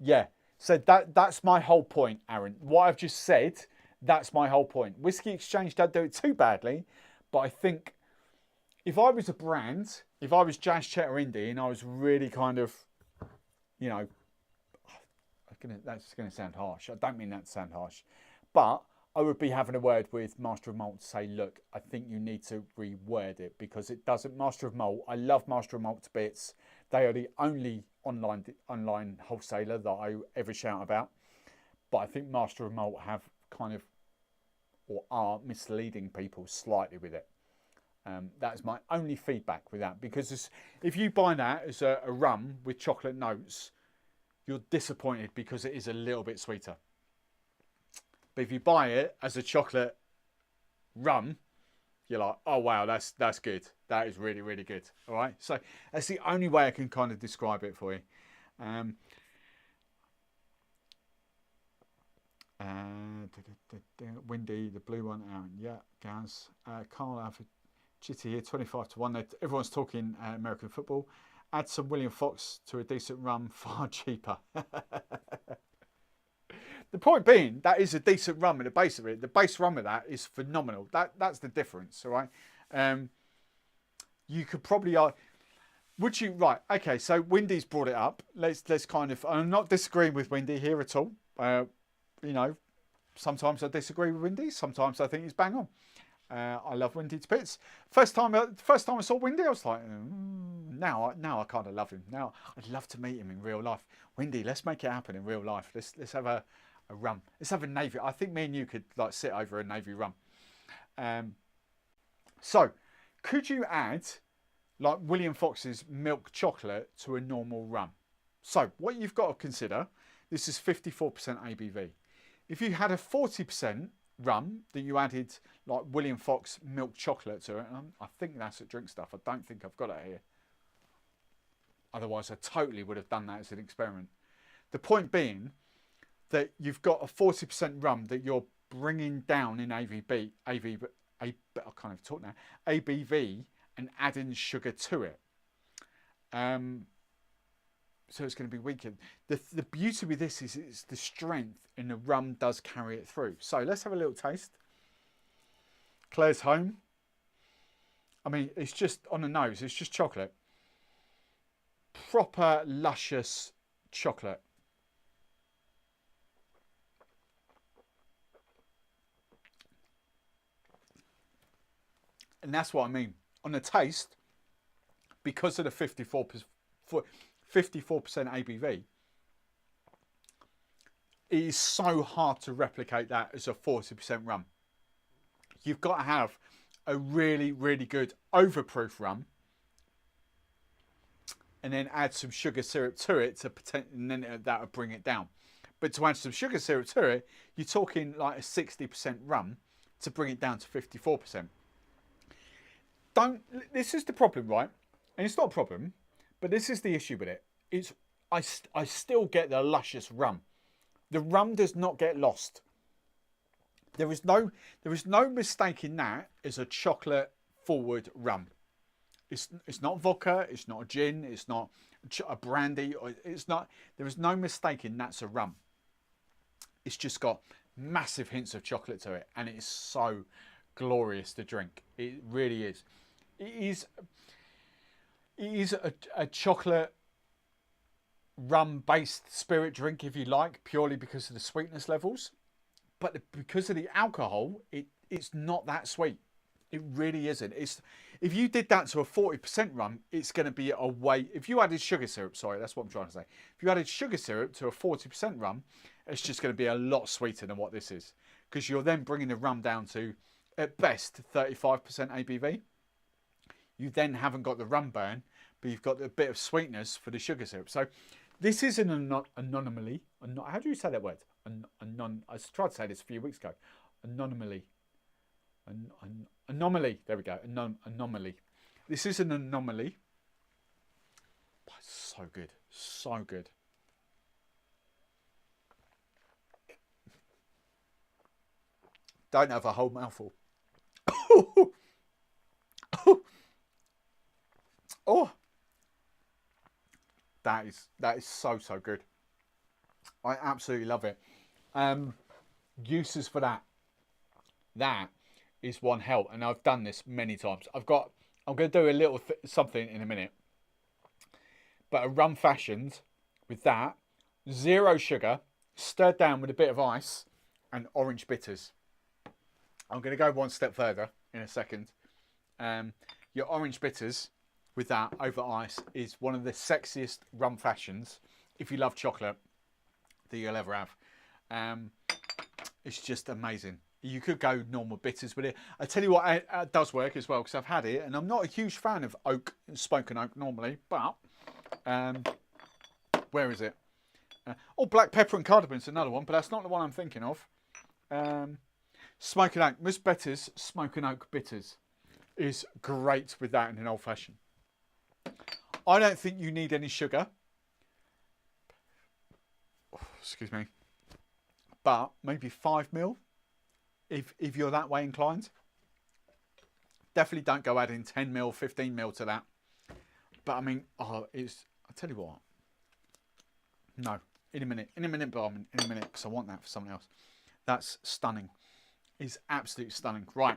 Yeah. So that's my whole point, Aaron. What I've just said. That's my whole point. Whiskey Exchange don't do it too badly, but I think if I was a brand, if I was Jazz Chet or Indie, and I was really kind of, you know, that's going to sound harsh. I don't mean that to sound harsh, but I would be having a word with Master of Malt to say, look, I think you need to reword it because it doesn't. Master of Malt, I love Master of Malt to bits. They are the only online wholesaler that I ever shout about, but I think Master of Malt have kind of, or are misleading people slightly with it. That's my only feedback with that, because if you buy that as a rum with chocolate notes, you're disappointed because it is a little bit sweeter. But if you buy it as a chocolate rum, you're like, oh wow, that's good. That is really, really good. All right, so that's the only way I can kind of describe it for you. Windy, the blue one, Aaron, yeah, Gaz, Carl Alfred, Chitty here, 25-1. Everyone's talking American football. Add some William Fox to a decent rum, far cheaper. The point being, that is a decent rum in the base of it. The base rum of that is phenomenal. That's the difference, all right? You could probably, would you, right, okay, so Windy's brought it up. Let's kind of, I'm not disagreeing with Windy here at all. You know, sometimes I disagree with Windy. Sometimes I think he's bang on. I love Windy to bits. First time I saw Windy, I was like, now I kind of love him. Now I'd love to meet him in real life. Windy, let's make it happen in real life. Let's have a rum. Let's have a navy. I think me and you could like sit over a navy rum. So could you add like William Fox's milk chocolate to a normal rum? So what you've got to consider, this is 54% ABV. If you had a 40% rum that you added like William Fox milk chocolate to it. And I think that's at Drink Stuff. I don't think I've got it here. Otherwise, I totally would have done that as an experiment. The point being that you've got a 40% rum that you're bringing down in ABV, I can't even talk now, ABV, and adding sugar to it. So it's going to be weaker. The beauty with this is it's the strength, and the rum does carry it through. So let's have a little taste. Claire's home. I mean, it's just on the nose. It's just chocolate. Proper luscious chocolate. And that's what I mean. On the taste, because of the 54% ABV, it is so hard to replicate that as a 40% rum. You've got to have a really, really good overproof rum, and then add some sugar syrup to it to and then that will bring it down. But to add some sugar syrup to it, you're talking like a 60% rum to bring it down to 54%. This is the problem, right? And it's not a problem, but this is the issue with it. I still get the luscious rum. The rum does not get lost. There is no mistaking that as a chocolate forward rum. It's not vodka, it's not a gin, it's not a brandy, there is no mistaking that's a rum. It's just got massive hints of chocolate to it, and it is so glorious to drink. It really is. It is a chocolate rum based spirit drink, if you like, purely because of the sweetness levels. But because of the alcohol, it's not that sweet. It really isn't. If you did that to a 40% rum, it's going to be a way. If you added sugar syrup, sorry, that's what I'm trying to say. If you added sugar syrup to a 40% rum, it's just going to be a lot sweeter than what this is, because you're then bringing the rum down to, at best, 35% ABV. You then haven't got the rum burn, but you've got a bit of sweetness for the sugar syrup. So this is an anomaly. How do you say that word? I tried to say this a few weeks ago. Anomaly. Anomaly. There we go. Anomaly. This is an anomaly. But it's so good. So good. Don't have a whole mouthful. Oh, that is so good. I absolutely love it. Uses for that is one hell, and I've done this many times. I'm going to do a little something in a minute, but a rum fashioned with that, 0 sugar, stirred down with a bit of ice and orange bitters. I'm going to go one step further in a second. Your orange bitters with that over ice is one of the sexiest rum fashions, if you love chocolate, that you'll ever have. It's just amazing. You could go normal bitters with it. I tell you what, it does work as well, because I've had it, and I'm not a huge fan of oak, spoken oak normally, but where is it? Black pepper and cardamom's another one, but that's not the one I'm thinking of. Smoking oak, Miss Betty's smoking oak bitters is great with that in an old fashioned. I don't think you need any sugar. Excuse me. But maybe 5ml if you're that way inclined. Definitely don't go adding 10ml, 15ml to that. But I mean, I'll tell you what. No, in a minute, Barman, in a minute, because I want that for someone else. That's stunning. It's absolutely stunning. Right,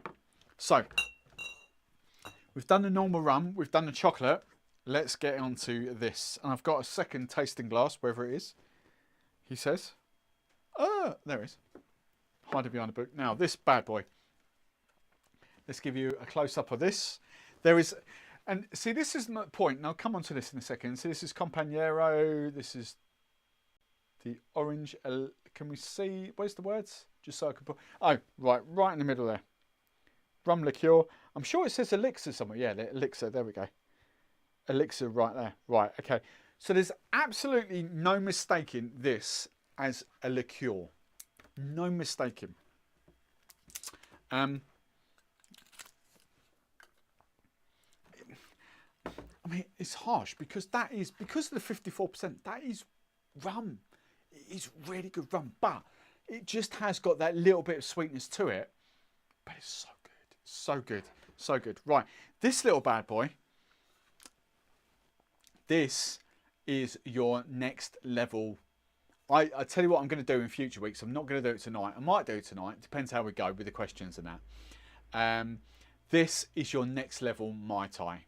so we've done the normal rum, we've done the chocolate. Let's get on to this. And I've got a second tasting glass, wherever it is, he says. Oh, there it is. Hiding behind a book. Now, this bad boy. Let's give you a close-up of this. There is, and see, this is the point, and I'll come on to this in a second. So this is Companero. This is the orange. Can we see, where's the words? Just so I can put, oh, right in the middle there. Rum liqueur. I'm sure it says elixir somewhere. Yeah, elixir, there we go. Elixir right there. Right, okay. So there's absolutely no mistaking this as a liqueur. No mistaking. I mean, it's harsh because of the 54%. That is rum. It is really good rum, but it just has got that little bit of sweetness to it. But it's so good, so good, so good. Right, this little bad boy. This is your next level. I tell you what I'm going to do in future weeks. I'm not going to do it tonight. I might do it tonight. Depends how we go with the questions and that. This is your next level Mai Tai.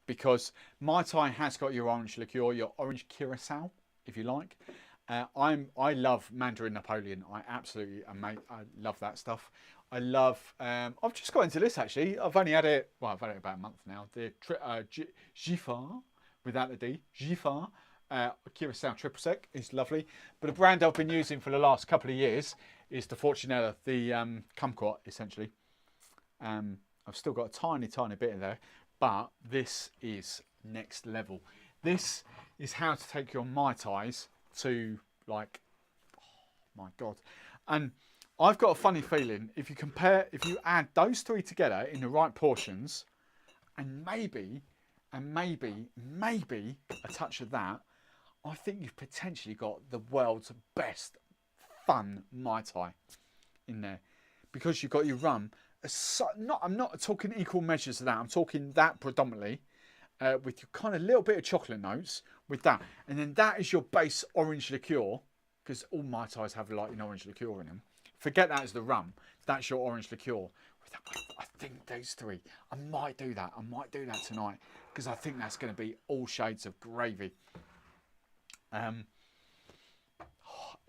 Because Mai Tai has got your orange liqueur, your orange curacao, if you like. I love Mandarin Napoleon. I absolutely, I love that stuff. I love. I've just got into this actually. I've only had it. Well, I've had it about a month now. The Giffard without the D. Giffard Curacao Triple Sec is lovely. But a brand I've been using for the last couple of years is the Fortunella, the Kumquat essentially. I've still got a tiny bit in there. But this is next level. This is how to take your Mai Tais to, like, oh my God. And I've got a funny feeling if you add those three together in the right portions, and maybe a touch of that, I think you've potentially got the world's best fun Mai Tai in there. Because you've got your rum. I'm not talking equal measures of that. I'm talking that predominantly with your kind of little bit of chocolate notes with that. And then that is your base orange liqueur, because all Mai Tais have like an orange liqueur in them. Forget that as the rum. That's your orange liqueur. With that, I think those three. I might do that. I might do that tonight because I think that's going to be all shades of gravy.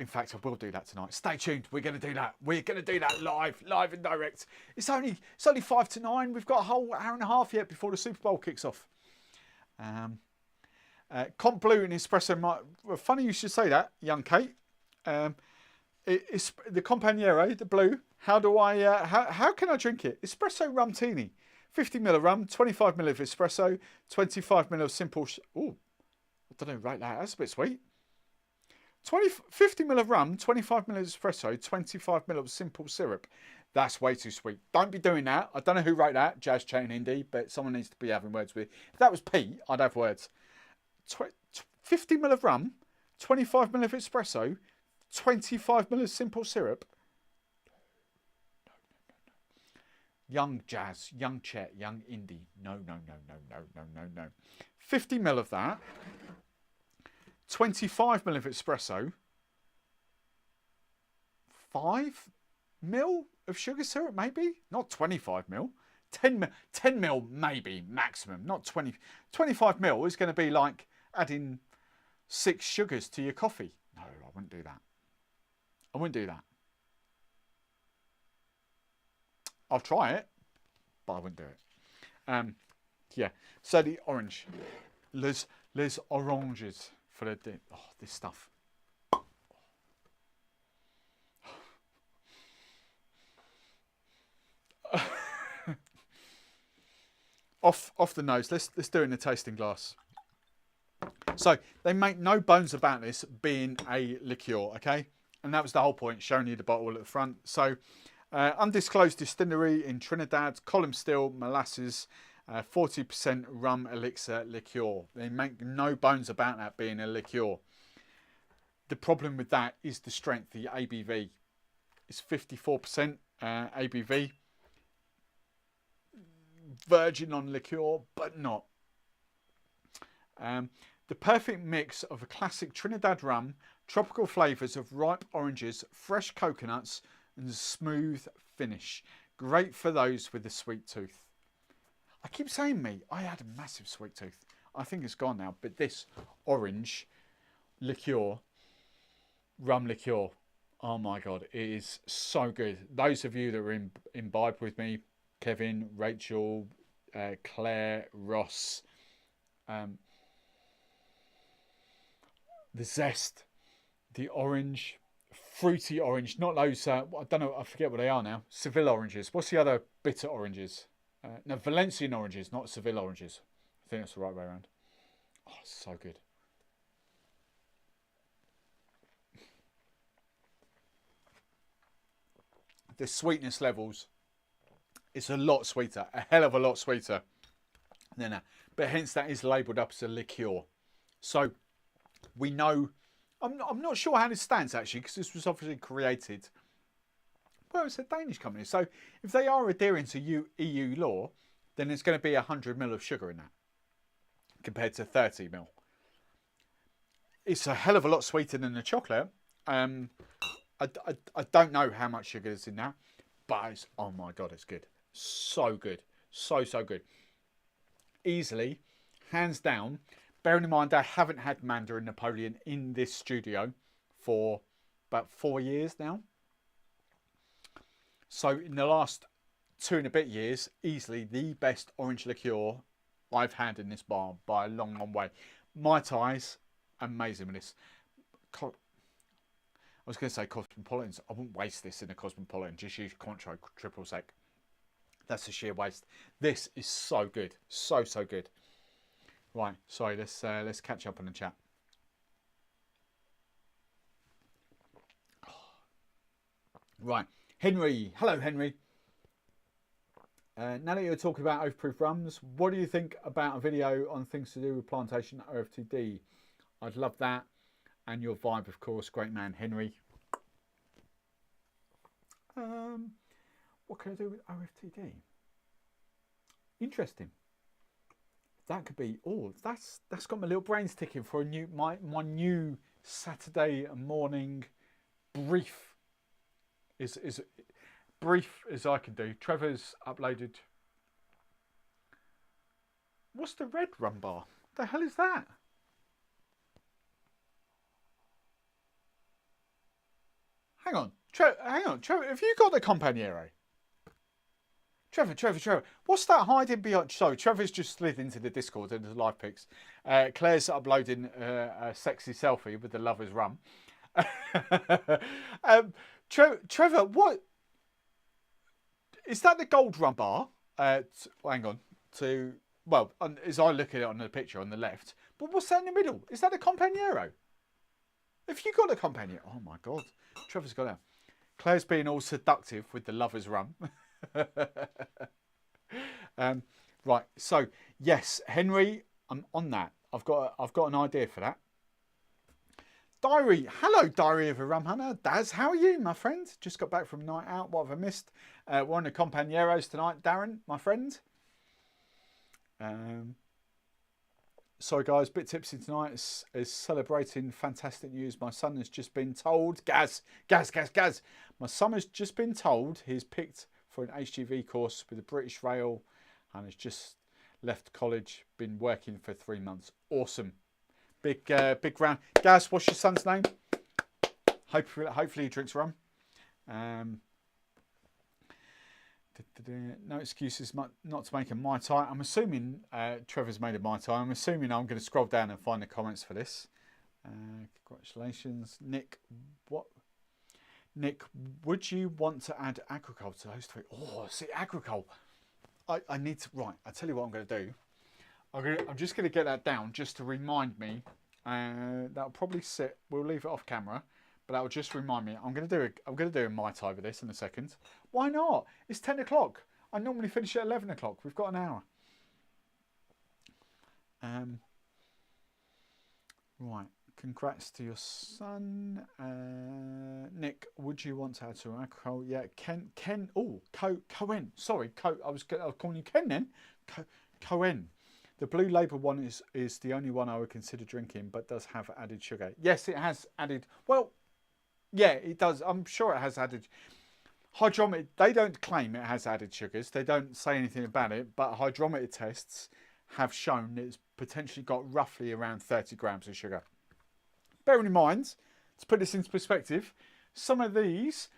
In fact, I will do that tonight. Stay tuned. We're going to do that. We're going to do that live and direct. It's only 5 to 9. We've got a whole hour and a half yet before the Super Bowl kicks off. Comp Blue and Espresso. Well, funny you should say that, young Kate. It's the Companero, the blue. How do I? How can I drink it? Espresso Rum Teeny. 50ml of rum, 25ml of espresso, 25ml of simple. Oh, I don't know. Right, that's a bit sweet. 50ml of rum, 25ml of espresso, 25ml of simple syrup. That's way too sweet. Don't be doing that. I don't know who wrote that, Jazz Chain Indie, but someone needs to be having words with. If that was Pete, I'd have words. 50ml of rum, 25ml of espresso, 25ml of simple syrup. Young Jazz, young Chet, young Indie. No. 50ml of that. 25ml of espresso, 5ml of sugar syrup, maybe? Not 25ml. 10ml maybe, maximum. Not 20. 25ml is going to be like adding 6 sugars to your coffee. No, I wouldn't do that. I wouldn't do that. I'll try it, but I wouldn't do it. Yeah, so the orange. Les oranges. For this stuff. off the nose. Let's do it in a tasting glass. So they make no bones about this being a liqueur, okay? And that was the whole point, showing you the bottle at the front. So undisclosed distillery in Trinidad, column still, molasses. 40% rum elixir liqueur. They make no bones about that being a liqueur. The problem with that is the strength, the ABV. It's 54% ABV. Virgin on liqueur, but not. The perfect mix of a classic Trinidad rum, tropical flavours of ripe oranges, fresh coconuts, and smooth finish. Great for those with a sweet tooth. I keep saying I had a massive sweet tooth. I think it's gone now. But this orange liqueur, rum liqueur, oh my God, it is so good. Those of you that were imbibed with me, Kevin, Rachel, Claire, Ross, the zest, the orange, fruity orange, not those, I don't know, I forget what they are now. Seville oranges. What's the other bitter oranges? No, Valencian oranges, not Seville oranges. I think that's the right way around. Oh, so good. The sweetness levels It's a lot sweeter, a hell of a lot sweeter than that. But hence that is labelled up as a liqueur. So we know, I'm not sure how this stands actually, because this was obviously created, well, it's a Danish company. So if they are adhering to EU law, then it's going to be 100 ml of sugar in that compared to 30 ml. It's a hell of a lot sweeter than the chocolate. I don't know how much sugar is in that, but it's, oh my God, it's good. So good. So good. Easily, hands down. Bearing in mind, I haven't had Mandarin Napoleon in this studio for about 4 years now. So in the last 2 and a bit years, easily the best orange liqueur I've had in this bar by a long, long way. Mai Tais, amazing with this. I was going to say Cosmopolitans. I wouldn't waste this in a Cosmopolitan. Just use Cointreau triple sec. That's a sheer waste. This is so good. So good. Right, sorry, let's catch up on the chat. Right, Henry. Hello, Henry. Now that you're talking about oath-proof rums, what do you think about a video on things to do with plantation OFTD? I'd love that. And your vibe, of course. Great man, Henry. What can I do with OFTD? Interesting. That could be, oh, that's got my little brains ticking for a new my new Saturday morning brief. Is brief as I can do. Trevor's uploaded. What's the red rum bar? What the hell is that? Hang on, Trevor, have you got the Companero? Trevor, what's that hiding behind? So Trevor's just slid into the Discord into the live pics. Claire's uploading a sexy selfie with the Lovers Rum. Trevor, what is that? The gold rum bar? Hang on. Well, as I look at it on the picture on the left, but what's that in the middle? Is that a Companero? If you got a Companero, oh my God, Trevor's got that. Claire's being all seductive with the Lovers Rum. Right, so yes, Henry, I'm on that. I've got an idea for that. Diary, hello, Diary of a Rum Hunter. Daz, how are you, my friend? Just got back from night out. What have I missed? We're on the Companeros tonight, Darren, my friend. Sorry guys, bit tipsy tonight. Is celebrating fantastic news. My son has just been told, Gaz. My son has just been told he's picked for an HGV course with the British Rail and has just left college, been working for 3 months. Awesome. Big round. Gaz, what's your son's name? Hopefully he drinks rum. No excuses not to make a Mai Tai. I'm assuming Trevor's made a Mai Tai. I'm assuming I'm going to scroll down and find the comments for this. Congratulations. Nick, what? Nick, would you want to add agricole to those three? Oh, see, agricole. I need to, right, I'll tell you what I'm going to do. I'm just going to get that down just to remind me. That'll probably sit, we'll leave it off camera, but that'll just remind me. I'm going to do a Mai Tai with this in a second. Why not? It's 10 o'clock. I normally finish at 11 o'clock. We've got an hour. Right. Congrats to your son. Nick, would you want to add to alcohol? Yeah, Ken. Oh, Cohen. Sorry, I was calling you Ken then. Cohen. The blue label one is the only one I would consider drinking, but does have added sugar. Yes, it has added. Well, yeah, it does. I'm sure it has added. Hydrometer. They don't claim it has added sugars. They don't say anything about it, but hydrometer tests have shown it's potentially got roughly around 30 grams of sugar. Bearing in mind, to put this into perspective, some of these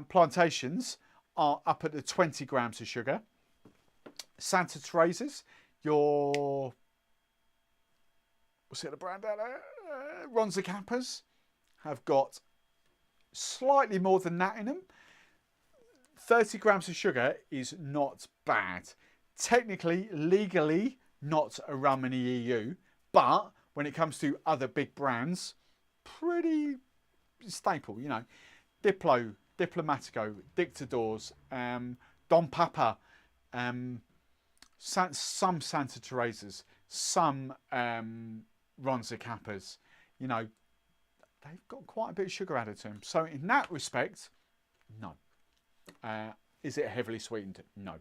plantations are up at the 20 grams of sugar. Santa Teresa's, your, what's the other brand out there? Ronza Kappas have got slightly more than that in them. 30 grams of sugar is not bad. Technically, legally, not a rum in the EU, but when it comes to other big brands, pretty staple, you know. Diplo, Diplomatico, Dictadors, Don Papa, some Santa Teresa's, some Ronza Kappas, you know, they've got quite a bit of sugar added to them. So in that respect, no. Is it heavily sweetened? No.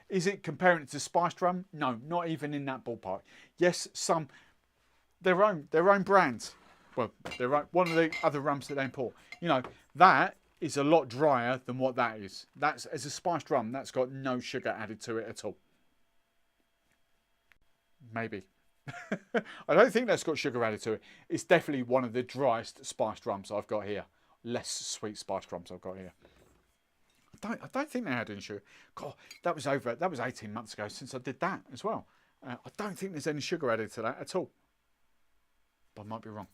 Is it comparing it to spiced rum? No, not even in that ballpark. Yes, some their own brands. Well, one of the other rums that they import. You know, that is a lot drier than what that is. That's as a spiced rum, that's got no sugar added to it at all. Maybe. I don't think that's got sugar added to it. It's definitely one of the driest spiced rums I've got here. Less sweet spiced rums I've got here. I don't think they had any sugar. God, that was 18 months ago since I did that as well. I don't think there's any sugar added to that at all. But I might be wrong.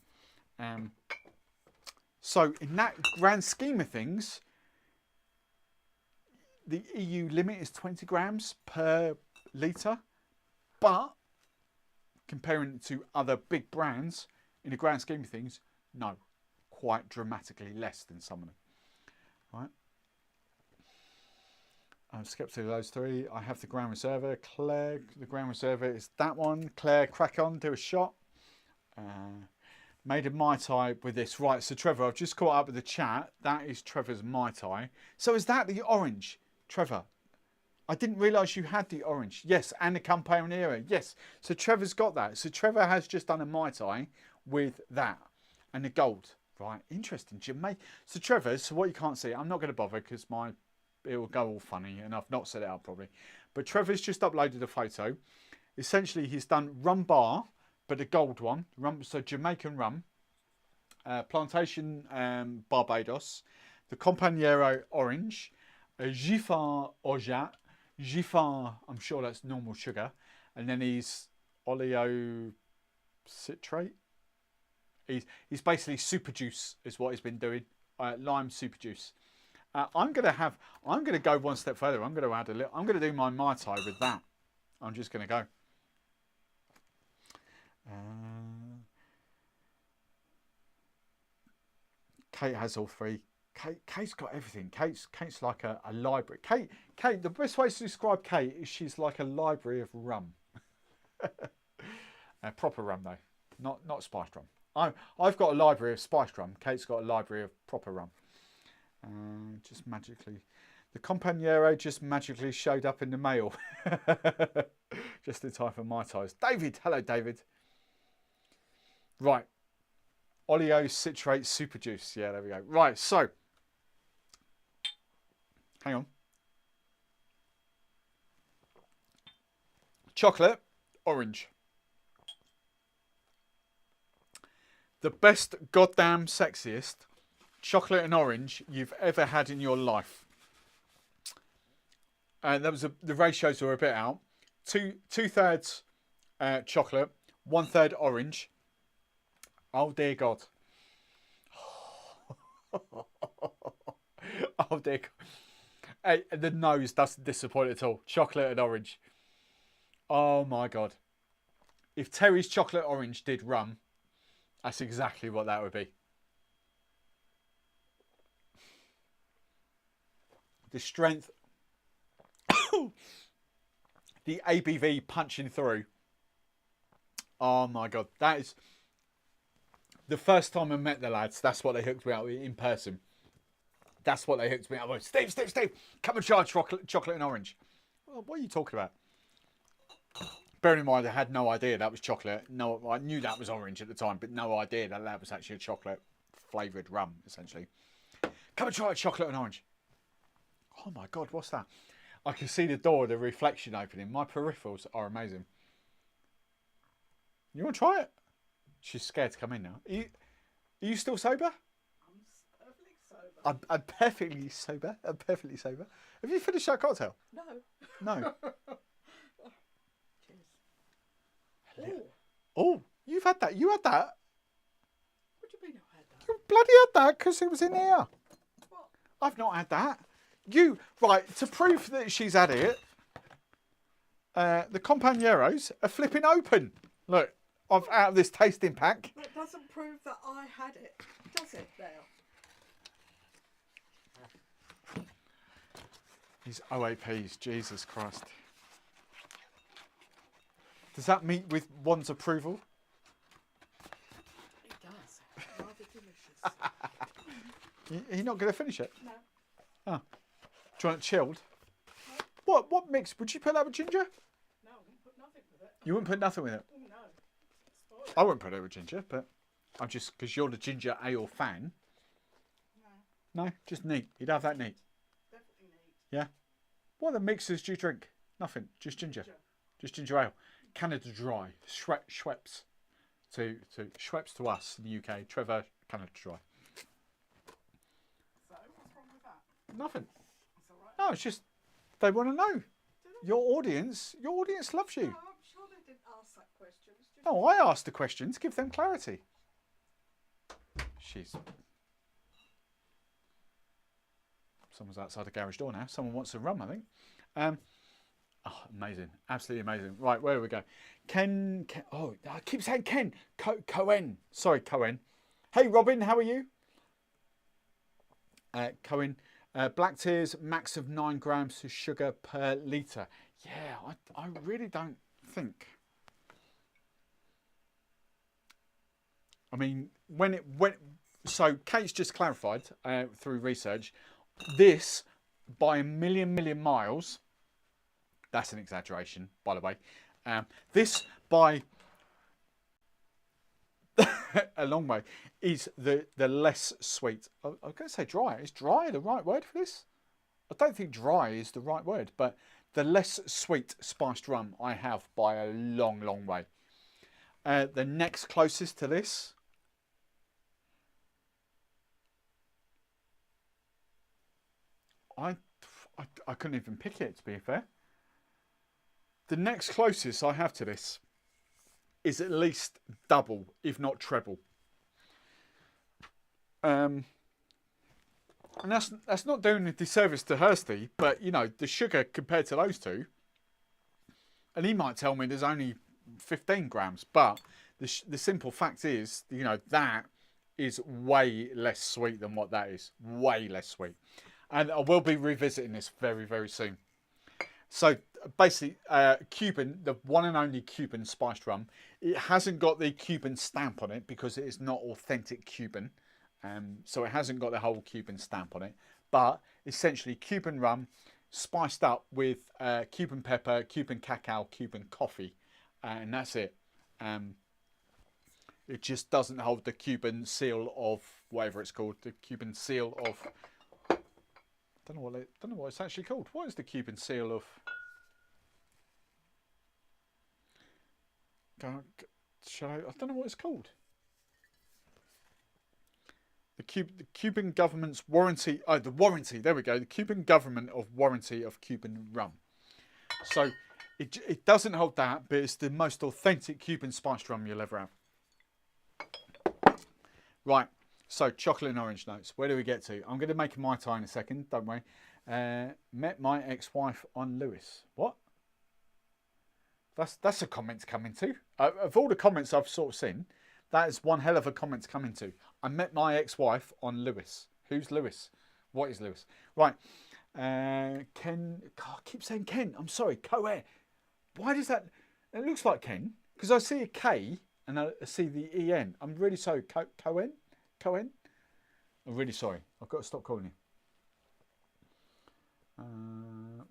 So in that grand scheme of things, the EU limit is 20 grams per litre. But comparing it to other big brands, in the grand scheme of things, no. Quite dramatically less than some of them. Right? I've skipped through those three. I have the Grand Reserva. Claire, the Grand Reserva is that one. Claire, crack on, do a shot. Made a Mai Tai with this. Right, so Trevor, I've just caught up with the chat. That is Trevor's Mai Tai. So is that the orange? Trevor, I didn't realise you had the orange. Yes, and the Companero. Yes, so Trevor's got that. So Trevor has just done a Mai Tai with that. And the gold. Right, interesting. Jamaica. So Trevor, so what you can't see, I'm not going to bother because it will go all funny and I've not set it up probably. But Trevor's just uploaded a photo. Essentially, he's done rum bar, but a gold one. Rum, so Jamaican rum. Plantation Barbados. The Companero orange. Giffard Orgeat. Giffard, I'm sure that's normal sugar. And then he's oleo citrate. He's basically super juice is what he's been doing. Lime super juice. I'm gonna go one step further. I'm gonna add a little. I'm gonna do my Mai Tai with that. I'm just gonna go. Kate has all three. Kate's got everything. Kate's like a library. Kate. The best way to describe Kate is she's like a library of rum. Proper rum though, not spiced rum. I've got a library of spiced rum. Kate's got a library of proper rum. Just magically, the Companero just magically showed up in the mail. Just in time for Mai Tais. David, hello David. Right, oleo citrate super juice. Yeah, there we go. Right, so hang on. Chocolate, orange. The best goddamn sexiest chocolate and orange you've ever had in your life. And the ratios were a bit out. Two thirds chocolate, 1/3 orange. Oh dear God. Oh dear God. Hey, the nose doesn't disappoint at all. Chocolate and orange. Oh my God. If Terry's chocolate orange did rum, that's exactly what that would be. The strength, the ABV punching through. Oh my God, that is the first time I met the lads. That's what they hooked me up with in person. That's what they hooked me up with. Steve, come and try chocolate and orange. Well, what are you talking about? Bearing in mind, I had no idea that was chocolate. No, I knew that was orange at the time, but no idea that that was actually a chocolate flavoured rum, essentially. Come and try chocolate and orange. Oh my God, what's that? I can see the door, the reflection opening. My peripherals are amazing. You want to try it? She's scared to come in now. Are you still sober? I'm perfectly sober. I'm perfectly sober. Have you finished that cocktail? No. No. Cheers. Oh, you've had that. You had that. What do you mean I had that? You bloody had that because it was in here. What? I've not had that. Right, to prove that she's had it, the Companeros are flipping open. Look, out of this tasting pack. That doesn't prove that I had it, does it, there? These OAPs, Jesus Christ. Does that meet with one's approval? It does. Rather delicious. You're not going to finish it? No. Oh. Do you want it chilled? What mix? Would you put that with ginger? No, I wouldn't put nothing with it. You wouldn't put nothing with it? Oh, no. Spoil it. I wouldn't put it with ginger, but I'm just, because you're the ginger ale fan. No. No, just neat. You'd have that neat. Definitely neat. Yeah. What other mixes do you drink? Nothing. Just ginger. Just ginger ale. Canada Dry. Schweppes. To Schweppes to us in the UK. Trevor, Canada Dry. So, what's wrong with that? Nothing. It's all right. No, it's just they want to know. Your audience loves you. No, I'm sure they didn't ask that question. It's just No, I asked the questions. Give them clarity. Someone's outside the garage door now. Someone wants a rum, I think. Oh, amazing. Absolutely amazing. Right, where do we go? Ken. Oh, I keep saying Ken. Cohen. Sorry, Cohen. Hey, Robin, how are you? Cohen. Black tears, max of 9 grams of sugar per litre. Yeah, I really don't think. I mean, so Kate's just clarified through research, this by a million miles, that's an exaggeration, by the way. This by a long way is the less sweet. I'm going to say dry. Is dry the right word for this? I don't think dry is the right word, but the less sweet spiced rum I have by a long way. The next closest to this, I couldn't even pick it, to be fair. The next closest I have to this is at least double, if not treble. And that's not doing a disservice to Hursty, but you know, the sugar compared to those two, and he might tell me there's only 15 grams, but the simple fact is, you know, that is way less sweet than what that is. Way less sweet. And I will be revisiting this very soon. So basically, Cuban, the one and only Cuban spiced rum, it hasn't got the Cuban stamp on it because it is not authentic Cuban. So it hasn't got the whole Cuban stamp on it. But essentially Cuban rum spiced up with Cuban pepper, Cuban cacao, Cuban coffee. And that's it. It just doesn't hold the Cuban seal of whatever it's called. The Cuban seal of... don't know what it's actually called. What is the Cuban seal of? I don't know what it's called. The Cuban government's warranty. Oh, the warranty. There we go. The Cuban government of warranty of Cuban rum. So it doesn't hold that, but it's the most authentic Cuban spiced rum you'll ever have. Right. So, chocolate and orange notes. Where do we get to? I'm going to make a Mai Tai in a second, don't worry. Met my ex-wife on Lewis. What? That's a comment to come into. Of all the comments I've sort of seen, that is one hell of a comment to come into. I met my ex-wife on Lewis. Who's Lewis? What is Lewis? Right. Ken. God, I keep saying Ken. I'm sorry. Coe. Why does that... It looks like Ken. Because I see a K and I see the E-N. I'm really sorry. Cohen? Cohen? I'm really sorry. I've got to stop calling you.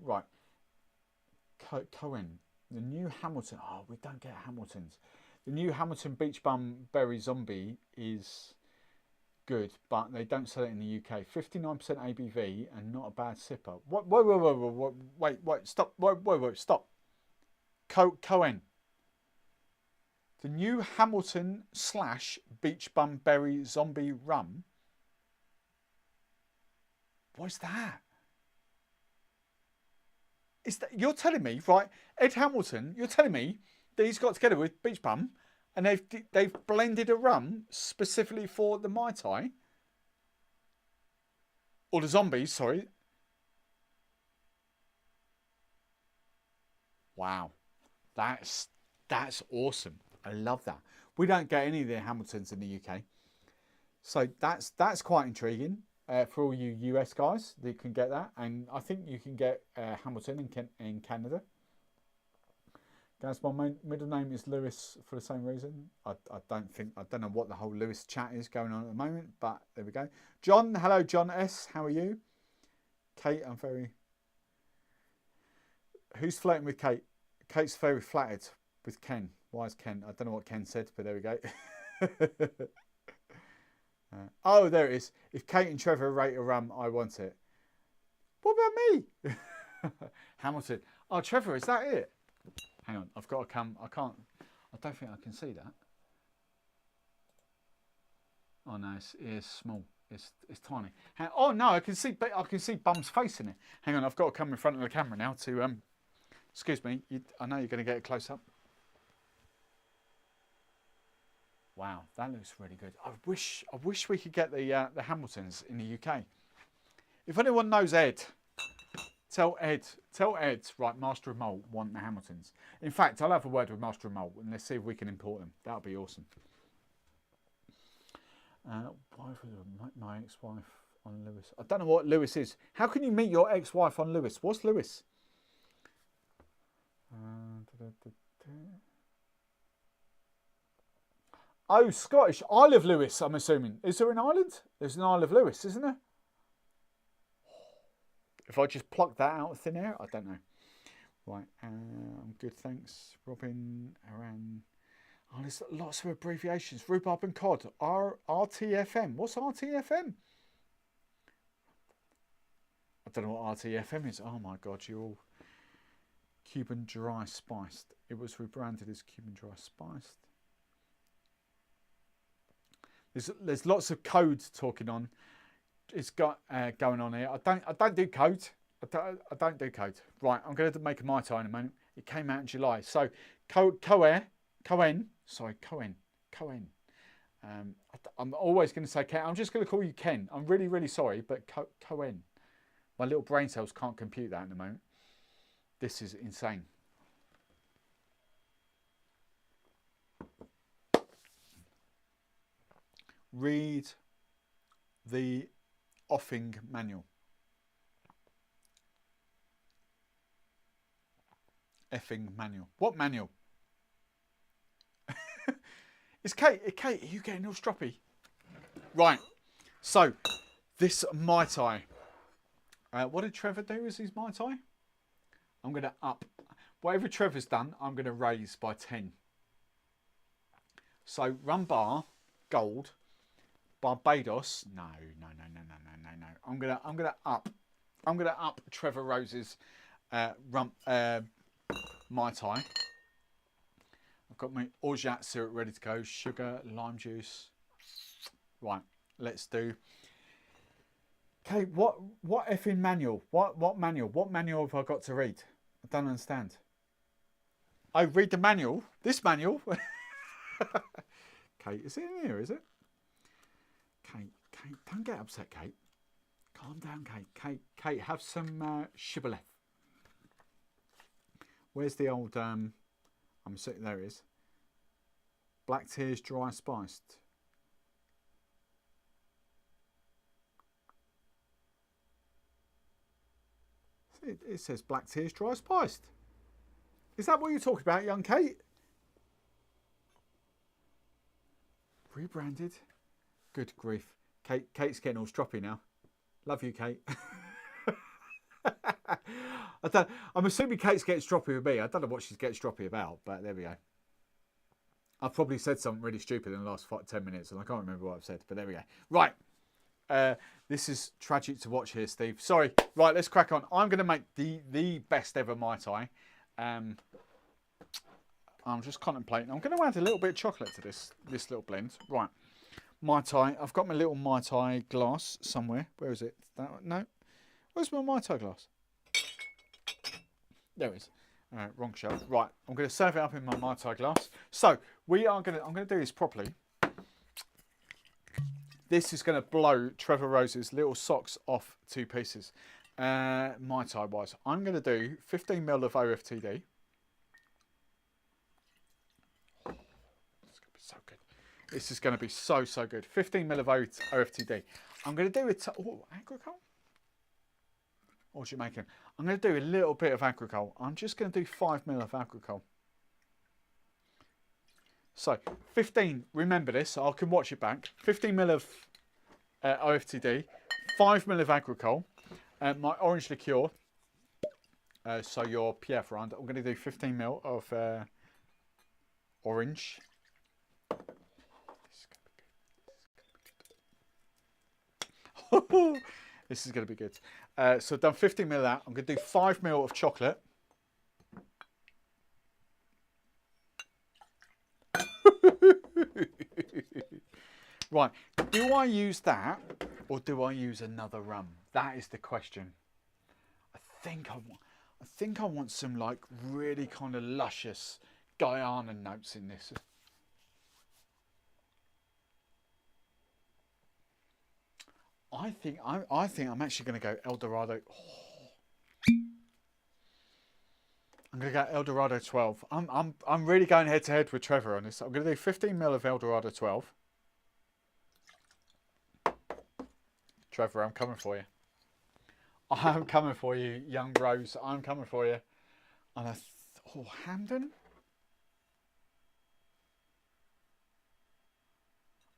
Right. Cohen. The new Hamilton. Oh, we don't get Hamiltons. The new Hamilton Beach Bum Berry Zombie is good, but they don't sell it in the UK. 59% ABV and not a bad sipper. What? Wait, stop. Wait, stop. Cohen. The new Hamilton / Beach Bum Berry Zombie Rum. What's that? Is that you're telling me, right? Ed Hamilton, you're telling me that he's got together with Beach Bum and they've blended a rum specifically for the Mai Tai? Or the zombies, sorry. Wow. That's awesome. I love that. We don't get any of the Hamiltons in the UK. So that's quite intriguing for all you US guys that can get that. And I think you can get Hamilton in Canada. Guys, my middle name is Lewis for the same reason. I don't know what the whole Lewis chat is going on at the moment, but there we go. John, hello, John S. How are you? Kate, I'm very... Who's flirting with Kate? Kate's very flattered with Ken. Why is Ken? I don't know what Ken said, but there we go. Oh, there it is. If Kate and Trevor rate a rum, I want it. What about me? Hamilton. Oh, Trevor, is that it? Hang on, I've got to come. I don't think I can see that. Oh no, it's small. It's tiny. Oh no, I can see Bum's face in it. Hang on, I've got to come in front of the camera now to excuse me. I know you're going to get a close up. Wow, that looks really good. I wish we could get the Hamiltons in the UK. If anyone knows Ed, tell Ed, right, Master of Malt want the Hamiltons. In fact, I'll have a word with Master of Malt and let's see if we can import them. That would be awesome. My ex-wife on Lewis. I don't know what Lewis is. How can you meet your ex-wife on Lewis? What's Lewis? Oh, Scottish. Isle of Lewis, I'm assuming. Is there an island? There's an Isle of Lewis, isn't there? If I just pluck that out of thin air, I don't know. Right, I'm good, thanks. Robin, Aran. Oh, there's lots of abbreviations. Rhubarb and cod. RTFM. What's RTFM? I don't know what RTFM is. Oh my God, you're all Cuban dry spiced. It was rebranded as Cuban dry spiced. There's lots of code talking on. It's got going on here. I don't do code. I don't do code. Right, I'm going to make a Mai Tai in a moment. It came out in July. So Cohen. I'm always going to say Ken. I'm just going to call you Ken. I'm really, really sorry, but Cohen. My little brain cells can't compute that at the moment. This is insane. Read the offing manual. Effing manual. What manual? Is Kate, are you getting all stroppy? Right. So, this Mai Tai. What did Trevor do as his Mai Tai? I'm going to up. Whatever Trevor's done, I'm going to raise by 10. So, rum bar, gold, Barbados. No. I'm gonna up Trevor Rose's rum Mai Tai. I've got my orgeat syrup ready to go. Sugar, lime juice. Right, let's do. Okay, what effing manual? What manual? What manual have I got to read? I don't understand. I read the manual. This manual. Kate, is it in here? Is it? Kate, don't get upset, Kate. Calm down, Kate, have some shibboleth. Where's the old? I'm sitting there. It is. Black Tears Dry Spiced. It says Black Tears Dry Spiced. Is that what you're talking about, young Kate? Rebranded. Good grief. Kate's getting all stroppy now. Love you, Kate. I'm assuming Kate's getting stroppy with me. I don't know what she's getting stroppy about, but there we go. I've probably said something really stupid in the last 10 minutes, and I can't remember what I've said, but there we go. Right. This is tragic to watch here, Steve. Sorry. Right, let's crack on. I'm going to make the best ever Mai Tai. I'm just contemplating. I'm going to add a little bit of chocolate to this little blend. Right. Mai Tai. I've got my little Mai Tai glass somewhere. Where is it? No. Where's my Mai Tai glass? There it is. Wrong shelf. Right. I'm going to serve it up in my Mai Tai glass. So I'm going to do this properly. This is going to blow Trevor Rose's little socks off 2 pieces. Mai Tai wise, I'm going to do 15 ml of OFTD. So good. This is going to be so good. 15 ml of OFTD. I'm going to do it. Agricole or Jamaican. I'm going to do a little bit of agricole. I'm just going to do 5 ml of agricole. So 15, remember this, I can watch it back. 15 ml of OFTD, 5 ml of agricole, my orange liqueur. So your Pierre Ferrand, I'm going to do 15 ml of orange. This is going to be good. So I've done 15 ml of that. I'm going to do 5 ml of chocolate. Right, do I use that or do I use another rum? That is the question. I think I want some like really kind of luscious Guyana notes in this. I think I'm actually going to go El Dorado. Oh. I'm going to go El Dorado 12. I'm really going head to head with Trevor on this. I'm going to do 15 ml of El Dorado 12. Trevor, I'm coming for you. I'm coming for you, young Rose. I'm coming for you. And Hamden.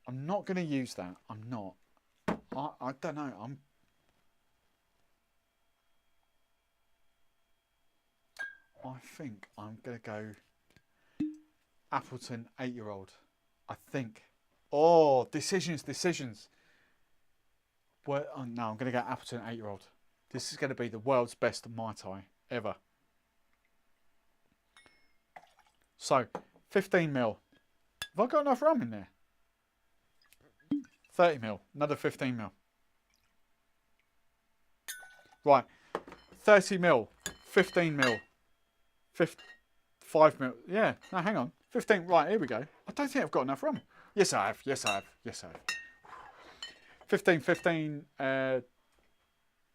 I'm not going to use that. I'm not. I don't know. I think I'm going to go Appleton 8-year-old. I think. Oh, decisions. Well, oh, no, I'm going to go Appleton 8-year-old. This is going to be the world's best Mai Tai ever. So, 15 ml. Have I got enough rum in there? 30 ml. Another 15 ml. Right. 30 ml. 15 ml. 5 ml. Yeah. No, hang on. 15. Right, here we go. I don't think I've got enough rum. Yes, I have. Yes, I have. Yes, I have. 15.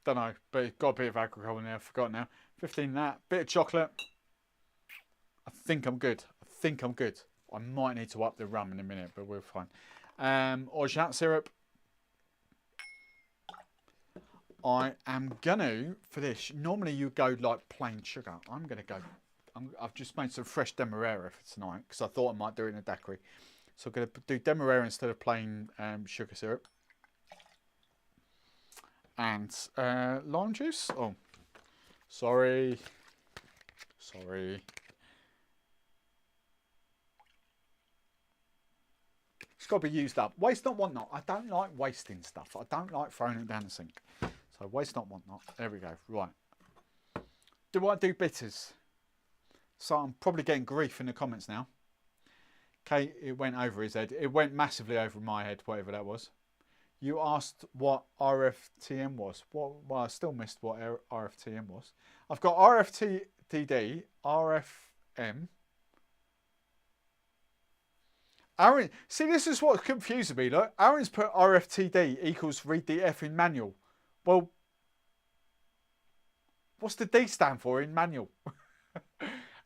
Don't know, but it's got a bit of alcohol in there. I've forgotten now. 15 that. Bit of chocolate. I think I'm good. I might need to up the rum in a minute, but we're fine. Orgeat syrup. I am gonna, for this, normally you go like plain sugar. I'm gonna go, I've just made some fresh Demerara for tonight because I thought I might do it in a daiquiri. So I'm gonna do Demerara instead of plain sugar syrup. And lime juice. Oh, sorry. It's got to be used up. Waste not, want not. I don't like wasting stuff. I don't like throwing it down the sink. So waste not, want not. There we go. Right. Do I do bitters? So I'm probably getting grief in the comments now. Okay, it went over his head. It went massively over my head, whatever that was. You asked what RFTM was. Well, I still missed what RFTM was. I've got RFTD, RFM. Aaron, see, this is what confuses me. Look, Aaron's put RFTD equals read the effing manual. Well, what's the D stand for in manual?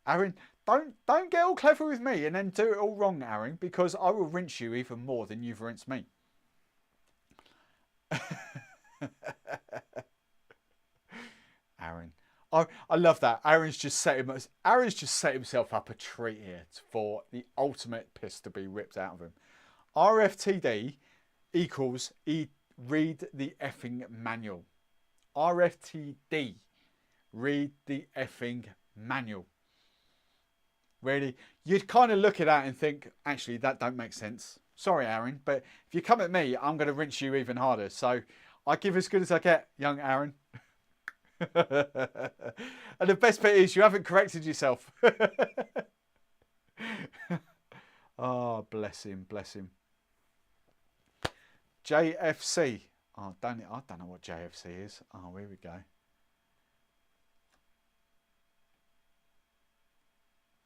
Aaron, don't get all clever with me and then do it all wrong, Aaron, because I will rinse you even more than you've rinsed me. Aaron, I love that. Aaron's just set himself up a treat here for the ultimate piss to be ripped out of him. RFTD equals read the effing manual. RFTD, read the effing manual. Really, you'd kind of look at that and think, actually, that don't make sense. Sorry, Aaron, but if you come at me, I'm going to rinse you even harder. So I give as good as I get, young Aaron. And the best bit is you haven't corrected yourself. Oh, bless him. JFC. Oh, I don't know what JFC is. Oh, here we go.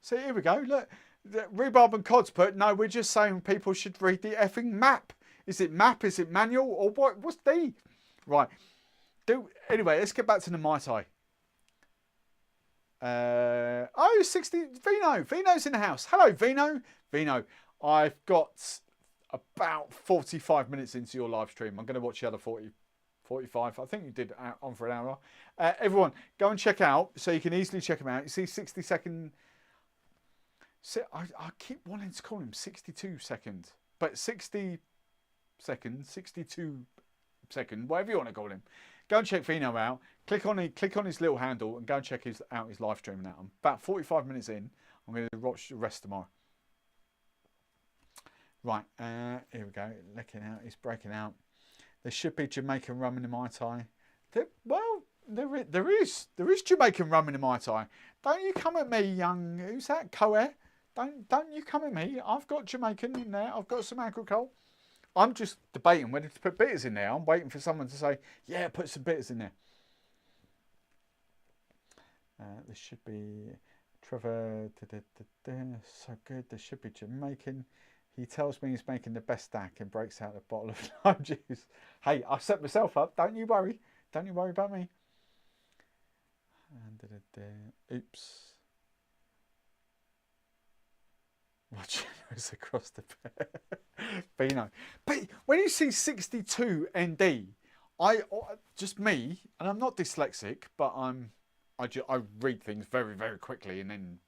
See, here we go. Look, Rhubarb and Cod's put, no, we're just saying people should read the effing map. Is it map? Is it manual? Or what? What's the? Right. Anyway, let's get back to the Mai Tai. 60 Vino. Vino's in the house. Hello, Vino. Vino, I've got about 45 minutes into your live stream. I'm going to watch the other 45. I think you did on for an hour. Everyone, go and check out so you can easily check them out. You see 60 I keep wanting to call him 62 second, but 60 second, 62 second, whatever you want to call him. Go and check Vino out. Click on his little handle and go and check out his live stream now. I'm about 45 minutes in. I'm going to watch the rest tomorrow. Right, here we go. Looking out, he's breaking out. There should be Jamaican rum in the Mai Tai. There is Jamaican rum in the Mai Tai. Don't you come at me, young. Who's that? Coe? Don't you come at me. I've got Jamaican in there. I've got some agricole. I'm just debating whether to put bitters in there. I'm waiting for someone to say, yeah, put some bitters in there. There should be Trevor. So good. There should be Jamaican. He tells me he's making the best stack and breaks out a bottle of lime juice. Hey, I've set myself up. Don't you worry. Don't you worry about me. Oops. Watch it across the Vino. But when you see 62 ND, just me, and I'm not dyslexic, but I read things very, very quickly, and then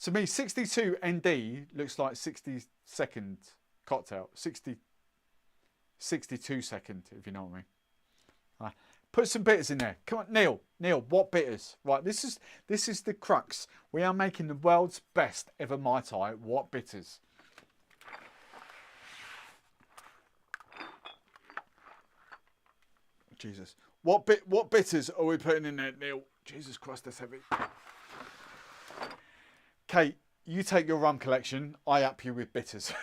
to me 62 ND looks like 60 second cocktail, 62 second, if you know what I mean. Put some bitters in there. Come on, Neil, what bitters? Right, this is the crux. We are making the world's best ever Mai Tai. What bitters? Jesus. What bitters are we putting in there, Neil? Jesus Christ, that's heavy. Kate, you take your rum collection. I up you with bitters.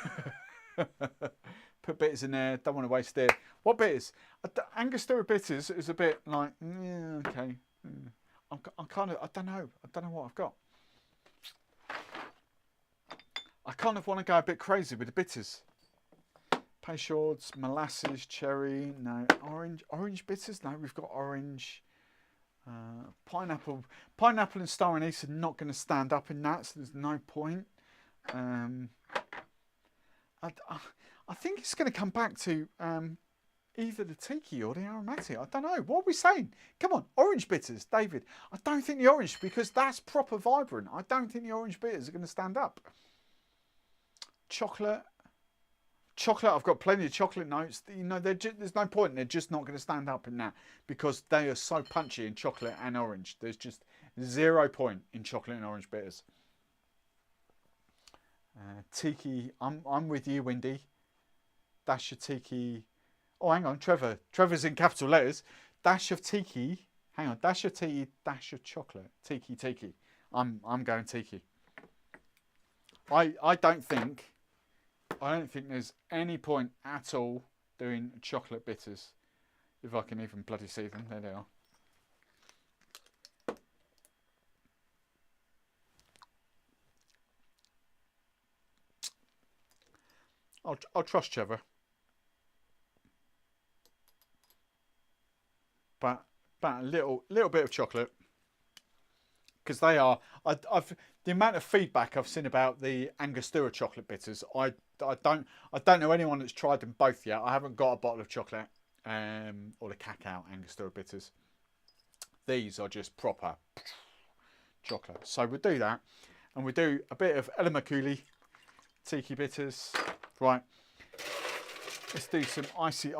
Put bitters in there. Don't want to waste it. What bitters? Angostura bitters is a bit like, yeah, okay. I'm kind of, I don't know what I've got. I kind of want to go a bit crazy with the bitters. Peychaud's, molasses, cherry, no. Orange bitters, no. We've got orange. Pineapple and star anise are not going to stand up in that, so there's no point. I think it's going to come back to either the tiki or the aromatic. I don't know. What are we saying? Come on, orange bitters, David. I don't think the orange, because that's proper vibrant. I don't think the orange bitters are going to stand up. Chocolate. I've got plenty of chocolate notes. You know, there's no point. They're just not going to stand up in that because they are so punchy in chocolate and orange. There's just 0 point in chocolate and orange bitters. Tiki. I'm with you, Windy. Dash of tiki. Oh, hang on, Trevor. Trevor's in capital letters. Dash of tiki. Hang on, dash of tiki, dash of chocolate. Tiki. I'm going tiki. I don't think there's any point at all doing chocolate bitters. If I can even bloody see them. There they are. I'll trust Trevor. But a little bit of chocolate, because they are. I've the amount of feedback I've seen about the Angostura chocolate bitters. I don't know anyone that's tried them both yet. I haven't got a bottle of chocolate or the cacao Angostura bitters. These are just proper chocolate. So we'll do that, and we'll do a bit of Elamaculi tiki bitters. Right. Let's do some icy.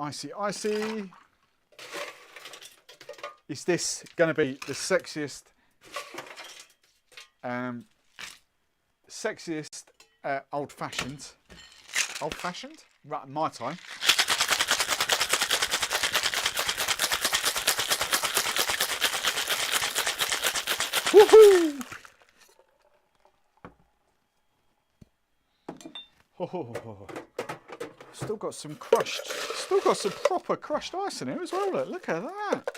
Is this going to be the sexiest old-fashioned? Right, Mai Tai. Woohoo! Oh, still got some proper crushed ice in here as well. Look at that.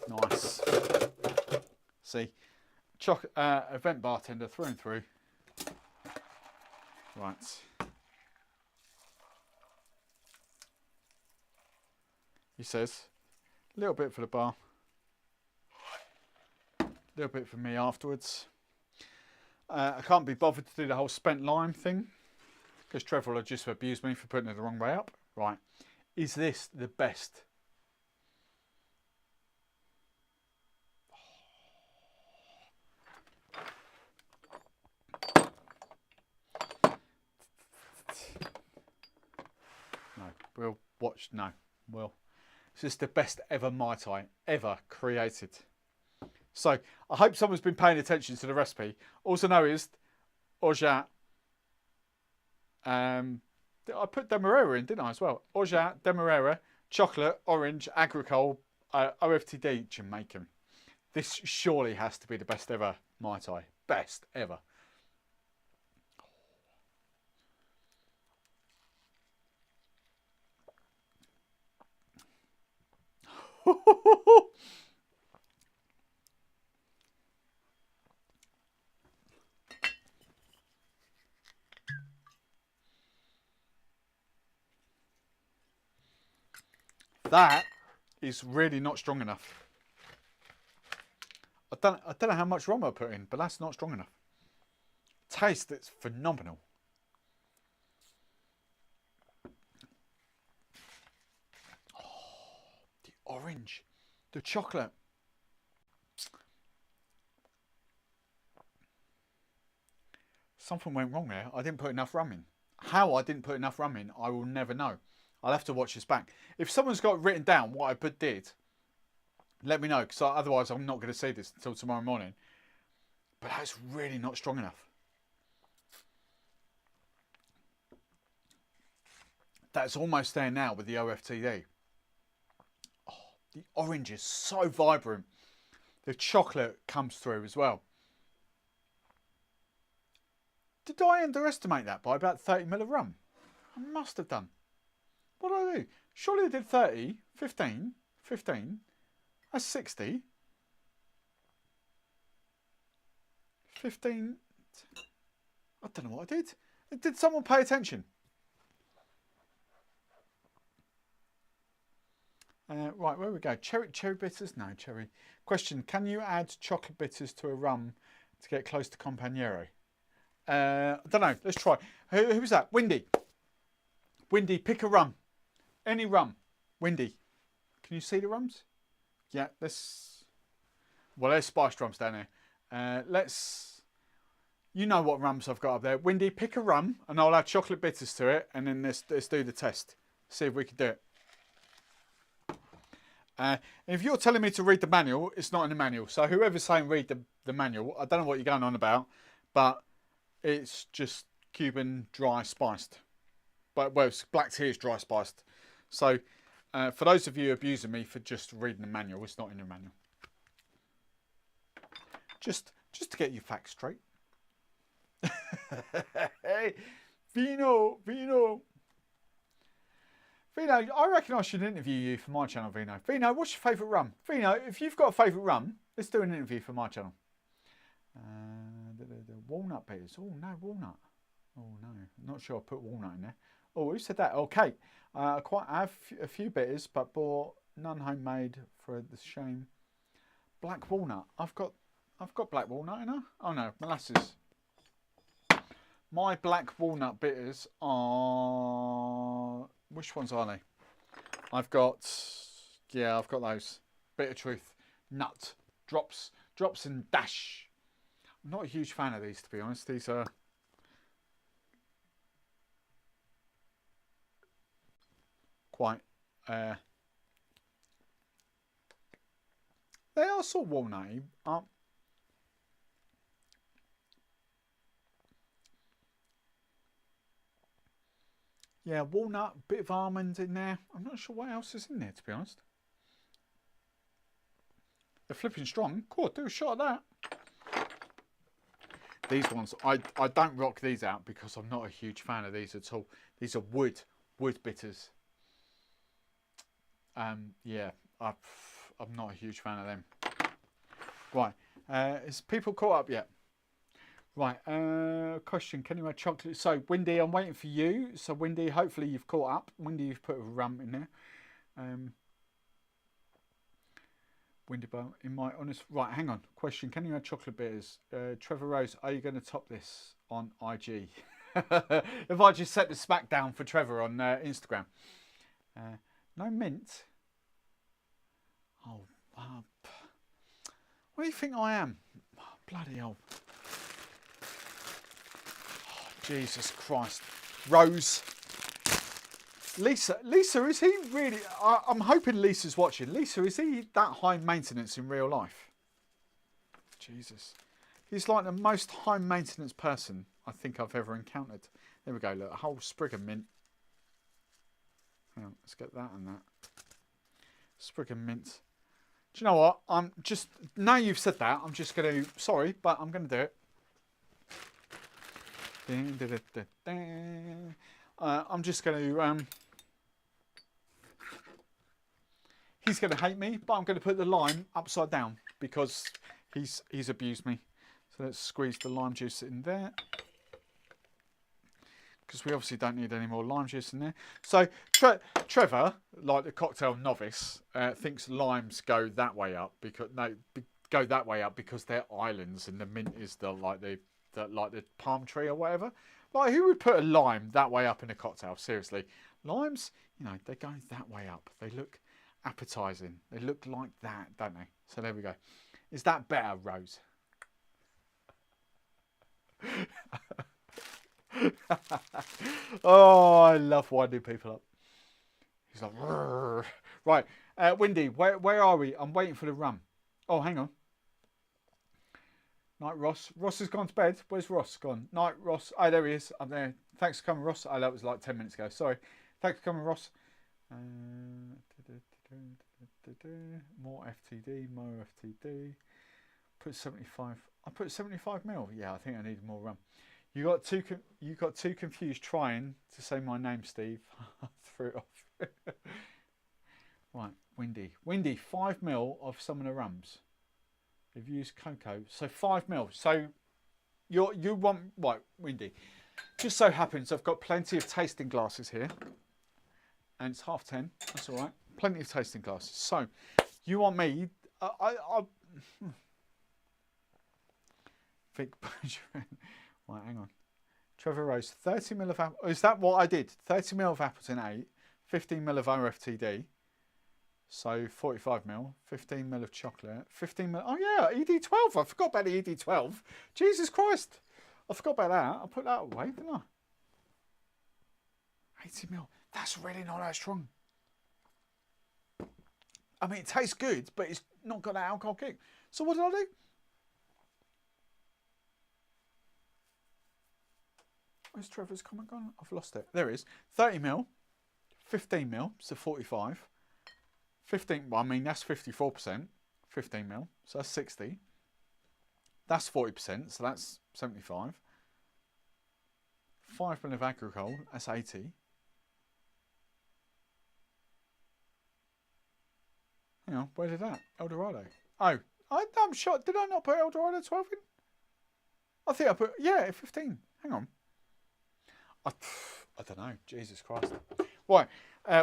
Nice. See, event bartender through and through. Right. He says, a little bit for the bar, a little bit for me afterwards. I can't be bothered to do the whole spent lime thing because Trevor will just abuse me for putting it the wrong way up. Right. Is this the best? We'll watch. No, this is the best ever Mai Tai ever created. So I hope someone's been paying attention to the recipe. Also noticed orgeat. I put demerara in, didn't I, as well? Orgeat, demerara, chocolate, orange, agricole, OFTD, Jamaican. This surely has to be the best ever Mai Tai. Best ever. That is really not strong enough. I don't know how much rum I put in, but that's not strong enough. Taste, it's phenomenal. Oh, the orange, the chocolate. Something went wrong there. I didn't put enough rum in. How I didn't put enough rum in, I will never know. I'll have to watch this back. If someone's got written down what I did, let me know, because otherwise I'm not going to see this until tomorrow morning. But that's really not strong enough. That's almost there now with the OFTD. Oh, the orange is so vibrant. The chocolate comes through as well. Did I underestimate that by about 30 ml of rum? I must have done. What did I do? Surely I did 30, 15, 15. That's 60. 15. I don't know what I did. Did someone pay attention? Right, where we go? Cherry bitters? No, cherry. Question, can you add chocolate bitters to a rum to get close to Companero? I don't know. Let's try. Who's that? Windy. Windy, pick a rum. Any rum. Windy. Can you see the rums? Yeah, there's spiced rums down there. You know what rums I've got up there. Windy, pick a rum and I'll add chocolate bitters to it, and then let's do the test. See if we can do it. If you're telling me to read the manual, it's not in the manual. So whoever's saying read the manual, I don't know what you're going on about, but it's just Cuban dry spiced. But well, black tea is dry spiced. So for those of you abusing me for just reading the manual, it's not in the manual. Just to get your facts straight. Hey, Vino. Vino, I reckon I should interview you for my channel, Vino. Vino, what's your favourite rum? Vino, if you've got a favourite rum, let's do an interview for my channel. The walnut bitters. Oh, no, walnut. Oh, no. Not sure I put walnut in there. Oh, who said that? Oh, Kate. I have a few bitters, but bought none homemade for the shame. Black walnut. I've got black walnut in her. Oh, no, molasses. My black walnut bitters are... Which ones are they? I've got those. Bitter Truth, Nut, Drops and Dash. I'm not a huge fan of these, to be honest. These are quite... they are sort of walnutty. Yeah, walnut, bit of almond in there. I'm not sure what else is in there, to be honest. They're flipping strong. Cool, do a shot of that. These ones, I don't rock these out because I'm not a huge fan of these at all. These are wood bitters. Yeah, I'm not a huge fan of them. Right, is people caught up yet? Right, question, can you add chocolate? So, Windy, I'm waiting for you. So, Windy, hopefully you've caught up. Windy, you've put a rum in there. Windy, in my honest... Right, hang on. Question, can you add chocolate bitters? Trevor Rose, are you going to top this on IG? If I just set the smack down for Trevor on Instagram. No mint. Oh, what do you think I am? Oh, bloody hell. Jesus Christ. Rose. Lisa, is he really... I'm hoping Lisa's watching. Lisa, is he that high maintenance in real life? Jesus. He's like the most high maintenance person I think I've ever encountered. There we go, look, a whole sprig of mint. Hang on, let's get that and that. Sprig of mint. Do you know what? I'm just... Now you've said that, I'm just going to... Sorry, but I'm going to do it. I'm just going to... He's going to hate me, but I'm going to put the lime upside down because he's abused me. So let's squeeze the lime juice in there. Because we obviously don't need any more lime juice in there. So Trevor, like the cocktail novice, thinks limes go that way up because go that way up because they're islands and the mint is like the palm tree or whatever. Like, who would put a lime that way up in a cocktail? Seriously, limes, you know, they go that way up. They look appetizing. They look like that, don't they? So there we go. Is that better, Rose? Oh, I love winding people up. He's like, rrr. Right, Windy, where are we? I'm waiting for the rum. Oh, hang on. Night, Ross. Ross has gone to bed. Where's Ross gone? Night, Ross. Oh, there he is. I'm there. Thanks for coming, Ross. Oh, that was like 10 minutes ago. Sorry. Thanks for coming, Ross. More FTD, more FTD. Put 75. I put 75 mil. Yeah, I think I need more rum. You got too confused trying to say my name, Steve. I threw it off. Right, Windy, 5 mil of some of the rums. We've used cocoa, so 5 mil. So you want right, Windy. Just so happens I've got plenty of tasting glasses here, and it's 10:30. That's all right. Plenty of tasting glasses. So you want me? Vic Bergeron. Right, hang on. Trevor Rose, 30 mil of apple. Is that what I did? 30 mil of Appleton 8, 15 mil of OFTD. So 45 mil, 15 mil of chocolate, 15 mil. Oh yeah, ED12. I forgot about the ED12. Jesus Christ. I forgot about that. I put that away, didn't I? 80 mil. That's really not that strong. I mean, it tastes good, but it's not got that alcohol kick. So what did I do? Where's Trevor's comment gone? I've lost it. There it is. 30 mil, 15 mil, so 45. 15, well, I mean, that's 54%. 15 mil, so that's 60. That's 40%, so that's 75. 5 mil of agricole, that's 80. Hang on, where did that? El Dorado. Oh, I'm shocked. Did I not put El Dorado 12 in? I think I put, yeah, 15. Hang on. I don't know. Jesus Christ. Right,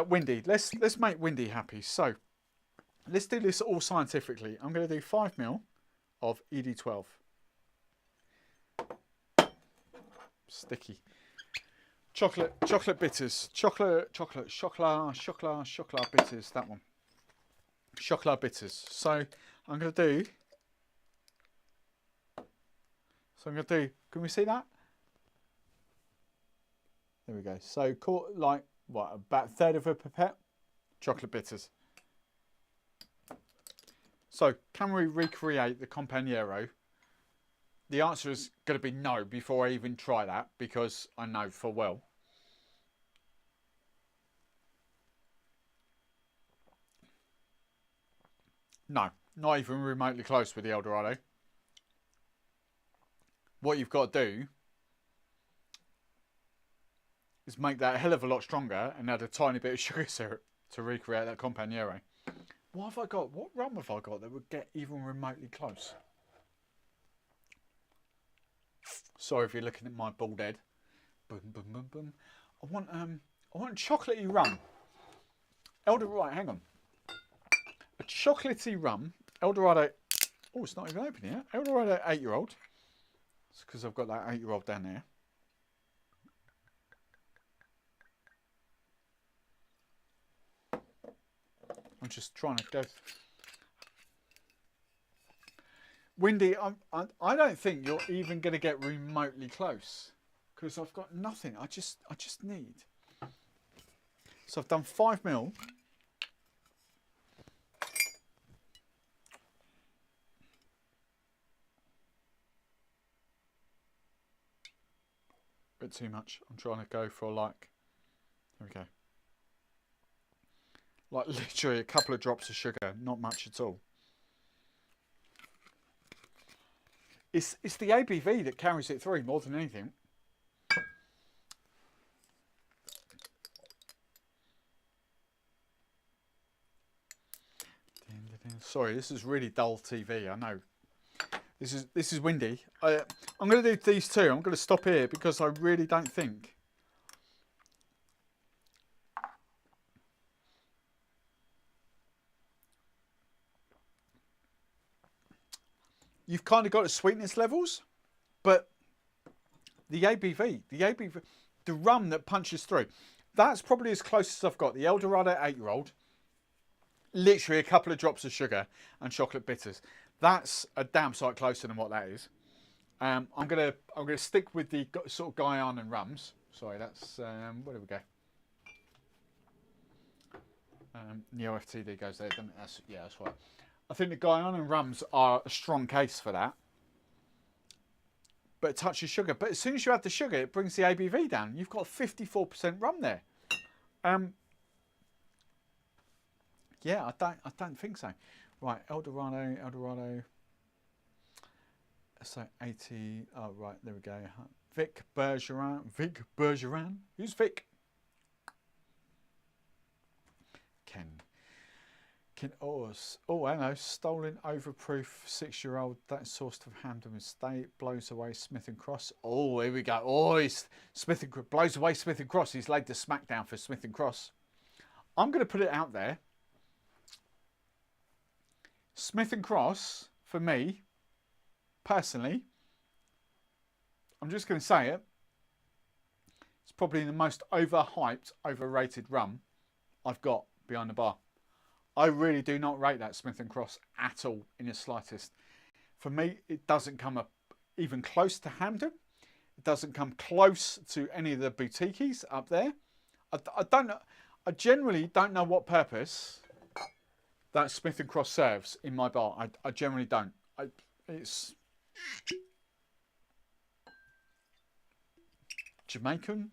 Windy. Let's make Windy happy. So let's do this all scientifically. I'm going to do 5 mil of ED12. Sticky. Chocolate bitters. Chocolate bitters. That one. Chocolate bitters. So I'm going to do. Can we see that? There we go. So, like, what, about a third of a pipette? Chocolate bitters. So, can we recreate the Companero? The answer is going to be no before I even try that, because I know full well. No, not even remotely close with the El Dorado. What you've got to do is make that a hell of a lot stronger and add a tiny bit of sugar syrup to recreate that Companero. What have I got? What rum have I got that would get even remotely close? Sorry if you're looking at my bald head. Boom, boom, boom, boom. I want chocolatey rum. Right, hang on. A chocolatey rum. El Dorado. Oh, it's not even open yet. El Dorado 8-year-old. It's because I've got that 8-year-old down there. I'm just trying to go. Windy, I don't think you're even going to get remotely close because I've got nothing. I just need. So I've done 5 ml. Bit too much. I'm trying to go for like, here we go. Like literally a couple of drops of sugar, not much at all. It's the ABV that carries it through more than anything. Sorry, this is really dull TV. I know. This is windy. I'm going to do these two. I'm going to stop here because I really don't think. You've kind of got the sweetness levels, but the ABV, the rum that punches through, that's probably as close as I've got. The El Dorado 8-year-old, literally a couple of drops of sugar and chocolate bitters. That's a damn sight closer than what that is. I'm gonna stick with the sort of Guyana rums. Sorry, that's where do we go? The OFTD goes there, doesn't it? That's right. I think the Guyana rums are a strong case for that. But a touch of sugar. But as soon as you add the sugar, it brings the ABV down. You've got 54% rum there. Yeah, I don't think so. Right, El Dorado. So 80. Oh, right, there we go. Vic Bergeron. Who's Vic? Ken Oars. Oh, hello. Stolen overproof 6-year-old. That sourced of Hampden Estate. Blows away Smith and Cross. Oh, here we go. Oh, he's blows away Smith and Cross. He's laid the smackdown for Smith and Cross. I'm going to put it out there. Smith and Cross, for me, personally, I'm just going to say it. It's probably the most overhyped, overrated rum I've got behind the bar. I really do not rate that Smith and Cross at all in the slightest. For me, it doesn't come up even close to Hampden. It doesn't come close to any of the boutiques up there. I don't know. I generally don't know what purpose that Smith and Cross serves in my bar. I generally don't. It's Jamaican.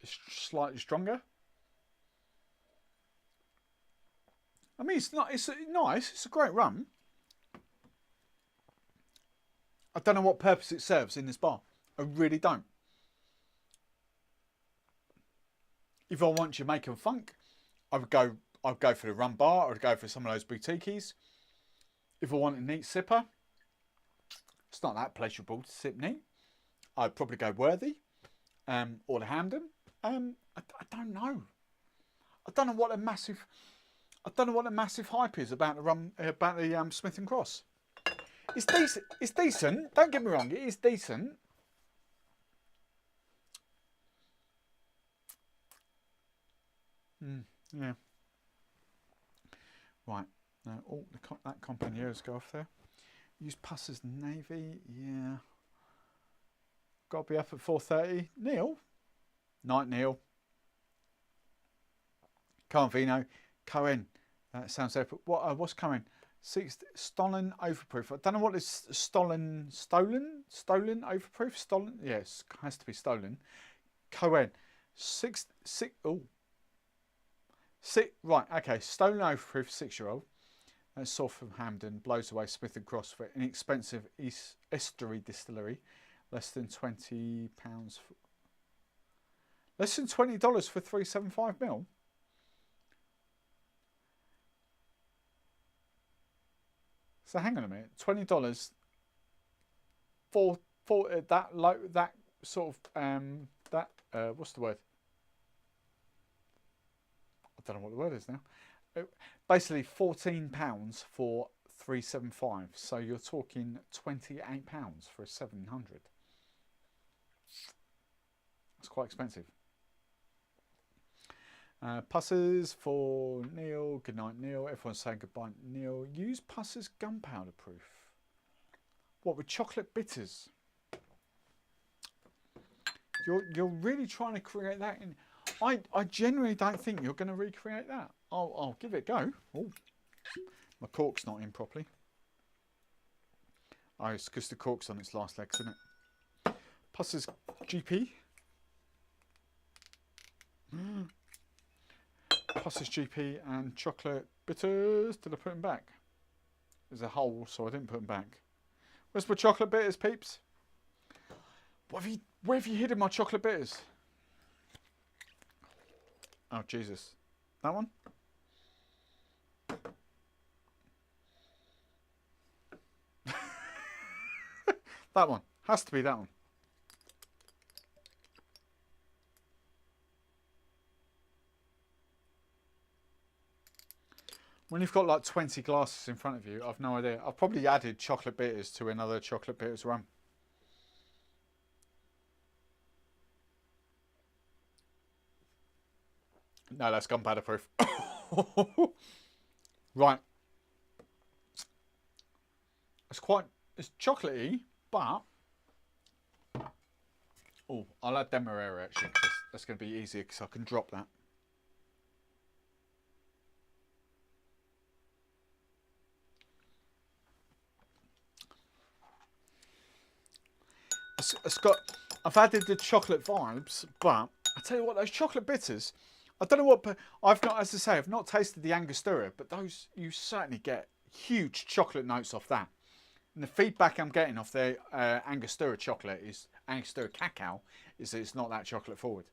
It's slightly stronger. I mean, it's not. It's nice. It's a great rum. I don't know what purpose it serves in this bar. I really don't. If I want Jamaican funk, I'd go for the rum bar. I'd go for some of those boutiques. If I want a neat sipper, it's not that pleasurable to sip neat. I'd probably go Worthy, or the Hampden. I don't know. I don't know what a massive hype is about the rum, about the Smith and Cross. It's decent. It's decent. Don't get me wrong. It is decent. Yeah. Right. Now, that Companero's go off there. Use Pusser's Navy. Yeah. Got to be up at 4:30. Neil. Night, Neil. Vino. Cohen. That sounds epic. What's coming? Stolen overproof. I don't know what is stolen overproof. Stolen. Yes, has to be stolen. Cohen. Right. Okay. Stolen overproof 6-year-old. That's sourced from Hampden. Blows away Smith and Cross for inexpensive estuary distillery. Less than £20. Less than $20 for 375ml. So hang on a minute, $20 for that low, that sort of what's the word? I don't know what the word is now. Basically £14 for 375. So you're talking £28 for a 700. That's quite expensive. Pussers for Neil. Good night, Neil. Everyone's saying goodbye, Neil. Use Pussers gunpowder proof. What, with chocolate bitters? You're really trying to create that in. I genuinely don't think you're going to recreate that. I'll give it a go. Oh, my cork's not in properly. Oh, it's because the cork's on its last legs, isn't it? Puss's GP. Puss's GP and chocolate bitters. Did I put them back? There's a hole, so I didn't put them back. Where's my chocolate bitters, peeps? Where have you hidden my chocolate bitters? Oh, Jesus. That one? That one. Has to be that one. When you've got like 20 glasses in front of you, I've no idea. I've probably added chocolate bitters to another chocolate bitters rum. No, that's gunpowder proof. Right. It's chocolatey, but... Oh, I'll add Demerara actually, because that's going to be easier because I can drop that. I've added the chocolate vibes, but I tell you what, those chocolate bitters, I don't know what, I've not, as I say, I've not tasted the Angostura, but those, you certainly get huge chocolate notes off that. And the feedback I'm getting off the Angostura chocolate is, Angostura cacao, is that it's not that chocolate forward.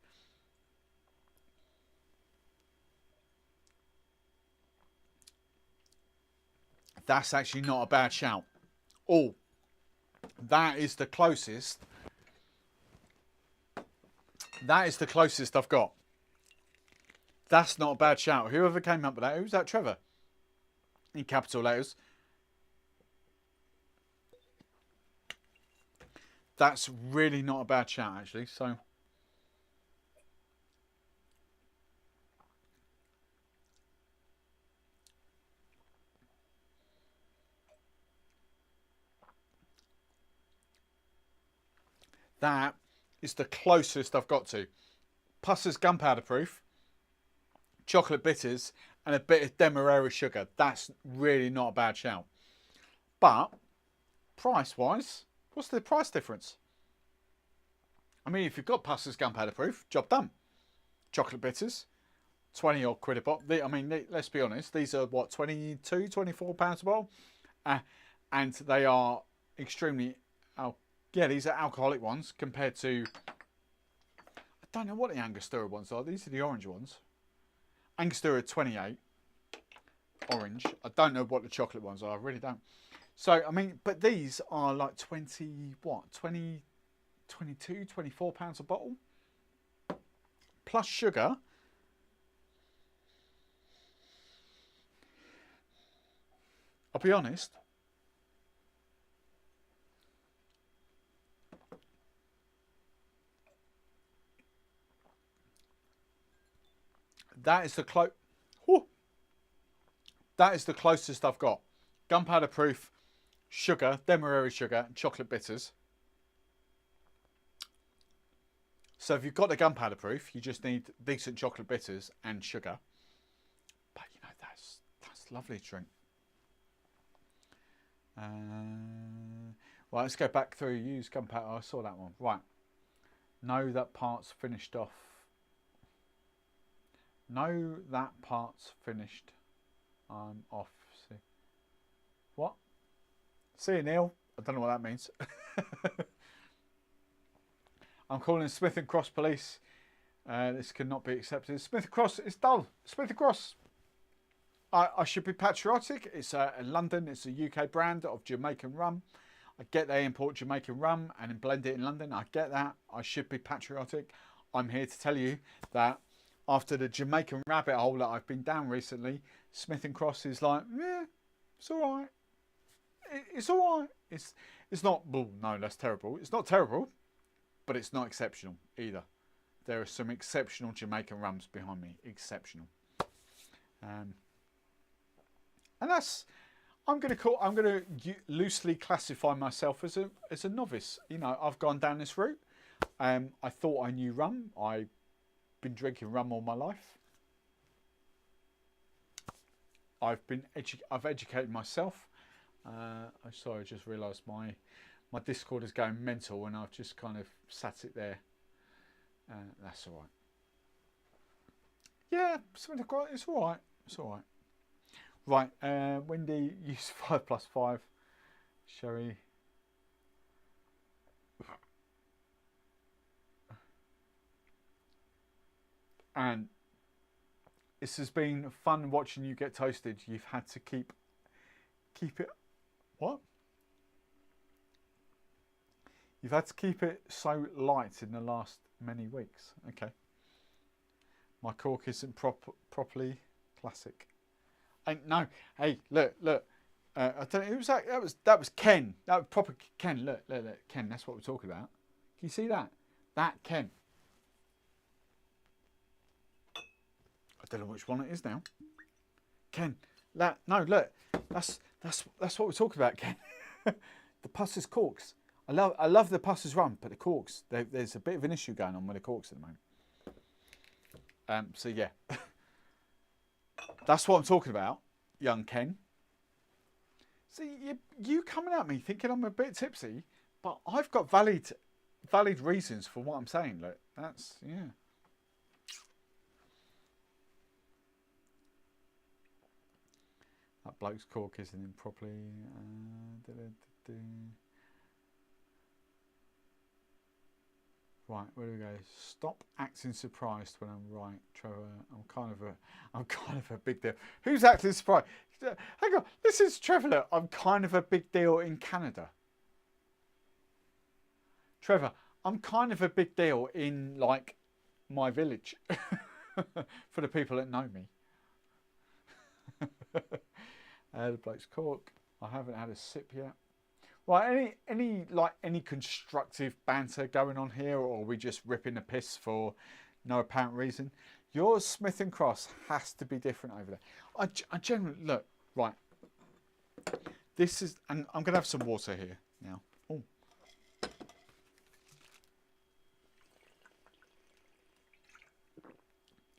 That's actually not a bad shout. Oh, that is the closest. That is the closest I've got. That's not a bad shout. Whoever came up with that, who's that? Trevor? In capital letters. That's really not a bad shout, actually. So, that is the closest I've got to. Puss's gunpowder proof, chocolate bitters, and a bit of Demerara sugar. That's really not a bad shout. But, price-wise, what's the price difference? I mean, if you've got Puss's gunpowder proof, job done. Chocolate bitters, 20 odd quid a bottle. I mean, let's be honest, these are what, 22, 24 pounds a bottle? And they are extremely, yeah, these are alcoholic ones compared to, I don't know what the Angostura ones are. These are the orange ones. Angostura 28, orange. I don't know what the chocolate ones are, I really don't. So, I mean, but these are like 20, what, 20, 22, 24 pounds a bottle. Plus sugar. I'll be honest. That is the That is the closest I've got. Gunpowder proof, sugar, Demerara sugar, and chocolate bitters. So if you've got the gunpowder proof, you just need decent chocolate bitters and sugar. But you know, that's lovely to drink. Right, let's go back through use gunpowder. I saw that one. Right. Know that part's finished off. Know that part's finished. I'm off. See. What? See you, Neil. I don't know what that means. I'm calling Smith & Cross police. This cannot be accepted. Smith & Cross, it's dull. Smith & Cross. I should be patriotic. It's in London. It's a UK brand of Jamaican rum. I get they import Jamaican rum and then blend it in London. I get that. I should be patriotic. I'm here to tell you that after the Jamaican rabbit hole that I've been down recently, Smith & Cross is like, yeah, it's all right. It's all right. It's not, well, no, that's terrible. It's not terrible, but it's not exceptional either. There are some exceptional Jamaican rums behind me. Exceptional. And that's, I'm going to loosely classify myself as a novice. You know, I've gone down this route. I thought I knew rum. I been drinking rum all my life. I've educated myself. I'm sorry, I just realised my Discord is going mental, and I've just kind of sat it there. That's all right. Yeah, it's all right. It's all right. Right, Wendy, use 5+5. Sherry. And this has been fun watching you get toasted. You've had to keep it. What? You've had to keep it so light in the last many weeks. Okay. My cork isn't properly classic. No. Hey, look. I don't know who was that. That was Ken. That was proper Ken. Look, Ken. That's what we're talking about. Can you see that? That Ken. I don't know which one it is now. Ken. No, look. That's what we're talking about, Ken. The Pusser's corks. I love the Pusser's rum, but the corks. There's a bit of an issue going on with the corks at the moment. So yeah, that's what I'm talking about, young Ken. See, you coming at me thinking I'm a bit tipsy, but I've got valid reasons for what I'm saying. Look, that's yeah. That bloke's cork isn't in properly. Right, where do we go? Stop acting surprised when I'm right, Trevor. I'm kind of a big deal. Who's acting surprised? Hang on, this is Trevor. Look, I'm kind of a big deal in Canada. Trevor, I'm kind of a big deal in like my village. For the people that know me. The bloke's cork. I haven't had a sip yet. Right, any constructive banter going on here, or are we just ripping the piss for no apparent reason? Your Smith and Cross has to be different over there. I generally look right. This is, and I'm gonna have some water here now. Oh.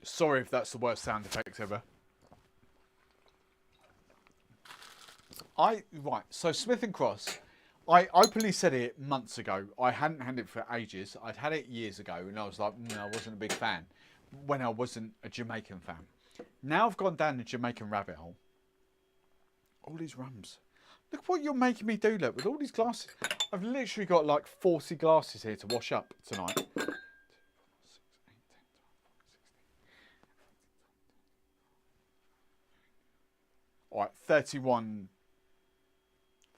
Sorry if that's the worst sound effect ever. Right, so Smith and Cross. I openly said it months ago. I hadn't had it for ages. I'd had it years ago, and I was like, I wasn't a big fan when I wasn't a Jamaican fan. Now I've gone down the Jamaican rabbit hole. All these rums. Look what you're making me do, look, with all these glasses. I've literally got like 40 glasses here to wash up tonight. All right,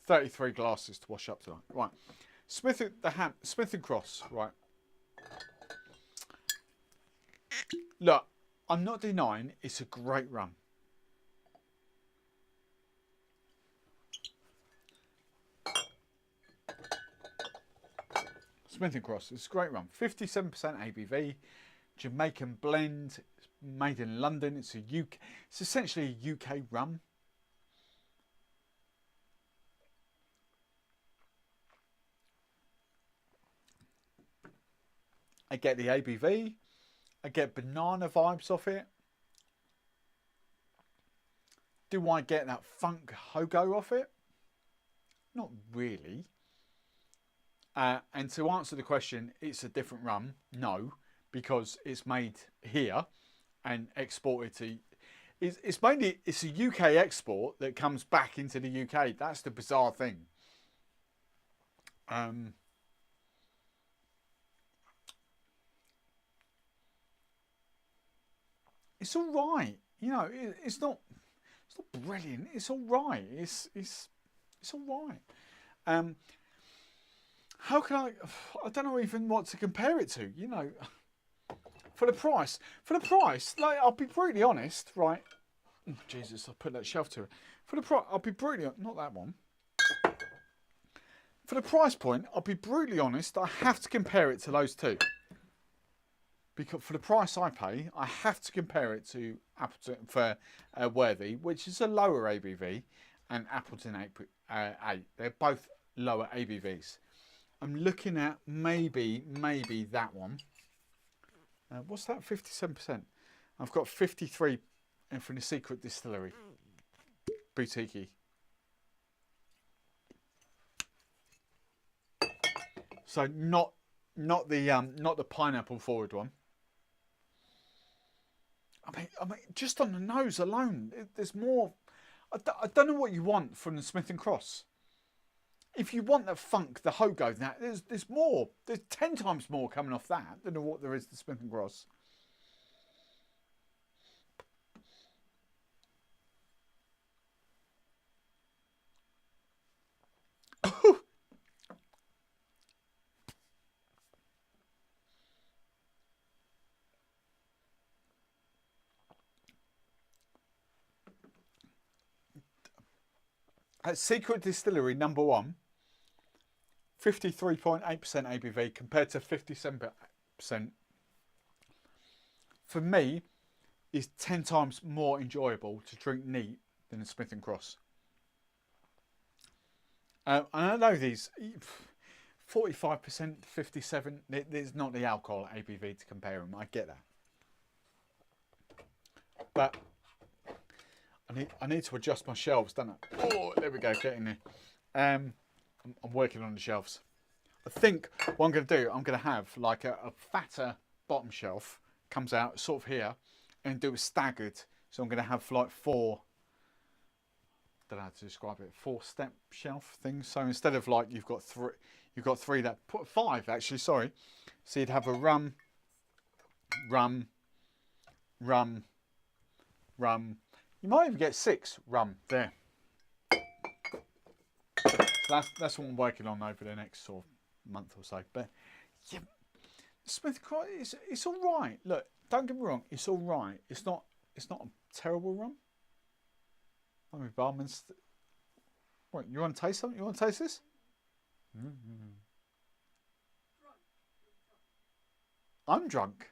33 glasses to wash up tonight. Right, Smith and Cross. Right. Look, I'm not denying it's a great rum. Smith and Cross. It's a great rum. 57% ABV, Jamaican blend. It's made in London. It's It's essentially a UK rum. I get the ABV. I get banana vibes off it. Do I get that funk hogo off it? Not really. And to answer the question, it's a different rum. No, because it's made here and exported to. It's a UK export that comes back into the UK. That's the bizarre thing. It's all right. You know, it's not brilliant. It's all right. It's all right. How can I don't know even what to compare it to. You know, for the price, like I'll be brutally honest, right? Oh, Jesus, I put that shelf to it. For the price, I'll be brutally not that one. For the price point, I'll be brutally honest. I have to compare it to those two. Because for the price I pay, I have to compare it to Appleton for Worthy, which is a lower ABV, and Appleton 8. They're both lower ABVs. I'm looking at maybe that one. What's that? 57%. I've got 53 from the Secret Distillery, boutique. So not the pineapple forward one. I mean, just on the nose alone, there's more. I don't know what you want from the Smith & Cross. If you want the funk, the hogo, that there's more. There's 10 times more coming off that than what there is the Smith & Cross. At Secret Distillery number 1, 53.8% ABV compared to 57%. For me, is 10 times more enjoyable to drink neat than the Smith & Cross. And I know these 45%, 57%. There's not the alcohol ABV to compare them. I get that, but I need to adjust my shelves, don't I? Oh, there we go, getting there. I'm working on the shelves. I think what I'm going to do, I'm going to have like a fatter bottom shelf, comes out sort of here, and do a staggered. So I'm going to have like 4, I don't know how to describe it, 4-step shelf things. So instead of like you've got 3 that, put 5 actually, sorry. So you'd have a rum, you might even get 6 rum there. So that's what I'm working on over the next sort of month or so. But yeah, Smith & Cross, it's all right. Look, don't get me wrong, it's all right. It's not a terrible rum. I mean, Barman's. What, you want to taste something? You want to taste this? I'm drunk,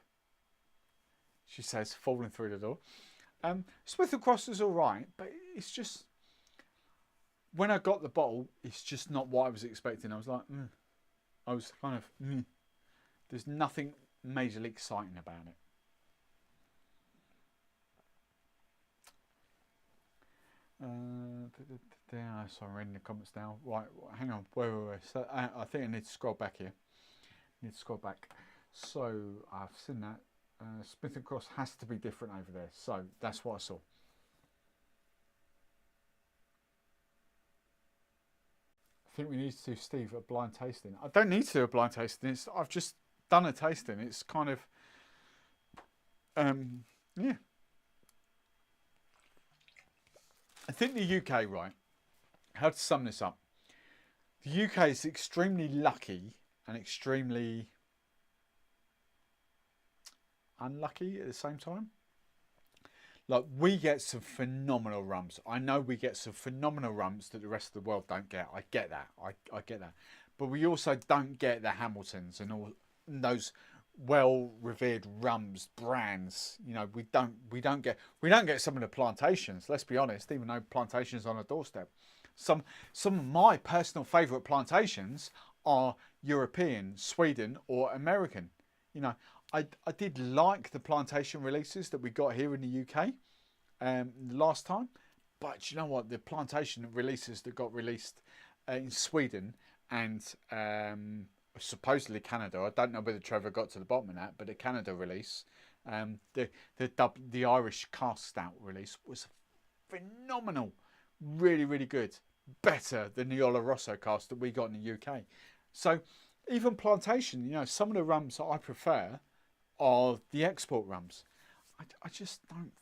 she says, falling through the door. Smith & Cross is all right, but it's just, when I got the bottle, it's just not what I was expecting. I was like, I was kind of, there's nothing majorly exciting about it. Sorry, I'm reading the comments now. Right, hang on. Wait. So, I think I need to scroll back here. So I've seen that. Smith & Cross has to be different over there. So that's what I saw. I think we need to do, Steve, a blind tasting. I don't need to do a blind tasting. I've just done a tasting. It's kind of, yeah. I think the UK, right, how to sum this up. The UK is extremely lucky and extremely unlucky at the same time. Like, we get some phenomenal rums. I know we get some phenomenal rums that the rest of the world don't get. I get that. I get that. But we also don't get the Hamiltons and all those well-revered rums brands. You know, we don't get some of the plantations. Let's be honest. Even though plantations on a doorstep, some of my personal favourite plantations are European, Sweden, or American. You know, I did like the plantation releases that we got here in the UK last time, but you know what? The plantation releases that got released in Sweden and supposedly Canada. I don't know whether Trevor got to the bottom of that, but the Canada release, the Irish cask stout release was phenomenal, really, really good, better than the Oloroso cask that we got in the UK. So even plantation, you know, some of the rums that I prefer are the export rums. I just don't.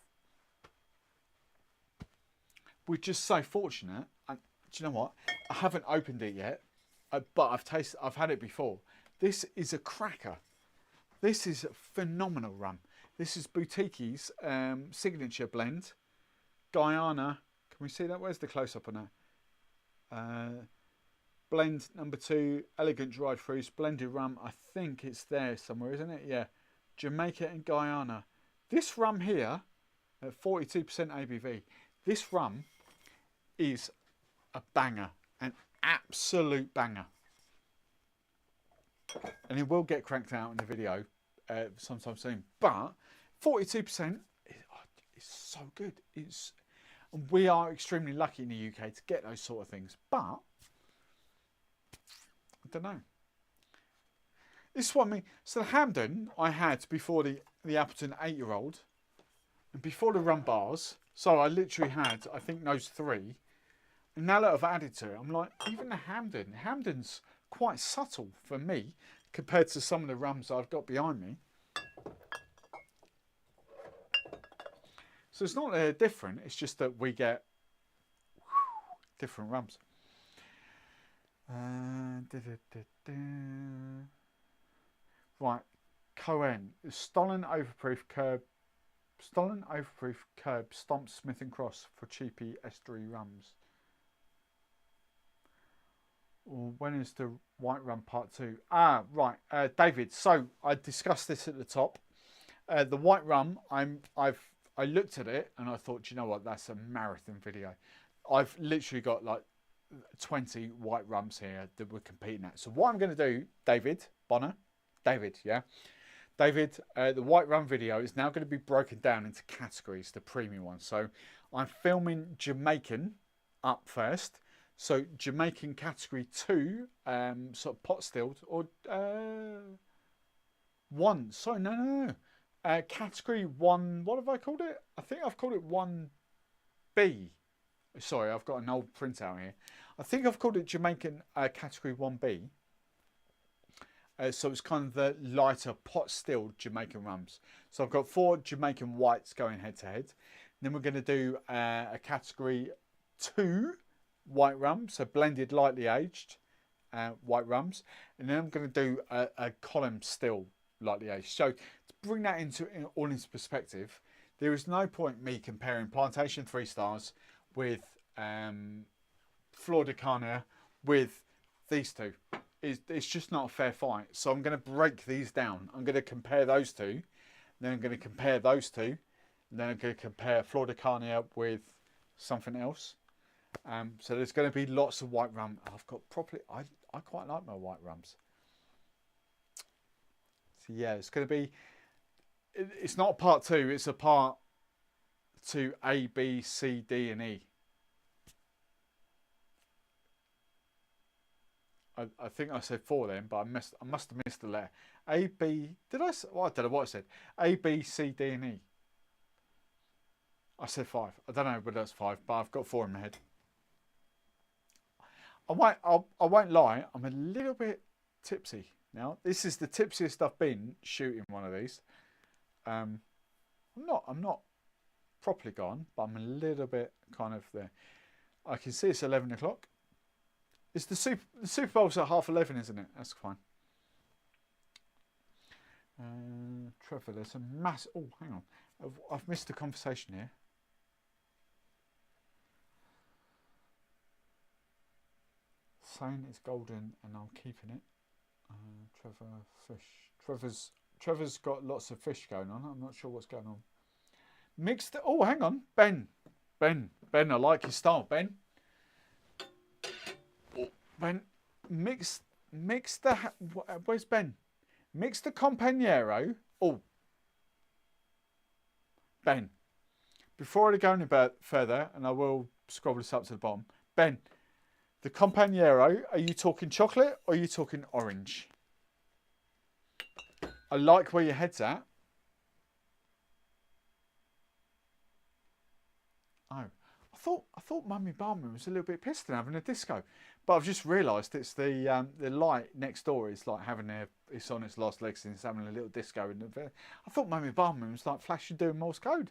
We're just so fortunate. And do you know what? I haven't opened it yet. But I've had it before. This is a cracker. This is a phenomenal rum. This is Boutique's signature blend. Guyana. Can we see that? Where's the close-up on that? Blend number 2, elegant dried fruits, blended rum. I think it's there somewhere, isn't it? Yeah. Jamaica and Guyana. This rum here, at 42% ABV, this rum is a banger. An absolute banger. And it will get cranked out in the video sometime soon. But 42% is so good. We are extremely lucky in the UK to get those sort of things. But I don't know. This is what I mean. So the Hamden I had before the Appleton 8-year-old, and before the rum bars. So I literally had, I think, those 3. And now that I've added to it, I'm like, even the Hamden's quite subtle for me compared to some of the rums I've got behind me. So it's not that they're different, it's just that we get different rums. Right, Cohen, Stollen Overproof Curb Stomp Smith and Cross for cheapy estuary rums. Or when is the white rum part 2? Ah, right, David. So I discussed this at the top. The white rum, I looked at it and I thought, you know what, that's a marathon video. I've literally got like 20 white rums here that we're competing at. So what I'm going to do, David Bonner, David, yeah. David, the white rum video is now going to be broken down into categories, the premium ones. So I'm filming Jamaican up first. So Jamaican category 2, sort of pot stilled, or 1. Sorry, no. Category 1, what have I called it? I think I've called it 1B. Sorry, I've got an old printout here. I think I've called it Jamaican category 1B. So it's kind of the lighter pot stilled Jamaican rums. So I've got 4 Jamaican whites going head to head. Then we're going to do a category 2 white rum, so blended lightly aged white rums. And then I'm going to do a column still lightly aged. So to bring that all into perspective, there is no point me comparing Plantation 3 Stars with Flor de Carne with these two. It's just not a fair fight. So I'm going to break these down. I'm going to compare those two. Then I'm going to compare those two. And then I'm going to compare Flor de Carne with something else. So there's going to be lots of white rum. I've got properly. I quite like my white rums. So yeah, it's going to be. It's not a part 2. It's a part 2 A, B, C, D, and E. I think I said 4 then, but I must have missed the letter. A, B. Did I? Well, I don't know what I said. A, B, C, D, and E. I said 5. I don't know whether that's 5, but I've got 4 in my head. I won't lie. I'm a little bit tipsy now. This is the tipsiest I've been shooting one of these. I'm not properly gone, but I'm a little bit kind of there. I can see it's 11 o'clock. It's the Super Bowl's at 11:30, isn't it? That's fine. Trevor, there's a mass. Oh, hang on. I've missed a conversation here. Saying it's golden and I'm keeping it. Trevor, fish. Trevor's got lots of fish going on. I'm not sure what's going on. Mixed. Oh, hang on. Ben, I like his style, Ben. Ben, mix the. Where's Ben? Mix the Companero. Oh, Ben. Before I go any further, and I will scroll this up to the bottom. Ben, the Companero. Are you talking chocolate or are you talking orange? I like where your head's at. Oh, I thought Mummy Barman was a little bit pissed and having a disco, but I've just realised it's the light next door is like having it's on its last legs and it's having a little disco. I thought Mummy Barman was like flashing doing Morse code.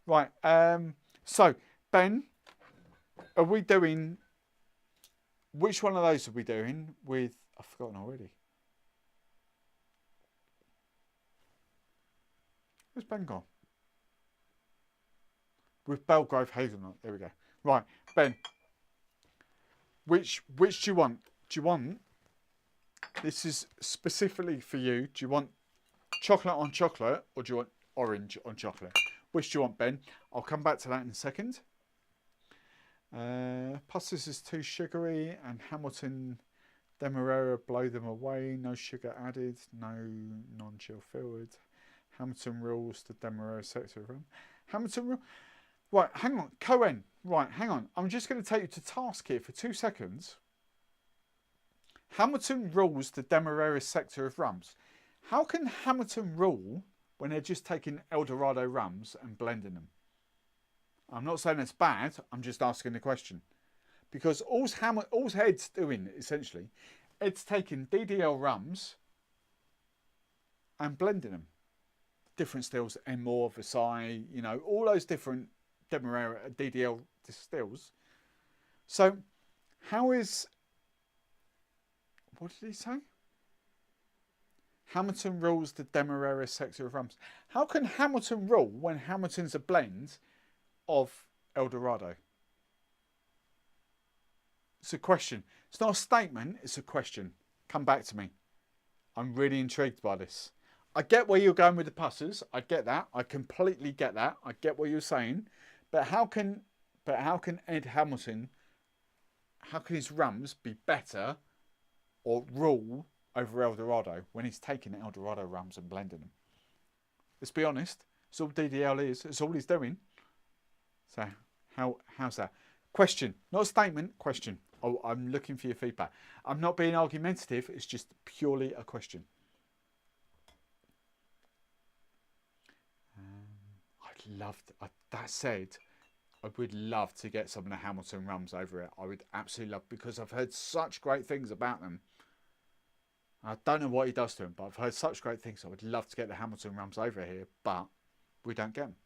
Right. So Ben, are we doing? Which one of those are we doing with? I've forgotten already. Where's Ben gone? With Belgrave Hazelnut. There we go. Right, Ben. Which do you want? Do you want? This is specifically for you. Do you want chocolate on chocolate or do you want orange on chocolate? Which do you want, Ben? I'll come back to that in a second. Plus this is too sugary and Hamilton Demerara, blow them away, no sugar added, no non-chill filled. Hamilton rules the Demerara sector of rum. Hamilton rule. Right, hang on, Cohen. Right, hang on. I'm just going to take you to task here for 2 seconds. Hamilton rules the Demerara sector of rums. How can Hamilton rule when they're just taking Eldorado rums and blending them? I'm not saying it's bad. I'm just asking the question. Because all's Ed's doing, essentially, Ed's taking DDL rums and blending them. Different stills, Enmore, Versailles, you know, all those different Demerara DDL distills. So, how is... What did he say? Hamilton rules the Demerara sector of rums. How can Hamilton rule when Hamilton's a blend of Eldorado? It's a question. It's not a statement, it's a question. Come back to me. I'm really intrigued by this. I get where you're going with the pussers. I get that. I completely get that. I get what you're saying. But how can Ed Hamilton, how can his rums be better or rule over Eldorado when he's taking Eldorado rums and blending them? Let's be honest. It's all DDL is. It's all he's doing. So how's that? Question, not a statement, question. Oh, I'm looking for your feedback. I'm not being argumentative. It's just purely a question. That said, I would love to get some of the Hamilton rums over it. I would absolutely love, because I've heard such great things about them. I don't know what he does to them, but I've heard such great things. I would love to get the Hamilton rums over here, but we don't get them.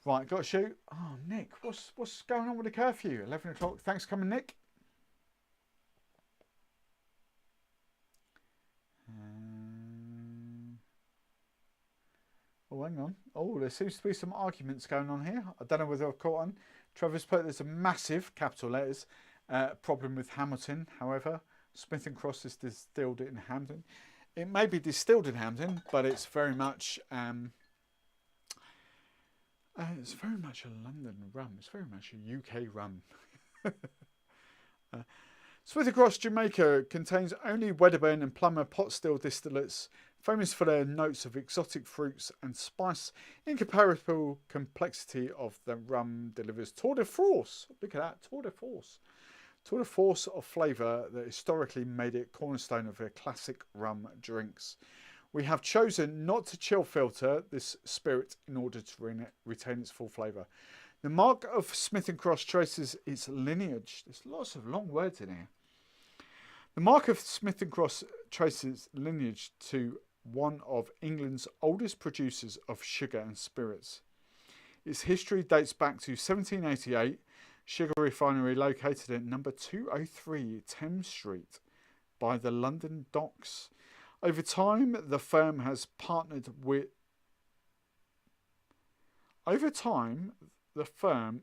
Right, got to shoot. Oh, Nick, what's going on with the curfew? 11 o'clock. Thanks for coming, Nick. Oh, hang on. Oh, there seems to be some arguments going on here. I don't know whether I've caught on. Trevor's put there's a massive, capital letters, problem with Hamilton. However, Smith & Cross is distilled in Hampden. It may be distilled in Hampden, but it's very much... it's very much a London rum. It's very much a UK rum. Smith & Cross Jamaica contains only Wedderburn and Plummer pot still distillates, famous for their notes of exotic fruits and spice. Incomparable complexity of the rum delivers tour de force. Look at that, tour de force. Tour de force of flavour that historically made it cornerstone of their classic rum drinks. We have chosen not to chill filter this spirit in order to retain its full flavour. The mark of Smith & Cross traces its lineage. There's lots of long words in here. The mark of Smith & Cross traces lineage to one of England's oldest producers of sugar and spirits. Its history dates back to 1788, sugar refinery located at number 203 Thames Street by the London Docks. Over time, the firm has partnered with... Over time, the firm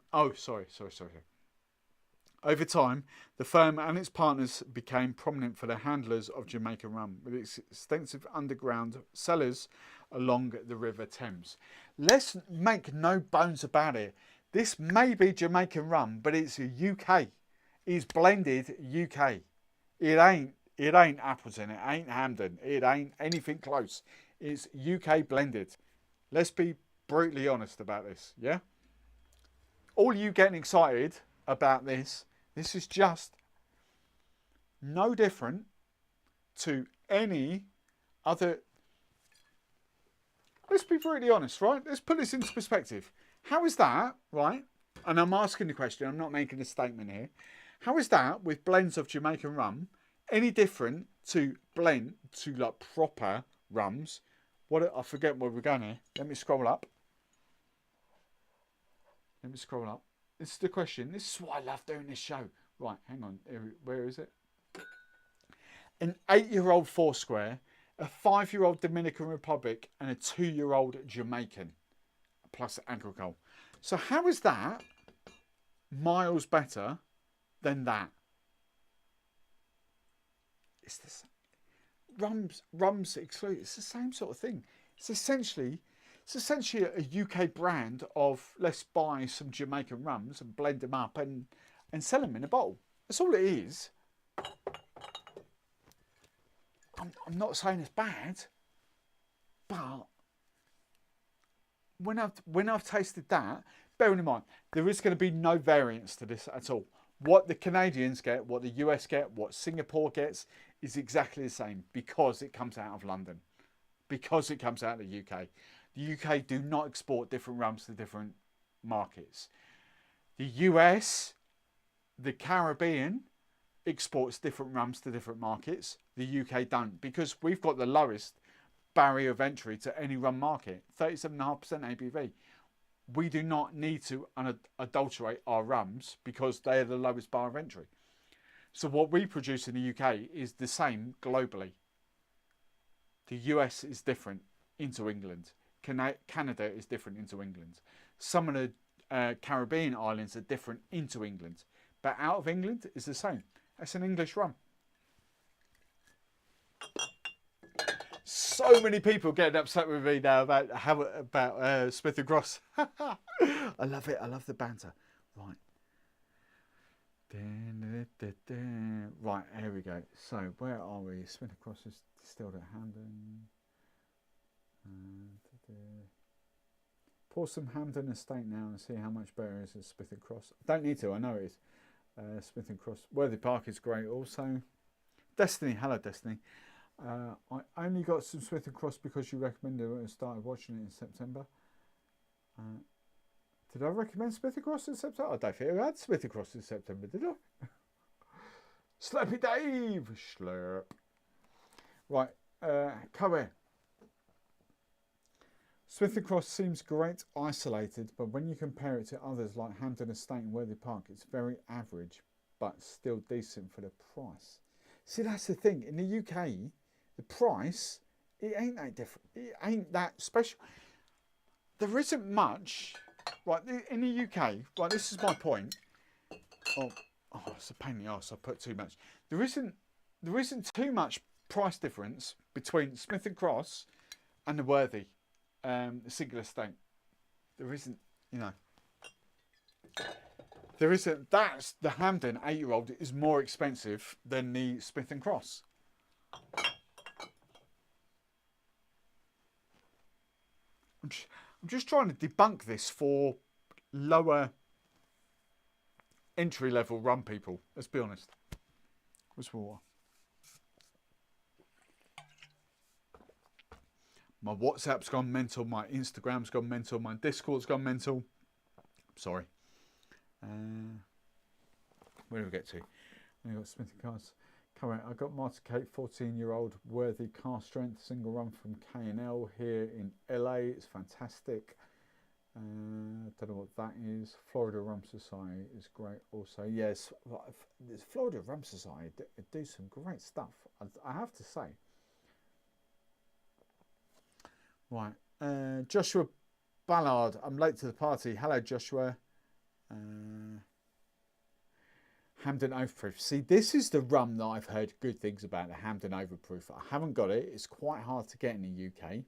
and its partners became prominent for the handlers of Jamaican rum, with its extensive underground cellars along the River Thames. Let's make no bones about it. This may be Jamaican rum, but it's UK. It's blended UK. It ain't Appleton. It ain't Hampden. It ain't anything close. It's UK blended. Let's be brutally honest about this, yeah? All you getting excited about this is just no different to any other... Let's be brutally honest, right? Let's put this into perspective. How is that, right? And I'm asking the question, I'm not making a statement here. How is that, with blends of Jamaican rum, any different to blend to like proper rums? I forget where we're going here. Let me scroll up. This is the question. This is why I love doing this show. Right, hang on. Where is it? An 8-year-old Foursquare, a 5-year-old Dominican Republic, and a 2-year-old Jamaican, plus agricole. So how is that miles better than that? It's the same. Rums exclude. It's the same sort of thing. It's essentially a UK brand of let's buy some Jamaican rums and blend them up and and sell them in a bottle. That's all it is. I'm not saying it's bad, but when I've tasted that, bearing in mind there is going to be no variance to this at all. What the Canadians get, what the US get, what Singapore gets is exactly the same because it comes out of London, because it comes out of the UK. The UK do not export different rums to different markets. The US, the Caribbean, exports different rums to different markets. The UK don't, because we've got the lowest barrier of entry to any rum market, 37.5% ABV. We do not need to adulterate our rums because they are the lowest bar of entry. So what we produce in the UK is the same globally. The US is different into England. Canada is different into England. Some of the Caribbean islands are different into England. But out of England is the same. That's an English rum. So many people getting upset with me now about Smith & Cross. I love it. I love the banter. Right. Right, here we go. So, where are we? Smith & Cross is distilled at Hampden. Pour some Hampden Estate now and see how much better it is than Smith & Cross. Don't need to, I know it is. Smith & Cross. Worthy Park is great also. Destiny, hello Destiny. I only got some Smith & Cross because you recommended it and started watching it in September. Did I recommend Smith & Cross in September? I don't think I had Smith & Cross in September, did I? Slappy Dave! Slurp. Right, co-air. Smith & Cross seems great isolated, but when you compare it to others like Hampden Estate and Worthy Park, it's very average, but still decent for the price. See, that's the thing. In the UK, the price, it ain't that different. It ain't that special. There isn't much, right, in the UK, right, this is my point. Oh, it's a pain in the arse, I put too much. There isn't too much price difference between Smith & Cross and the Worthy. Single estate. There isn't, you know. There isn't. That's the Hampden 8-year-old is more expensive than the Smith & Cross. I'm just trying to debunk this for lower entry level rum people. Let's be honest. What's water? My WhatsApp's gone mental, my Instagram's gone mental, my Discord's gone mental. Sorry. Where do we get to? We got Smith & Cross. Correct. I got Martin Cake, 14-year-old Worthy car strength single rum from K&L here in LA. It's fantastic. Don't know what that is. Florida Rum Society is great also. Yes, this Florida Rum Society do some great stuff, I have to say. Right, Joshua Ballard. I'm late to the party. Hello, Joshua. Hampden Overproof. See, this is the rum that I've heard good things about, the Hampden Overproof. I haven't got it. It's quite hard to get in the UK.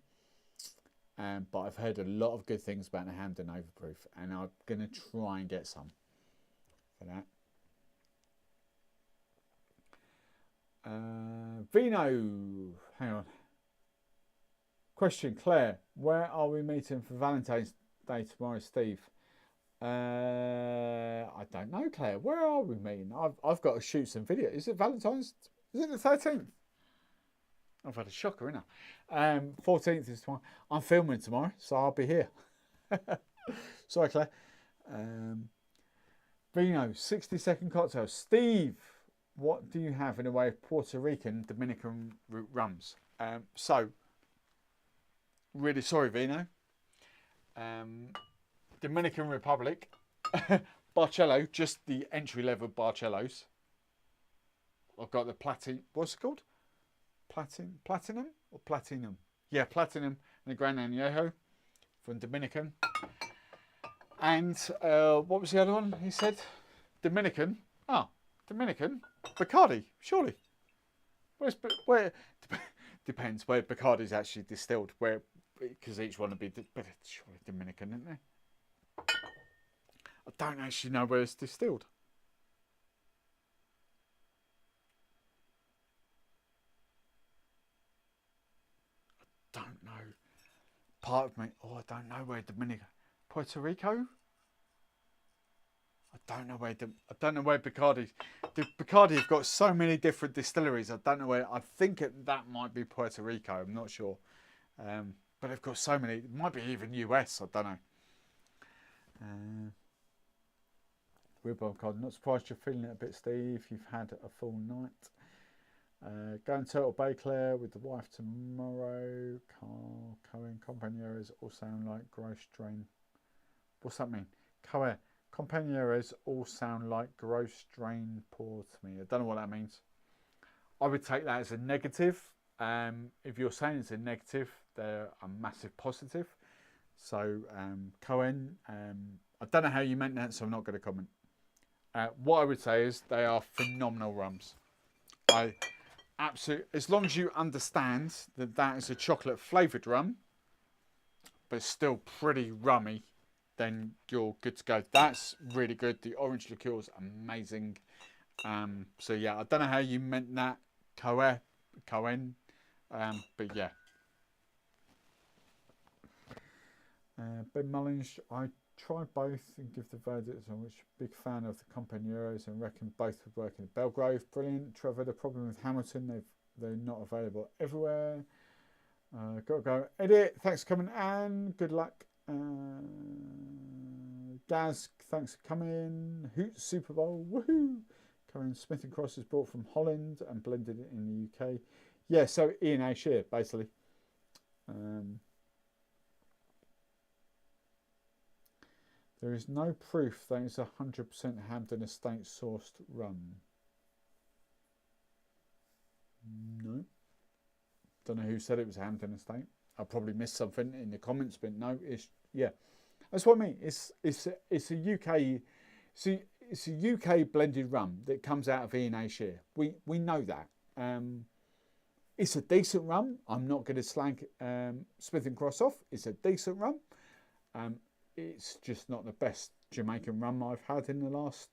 But I've heard a lot of good things about the Hampden Overproof. And I'm going to try and get some for that. Vino. Hang on. Question, Claire. Where are we meeting for Valentine's Day tomorrow, Steve? I don't know, Claire. Where are we meeting? I've got to shoot some video. Is it Valentine's? Is it the 13th? I've had a shocker, innit? 14th is tomorrow. I'm filming tomorrow, so I'll be here. Sorry, Claire. Vino, 60-second cocktail. Steve, what do you have in the way of Puerto Rican Dominican rums? So, really sorry, Vino. Dominican Republic. Barcello, just the entry-level Barcellos. I've got the what's it called? Platinum or Platinum? Yeah, Platinum and the Gran Añejo from Dominican. And what was the other one he said? Dominican. Ah, Dominican. Bacardi, surely. Where depends where Bacardi's actually distilled. Because each one would be surely Dominican, isn't they? I don't actually know where it's distilled. part of me. Oh, I don't know where Dominica, Puerto Rico. I don't know where Bacardi. The Bacardi have got so many different distilleries. I don't know where. I think that might be Puerto Rico. I'm not sure, but they've got so many. It might be even US. I don't know. Rhubarb card. Not surprised you're feeling it a bit, Steve. You've had a full night. Going Turtle Bay Claire with the wife tomorrow. Carl Cohen Companeros all sound like gross drain. What's that mean? Cohen Companeros all sound like gross drain pour to me. I don't know what that means. I would take that as a negative. If you're saying it's a negative, they're a massive positive. So Cohen, I don't know how you meant that, so I'm not going to comment. What I would say is they are phenomenal rums. I absolutely, as long as you understand that that is a chocolate flavoured rum, but it's still pretty rummy, then you're good to go. That's really good. The orange liqueur is amazing. So yeah, I don't know how you meant that, Cohen, but yeah. Ben Mullins, I tried both and give the verdicts on which big fan of the Companeros and reckon both would work in Belgrave. Brilliant. Trevor, the problem with Hamilton, they're not available everywhere. Gotta go. Edit, thanks for coming and good luck. Daz, thanks for coming. Hoot Super Bowl, woohoo! Karen Smith and Cross is brought from Holland and blended it in the UK. Yeah, so Ian A. Shear, basically. There is no proof that it's 100% Hampden Estate sourced rum. No. Don't know who said it was Hampden Estate. I probably missed something in the comments, but no, it's yeah. That's what I mean. It's a UK it's a UK blended rum that comes out of Ian A. Shear. We know that. It's a decent rum. I'm not going to slag Smith and Cross off. It's a decent rum. It's just not the best Jamaican rum I've had in the last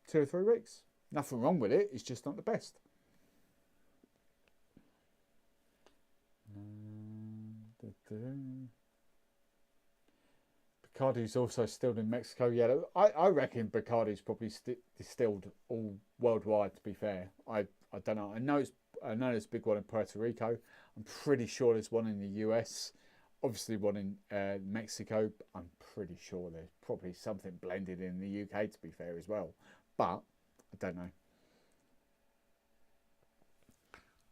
2 or 3 weeks. Nothing wrong with it. It's just not the best. Bacardi's also distilled in Mexico. Yeah, I reckon Bacardi's probably distilled all worldwide. To be fair, I don't know. I know there's a big one in Puerto Rico. I'm pretty sure there's one in the US. Obviously one in Mexico. I'm pretty sure there's probably something blended in the UK. To be fair as well, but I don't know.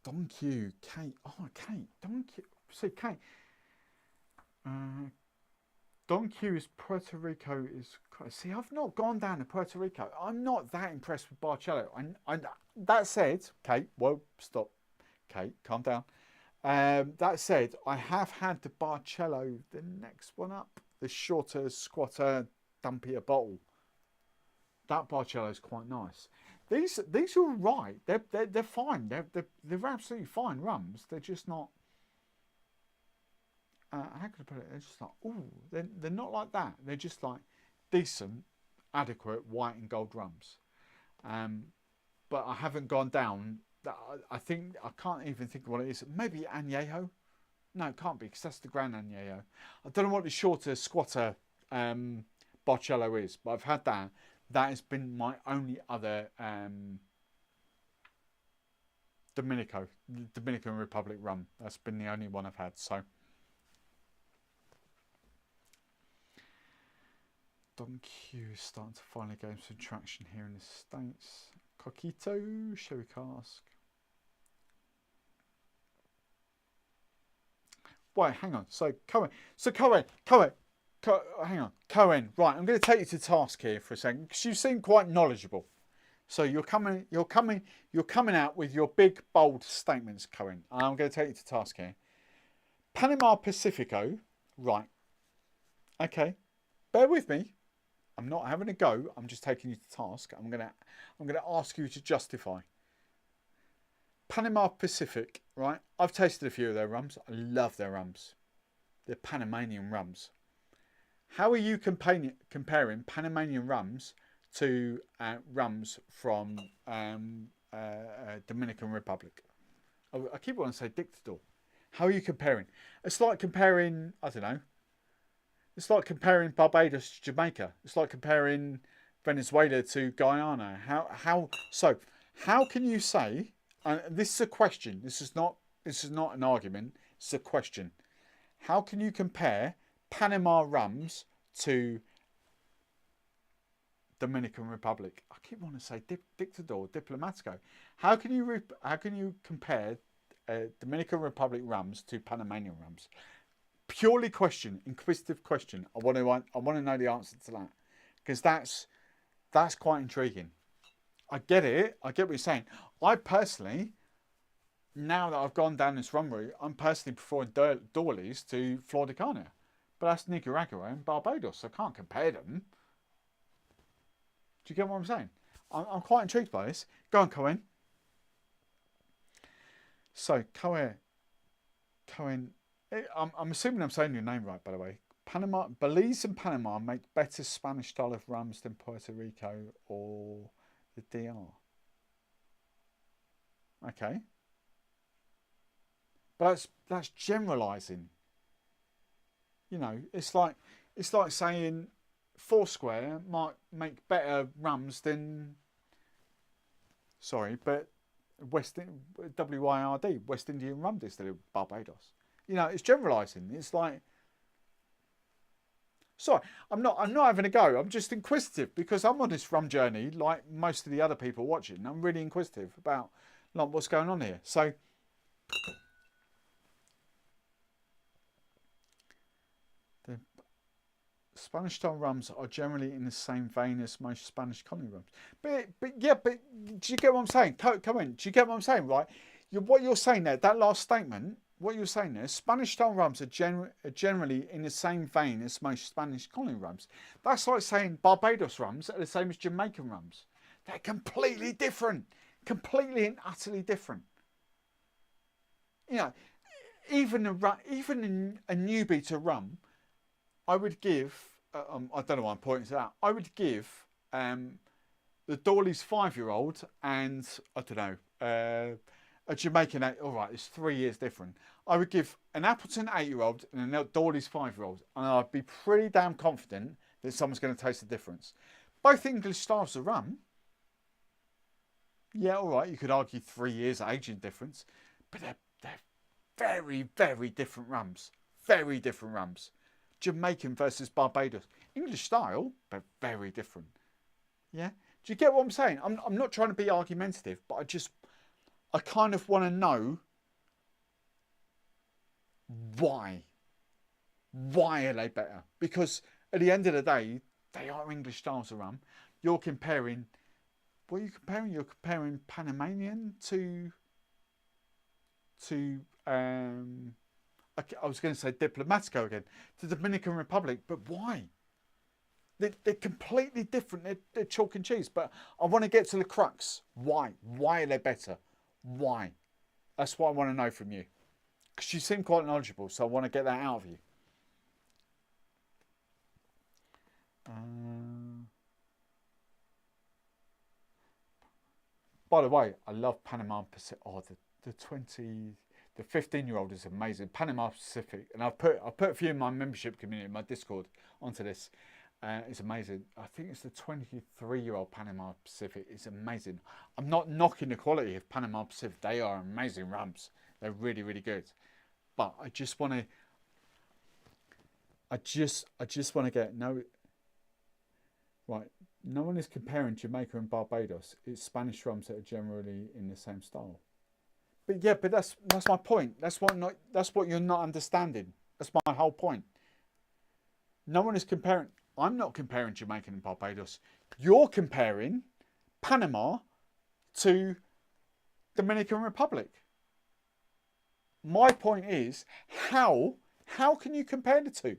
Don Q, Kate. Oh, Kate. Don Q. See, Kate. Don Q is Puerto Rico. See, I've not gone down to Puerto Rico. I'm not that impressed with Barcello. That said, Kate, whoa, stop. Kate, calm down. That said, I have had the Barcello, the next one up, the shorter, squatter, dumpier bottle. That Barcello is quite nice. These are all right. They're fine. They're absolutely fine rums. They're just not. How can I put it? They're just like, ooh, they're not like that. They're just like decent, adequate white and gold rums. But I haven't gone down. I think I can't even think of what it is. Maybe Añejo. No, it can't be because that's the Grand Añejo. I don't know what the shorter squatter Barcello is, but I've had that. That has been my only other Dominican Republic rum. That's been the only one I've had. So. Don Q is starting to finally gain some traction here in the States. Coquito, sherry cask. Wait, hang on. So Cohen. Hang on. Cohen. Right, I'm going to take you to task here for a second because you seem quite knowledgeable. So you're coming out with your big bold statements, Cohen. I'm going to take you to task here. Panama Pacifico. Right. Okay. Bear with me. I'm not having a go. I'm just taking you to task. I'm gonna ask you to justify. Panama Pacific, right? I've tasted a few of their rums. I love their rums. They're Panamanian rums. How are you comparing Panamanian rums to rums from Dominican Republic? I keep wanting to say Dictador. How are you comparing? It's like comparing, I don't know. It's like comparing Barbados to Jamaica. It's like comparing Venezuela to Guyana. How can you say? And this is a question. This is not an argument. It's a question. How can you compare Panama rums to Dominican Republic? I keep wanting to say Dictador, Diplomatico. How can you compare Dominican Republic rums to Panamanian rums? Purely question, inquisitive question. I want to know the answer to that, because that's quite intriguing. I get it. I get what you're saying. I personally, now that I've gone down this rum route, I'm personally preferring Dorleys to Flor de Cana, but that's Nicaragua and Barbados. So I can't compare them. Do you get what I'm saying? I'm quite intrigued by this. Go on, Cohen. So Cohen. I'm assuming I'm saying your name right, by the way. Belize and Panama make better Spanish style of rums than Puerto Rico or the DR. Okay, but that's generalising. You know, it's like saying Foursquare might make better rums than. Sorry, but WYRD, West Indian Rum Distillery, Barbados. You know, it's generalising. It's like, sorry, I'm not having a go. I'm just inquisitive, because I'm on this rum journey like most of the other people watching. I'm really inquisitive about like what's going on here. So, the Spanish style rums are generally in the same vein as most Spanish colony rums. But do you get what I'm saying? Come in. Do you get what I'm saying? Right? What you're saying there, that last statement. What you're saying there, Spanish style rums are generally in the same vein as most Spanish colony rums. That's like saying Barbados rums are the same as Jamaican rums. They're completely different. Completely and utterly different. You know, even a newbie to rum, I would give, I don't know why I'm pointing to that, I would give the Dorley's 5-year-old and, I don't know, a Jamaican, all right, it's 3 years different. I would give an Appleton 8-year-old and a Dorley's 5-year-old, and I'd be pretty damn confident that someone's going to taste the difference. Both English styles of rum, yeah, all right, you could argue 3 years aging difference, but they're very, very different rums. Very different rums. Jamaican versus Barbados. English style, but very different. Yeah? Do you get what I'm saying? I'm not trying to be argumentative, but I kind of want to know why. Why are they better? Because at the end of the day, they are English styles of rum. You're comparing, what are you comparing? You're comparing Panamanian to I was going to say Diplomatico again, to the Dominican Republic, but why? They're completely different. They're chalk and cheese, but I want to get to the crux. Why? Why are they better? Why? That's what I want to know from you. Because you seem quite knowledgeable, so I want to get that out of you. By the way, I love Panama Pacific. Oh, the 15-year-old is amazing. Panama Pacific, and I've put a few in my membership community, my Discord, onto this. It's amazing. I think it's the 23-year-old Panama Pacific. It's amazing. I'm not knocking the quality of Panama Pacific. They are amazing rums. They're really, really good. But I just want to. I just want to get right. No one is comparing Jamaica and Barbados. It's Spanish rums that are generally in the same style. But yeah, but that's my point. That's what you're not understanding. That's my whole point. No one is comparing. I'm not comparing Jamaica and Barbados. You're comparing Panama to Dominican Republic. My point is, how can you compare the two?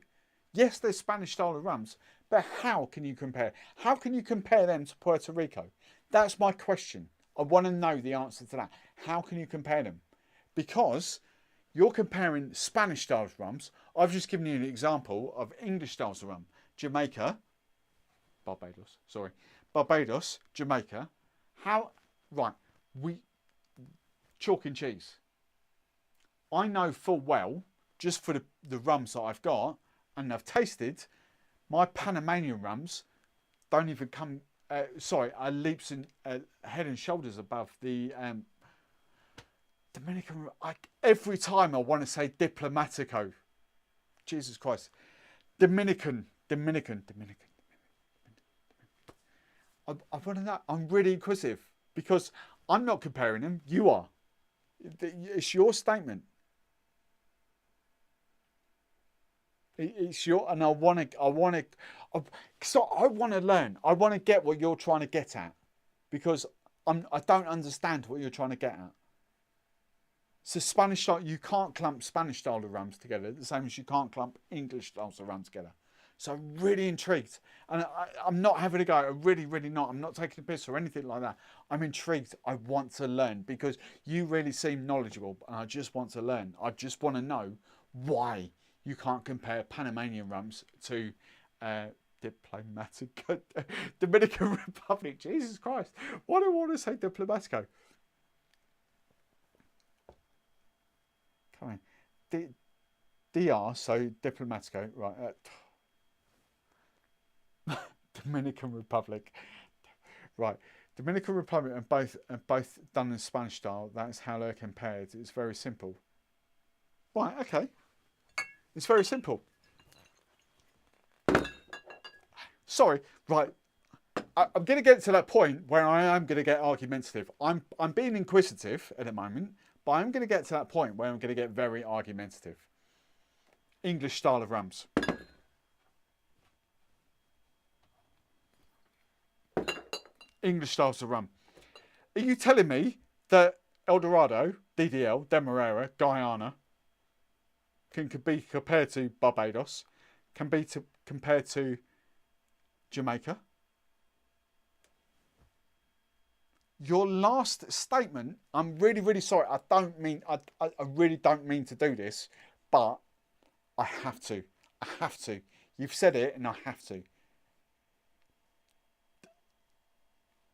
Yes, there's Spanish style of rums, but how can you compare? How can you compare them to Puerto Rico? That's my question. I want to know the answer to that. How can you compare them? Because you're comparing Spanish styles of rums. I've just given you an example of English styles of rum. Barbados, Jamaica. How, right, chalk and cheese. I know full well, just for the rums that I've got and I've tasted, my Panamanian rums don't even come, are leaps and head and shoulders above the Dominican. Every time I want to say Diplomatico. Jesus Christ. Dominican. I want to know. I'm really inquisitive because I'm not comparing them. You are. It's your statement. It's your, and I want to learn. I want to get what you're trying to get at, because I don't understand what you're trying to get at. So Spanish style, you can't clump Spanish style of rums together, the same as you can't clump English styles of rum together. So I'm really intrigued, and I'm not having a go. I'm really, really not. I'm not taking a piss or anything like that. I'm intrigued. I want to learn because you really seem knowledgeable, and I just want to learn. I just want to know why you can't compare Panamanian rums to Diplomatico, Dominican Republic. Jesus Christ, why do I want to say Diplomatico? Come on, DR, so Diplomatico, right? Dominican Republic, right? Dominican Republic, and both done in Spanish style. That's how they're compared. It's very simple. Right? Okay. It's very simple. Sorry, right. I'm going to get to that point where I am going to get argumentative. I'm being inquisitive at the moment, but I'm going to get to that point where I'm going to get very argumentative. English style of rums. English styles of rum. Are you telling me that El Dorado, DDL, Demerara, Guyana can be compared to Barbados, can be compared to Jamaica? Your last statement, I'm really, really sorry. I really don't mean to do this, but I have to. I have to. You've said it and I have to.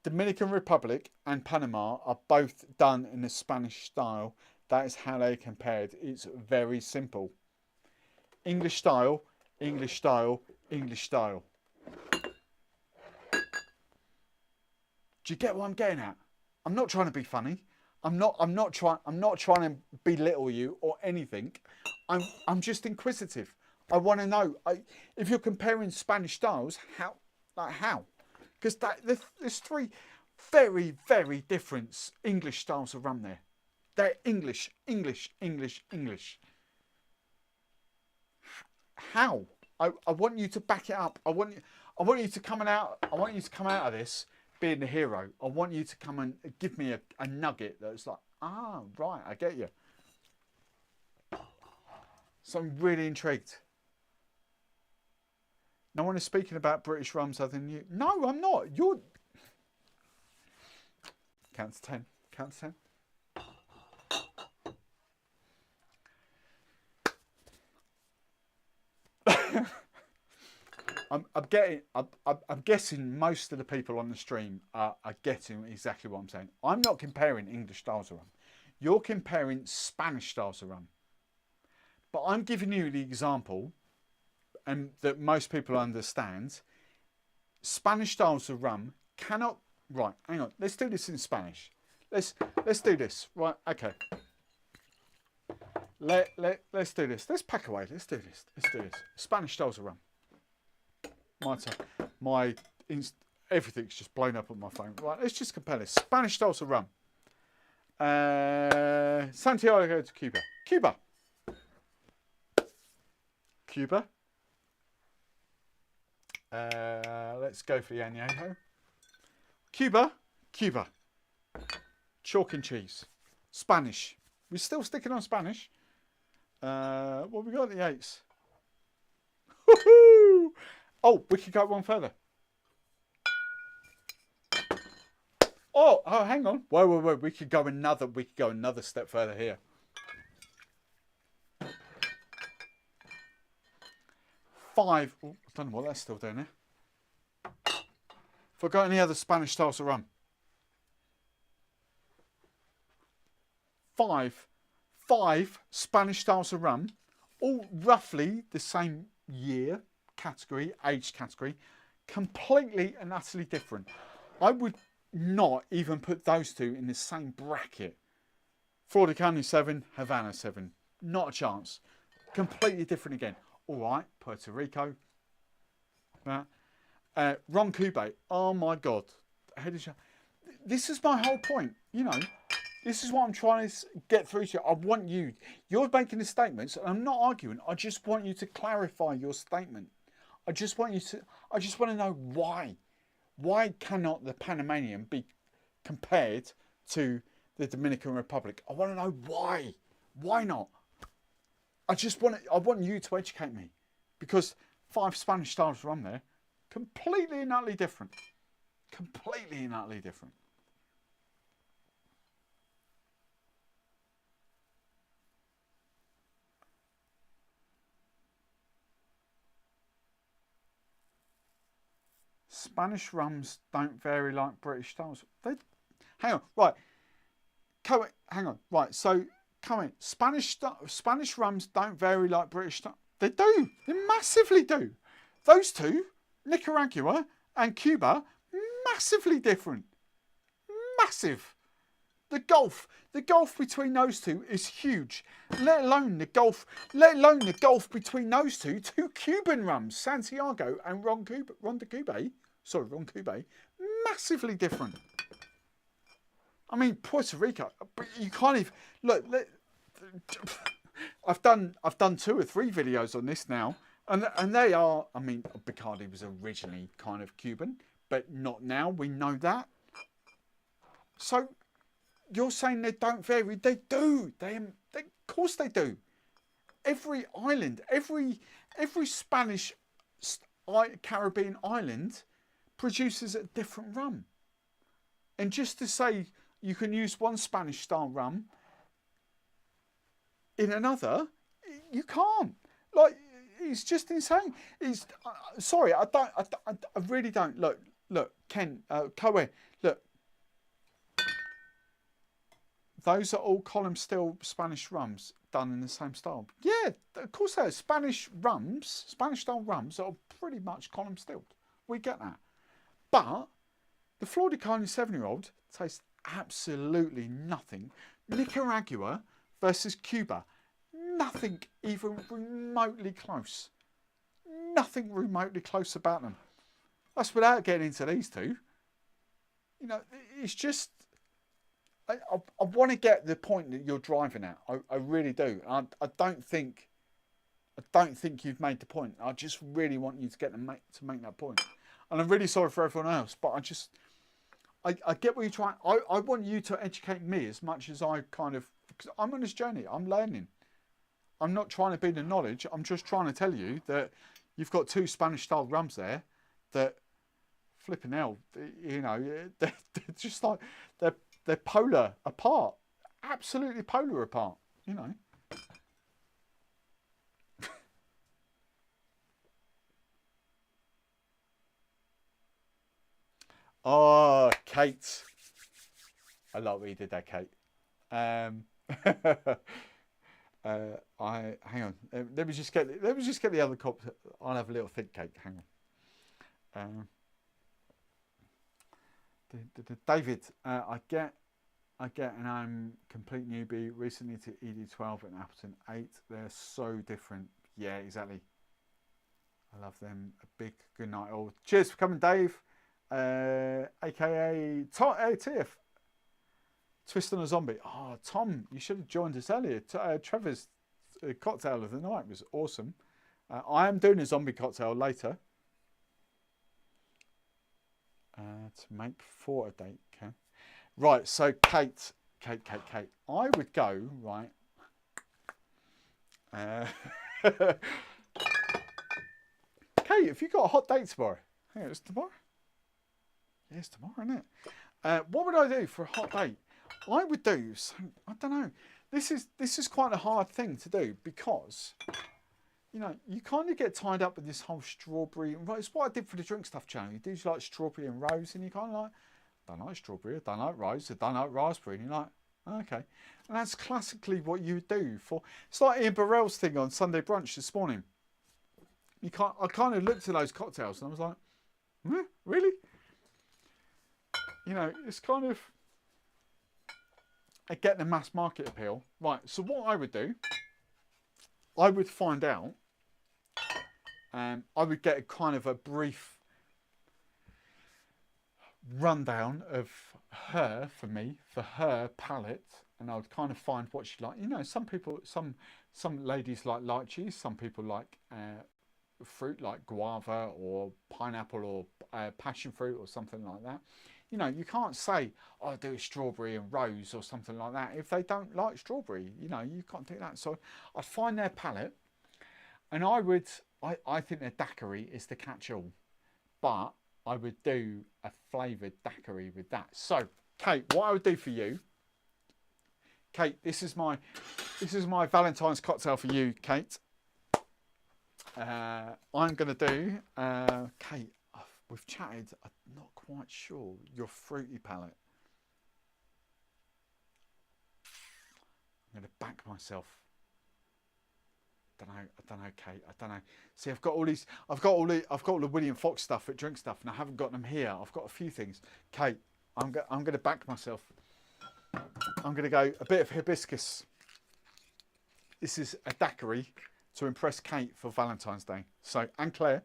Dominican Republic and Panama are both done in the Spanish style. That is how they compared. It's very simple. English style, English style, English style. Do you get what I'm getting at? I'm not trying to be funny. I'm not trying to belittle you or anything. I'm just inquisitive. I want to know if you're comparing Spanish styles, how? Because there's three very, very different English styles of rum there. They're English. How? I want you to back it up. I want you to come out of this being the hero. I want you to come and give me a nugget that's like, right, I get you. So I'm really intrigued. No one is speaking about British rums other than you. No, I'm not. You're... Count to 10. Count to 10. I'm guessing most of the people on the stream are getting exactly what I'm saying. I'm not comparing English styles of rum. You're comparing Spanish styles of rum. But I'm giving you the example, and that most people understand. Spanish styles of rum cannot... Right, hang on. Let's do this in Spanish. Let's do this. Right, okay. Let's do this. Let's pack away. Let's do this. Spanish styles of rum. Everything's just blown up on my phone. Right, let's just compare this. Spanish styles of rum. Santiago to Cuba. Cuba. Let's go for the añejo. Cuba. Chalk and cheese. Spanish. We're still sticking on Spanish. What we got at the 8s? Woohoo! Oh, we could go one further. Oh, hang on. Whoa. We could go another step further here. 5. Oh, I don't know what that's still doing there. If I got any other Spanish styles of rum. 5 5 Spanish styles of rum, all roughly the same year category, age category, completely and utterly different. I would not even put those two in the same bracket. Florida County 7, Havana 7. Not a chance. Completely different again. All right, Puerto Rico. Ron Cube. Oh my God. This is my whole point. You know, this is what I'm trying to get through to you. I want you. You're making the statements, and I'm not arguing. I just want you to clarify your statement. I just want to know why. Why cannot the Panamanian be compared to the Dominican Republic? I want to know why. Why not? I want you to educate me, because 5 Spanish styles of rum there, completely and utterly different. Completely and utterly different. Spanish rums don't vary like British styles. Hang on, right. Hang on, right. So, Spanish rums don't vary like British styles. They do. They massively do. Those two, Nicaragua and Cuba, massively different. Massive. The gulf between those two is huge. Let alone the gulf between those two Cuban rums, Santiago and Ron Cube, massively different. I mean, Puerto Rico, but you can't even look. I've done 2 or 3 videos on this now, and they are. I mean, Bacardi was originally kind of Cuban, but not now. We know that. So you're saying they don't vary? They do. Of course they do. Every island, every Spanish Caribbean island produces a different rum. And just to say you can use one Spanish style rum in another, you can't. Like, it's just insane. It's sorry, I really don't. Look, Ken, Coe, look. Those are all column still Spanish rums done in the same style. Yeah, of course they are. Spanish style rums are pretty much column stilled. We get that. But the Florida County 7-year-old tastes absolutely nothing. Nicaragua versus Cuba, nothing even remotely close. Nothing remotely close about them. That's without getting into these two. You know, it's just... I want to get the point that you're driving at. I really do. I don't think you've made the point. I just really want you to make that point. And I'm really sorry for everyone else, but I get what you're trying. I want you to educate me as much as I because I'm on this journey. I'm learning. I'm not trying to be the knowledge. I'm just trying to tell you that you've got 2 Spanish style rums there that flipping hell, you know, they're just like they're polar apart, absolutely polar apart, you know. Oh, Kate, I like what you did there, Kate. Hang on. Let me just get the other cop. I'll have a little think, Kate. Hang on. David, I get, and I'm complete newbie. Recently to ED12 and Appleton 8. They're so different. Yeah, exactly. I love them. A big good night all. Cheers for coming, Dave. AKA TF. Twist on a zombie. Oh, Tom, you should have joined us earlier. Trevor's cocktail of the night was awesome. I am doing a zombie cocktail later. To make for a date, okay. Right, so Kate. I would go, right. Kate, have you got a hot date tomorrow? Hang on, it's tomorrow? Yeah, it's tomorrow, isn't it? What would I do for a hot date? I would do, I don't know. This is quite a hard thing to do because, you know, you kind of get tied up with this whole strawberry and rose. It's what I did for the Drink Stuff channel. You do like strawberry and rose, and you kind of like, I don't like strawberry, I don't like rose, I don't like raspberry. And you're like, Okay. And that's classically what you do for... It's like Ian Burrell's thing on Sunday Brunch this morning. I kind of looked at those cocktails and I was like, really? You know, it's kind of getting the mass market appeal. Right, so what I would do, I would find out, I would get a kind of a brief rundown of her, for her palate, and I would kind of find what she liked. You know, some people, some ladies like lychees, some people like fruit like guava or pineapple or passion fruit or something like that. You know, you can't say, oh, I'll do strawberry and rose or something like that if they don't like strawberry. You know, you can't do that. So I'd find their palate, and I think their daiquiri is the catch-all, but I would do a flavoured daiquiri with that. So, Kate, what I would do for you, Kate, this is my Valentine's cocktail for you, Kate. I'm going to do, Kate, we've chatted, I'm not quite sure, your fruity palate. I'm going to back myself. I don't know, Kate. I don't know. See, I've got all the William Fox stuff at Drink Stuff, and I haven't got them here. I've got a few things. Kate, I'm going to back myself. I'm going to go a bit of hibiscus. This is a daiquiri to impress Kate for Valentine's Day. So, and Claire,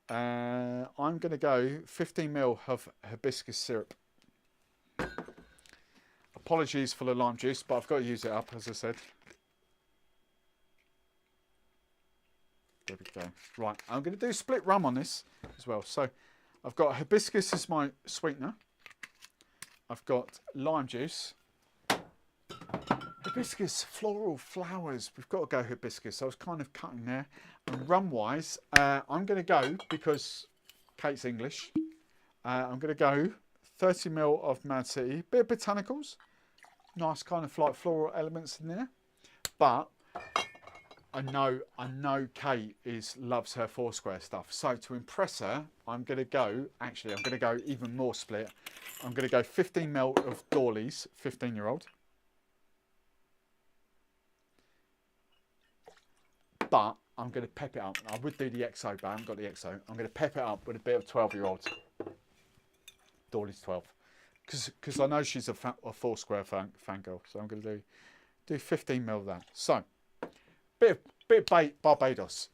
I'm going to go 15 ml of hibiscus syrup. Apologies for the lime juice, but I've got to use it up, as I said. There we go. Right, I'm going to do split rum on this as well. So I've got hibiscus as my sweetener. I've got lime juice. Hibiscus, floral flowers. We've got to go hibiscus. I was kind of cutting there. And rum-wise, I'm going to go, because Kate's English, I'm going to go 30 ml of Mad City. Bit of botanicals. Nice kind of like floral elements in there. But I know Kate loves her Foursquare stuff. So to impress her, I'm going to go even more split. I'm going to go 15 ml of Dawley's 15-year-old. But I'm going to pep it up. I would do the XO, but I haven't got the XO. I'm going to pep it up with a bit of 12-year-old. Dawley's 12. Because I know she's a Foursquare fangirl. So I'm going to do 15 ml of that. So, bit of Barbados.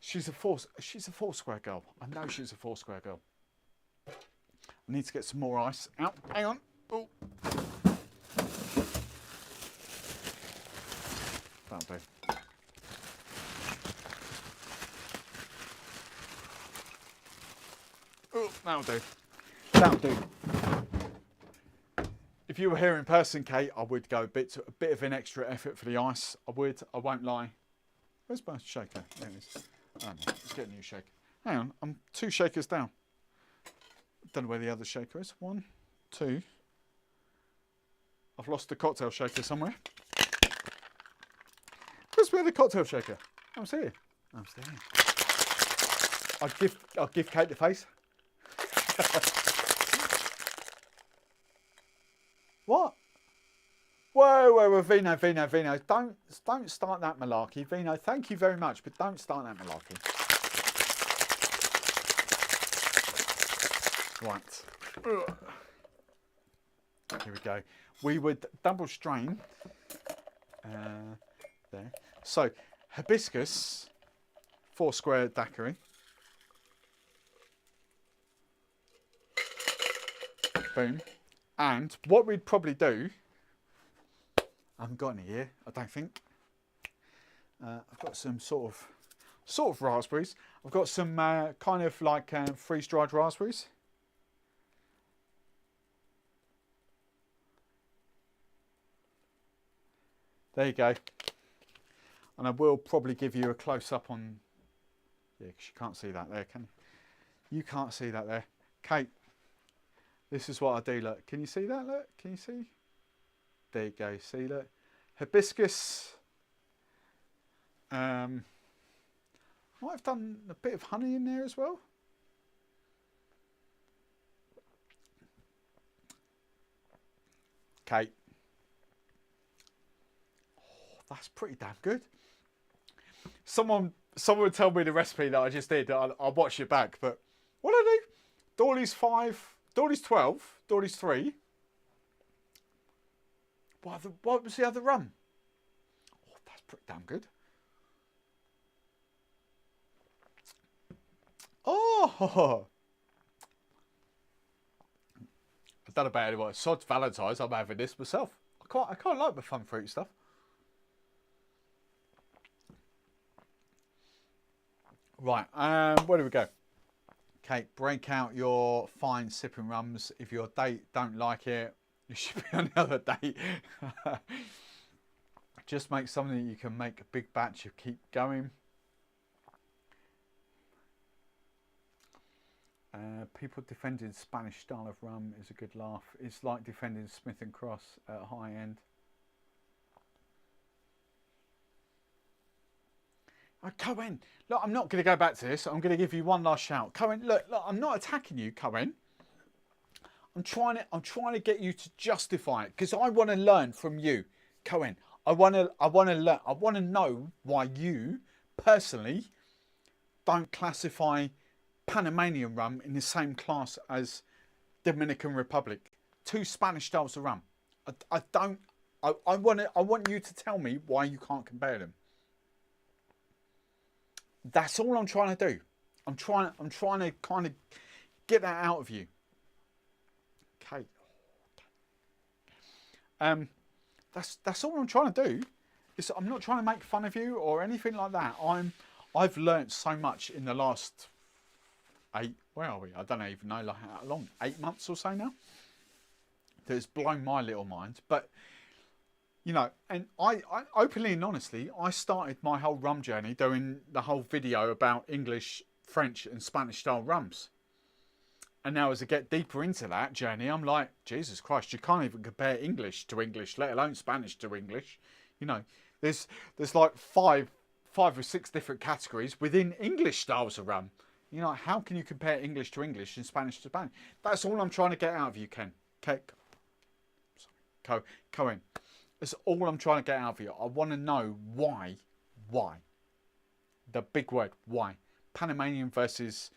She's a Foursquare girl. I know she's a Foursquare girl. I need to get some more ice out. Hang on. Oh. That'll do. Oh, that'll do. That'll do. If you were here in person, Kate, I would go a bit of an extra effort for the ice. I would. I won't lie. Where's my shaker? There it is. Oh, no, let's get a new shaker. Hang on, I'm 2 shakers down. Don't know where the other shaker is. 1, 2. I've lost the cocktail shaker somewhere. Where's the other cocktail shaker? I'm here. I'm still here. I'll give Kate the face. What? Whoa, Vino. Don't start that malarkey. Vino, thank you very much, but don't start that malarkey. Right. Here we go. We would double strain. There. So, hibiscus, Foursquare daiquiri. Boom. And what we'd probably do, I haven't got any here, I don't think. I've got some sort of raspberries. I've got some kind of like freeze-dried raspberries. There you go. And I will probably give you a close-up on, yeah, because you can't see that there, can you? You can't see that there. Kate. This is what I do, look. Can you see that, look? Can you see? There you go, see, look. Hibiscus. Might have done a bit of honey in there as well. Kate, that's pretty damn good. Someone would tell me the recipe that I just did. I'll watch it back. But what did I do? Dawley's 5, Dawley's 12, Dawley's 3. What was the other rum? Oh, that's pretty damn good. Oh, I don't know about anyone. Sod's Valentine's. I'm having this myself. I can't like the fun fruit stuff. Right, where do we go? Okay, break out your fine sipping rums. If your date don't like it, you should be on the other date. Just make something that you can make a big batch of, keep going. People defending Spanish style of rum is a good laugh. It's like defending Smith and Cross at high end. Oh, Cohen, look, I'm not going to go back to this. I'm going to give you one last shout. Cohen, look, I'm not attacking you, Cohen. I'm trying to get you to justify it because I want to learn from you, Cohen. I want to learn. I want to know why you personally don't classify Panamanian rum in the same class as Dominican Republic. Two Spanish styles of rum. I want you to tell me why you can't compare them. That's all I'm trying to do. I'm trying to kind of get that out of you. Okay. That's all I'm trying to do. I'm not trying to make fun of you or anything like that. I've learnt so much in the last 8. Where are we? I don't even know like how long. 8 months or so now. That's blown my little mind. But you know, and I openly and honestly, I started my whole rum journey doing the whole video about English, French and Spanish style rums. And now as I get deeper into that journey, I'm like, Jesus Christ, you can't even compare English to English, let alone Spanish to English. You know, there's like five or six different categories within English styles of rum. You know, how can you compare English to English and Spanish to Spanish? That's all I'm trying to get out of you, Ken. Okay. Sorry. Cohen. That's all I'm trying to get out of you. I want to know why. The big word, why. Panamanian versus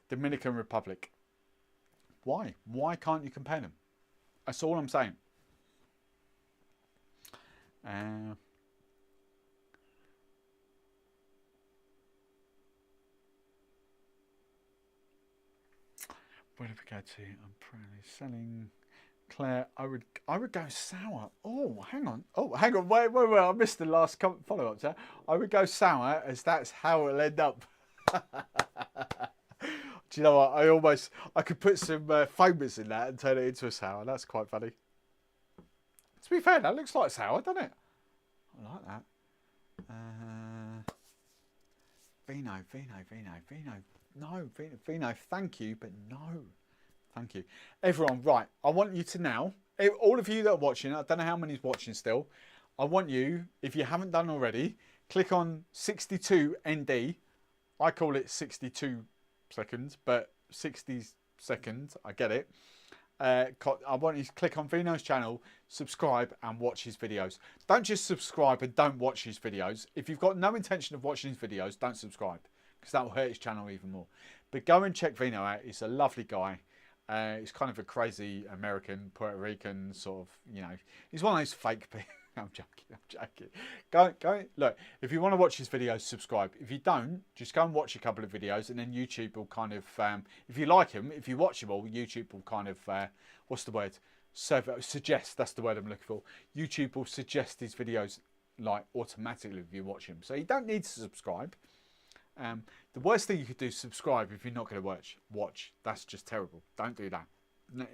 Dominican Republic. Why? Why can't you compare them? That's all I'm saying. Where did we go to? I'm proudly selling. Claire, I would go sour. Oh, hang on. Wait. I missed the last follow-up there. I would go sour as that's how it'll end up. Do you know what? I could put some foamers in that and turn it into a sour. That's quite funny. To be fair, that looks like sour, doesn't it? I like that. Vino. No, Vino, thank you, but no. Thank you. Everyone, right, I want you to now, all of you that are watching, I don't know how many's watching still, I want you, if you haven't done already, click on 62 ND. I call it 62 seconds, but 60 seconds, I get it. I want you to click on Vino's channel, subscribe and watch his videos. Don't just subscribe and don't watch his videos. If you've got no intention of watching his videos, don't subscribe because that will hurt his channel even more. But go and check Vino out. He's a lovely guy. He's kind of a crazy American, Puerto Rican sort of, you know, he's one of those fake people. I'm joking. Go, look, if you want to watch his videos, subscribe. If you don't, just go and watch a couple of videos and then YouTube will kind of, if you like him, if you watch him all, YouTube will kind of, what's the word? Suggest, that's the word I'm looking for. YouTube will suggest his videos like automatically if you watch him. So you don't need to subscribe. The worst thing you could do is subscribe if you're not going to watch. That's just terrible. Don't do that.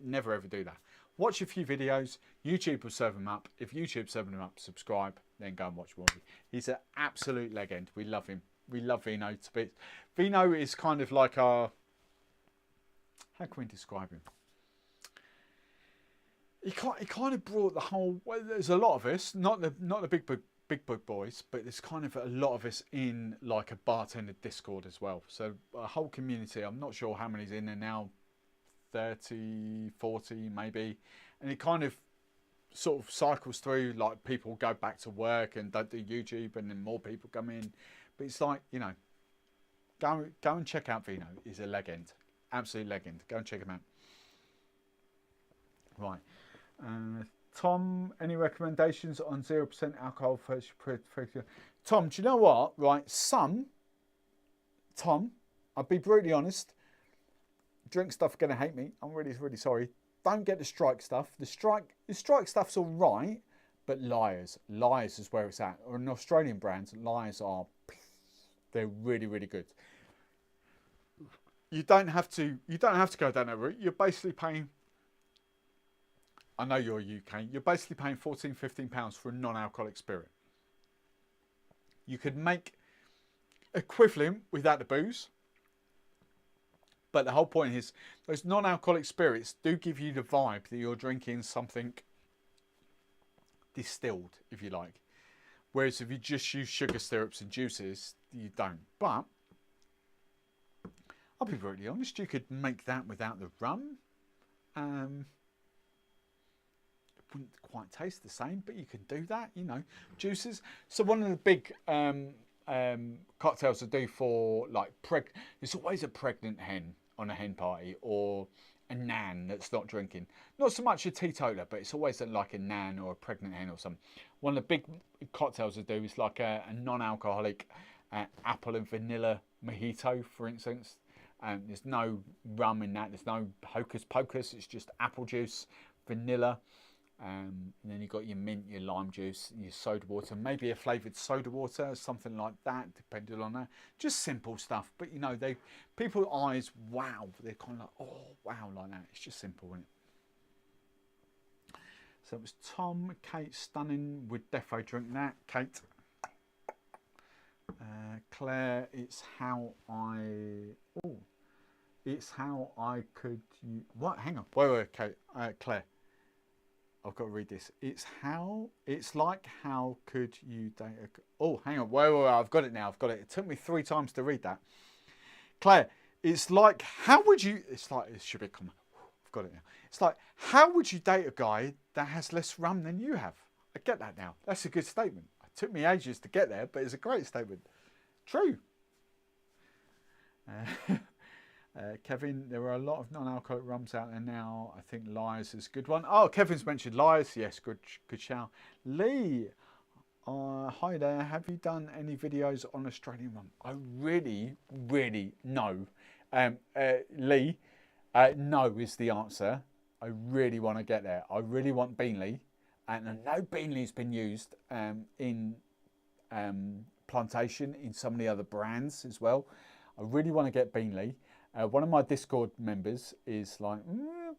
Never ever do that. Watch a few videos. YouTube will serve them up. If YouTube's serving them up, subscribe. Then go and watch more. He's an absolute legend. We love him. We love Vino to bits. Vino is kind of like our... How can we describe him? He kind of brought the whole... Well, there's a lot of us. Not the big book boys, but there's kind of a lot of us in like a bartender Discord as well. So a whole community. I'm not sure how many's in there now. 30, 40 maybe. And it kind of sort of cycles through, like people go back to work and don't do YouTube, and then more people come in. But it's like, you know, go and check out Vino. He's a legend, absolute legend. Go and check him out. Right, Tom, any recommendations on 0% alcohol for Tom? Do you know what? Right, Tom, I'll be brutally honest. Drink stuff are going to hate me. I'm really, really sorry. Don't get the strike stuff. The strike stuff's all right, but Liars is where it's at. Or an Australian brand, Liars they're really, really good. You don't have to go down that route. You're basically paying. I know you're UK. You're basically paying £14-15 for a non-alcoholic spirit. You could make equivalent without the booze. But the whole point is, those non-alcoholic spirits do give you the vibe that you're drinking something distilled, if you like. Whereas if you just use sugar syrups and juices, you don't. But I'll be brutally honest, you could make that without the rum. It wouldn't quite taste the same, but you can do that, you know. Juices. So one of the big cocktails I do for, like, there's always a pregnant hen on a hen party, or a nan that's not drinking. Not so much a teetotaler, but it's always like a nan or a pregnant hen or something. One of the big cocktails I do is like a non-alcoholic apple and vanilla mojito, for instance. There's no rum in that. There's no hocus pocus. It's just apple juice, vanilla. And then you've got your mint, your lime juice, your soda water, maybe a flavoured soda water, something like that, depending on that. Just simple stuff. But, you know, people's eyes, wow. They're kind of like, oh, wow, like that. It's just simple, isn't it? So it was Tom, Kate, stunning. Would defo drink that. Kate. Claire, it's how I could... What? Hang on. Wait, Kate. Claire. I've got to read this. It's like how could you date a... Oh, hang on. Wait, I've got it now. I've got it. It took me 3 times to read that. Claire, it's like, how would you... It's like, it should be a comment. I've got it now. It's like, how would you date a guy that has less rum than you have? I get that now. That's a good statement. It took me ages to get there, but it's a great statement. True. Kevin, there are a lot of non-alcoholic rums out there now. I think Liars is a good one. Oh, Kevin's mentioned Liars. Yes, good shout. Lee, hi there. Have you done any videos on Australian rum? I really, really no. Lee, no is the answer. I really want to get there. I really want Beanley. And I know Beanley's been used in Plantation, in some of the other brands as well. I really want to get Beanley. One of my Discord members is like,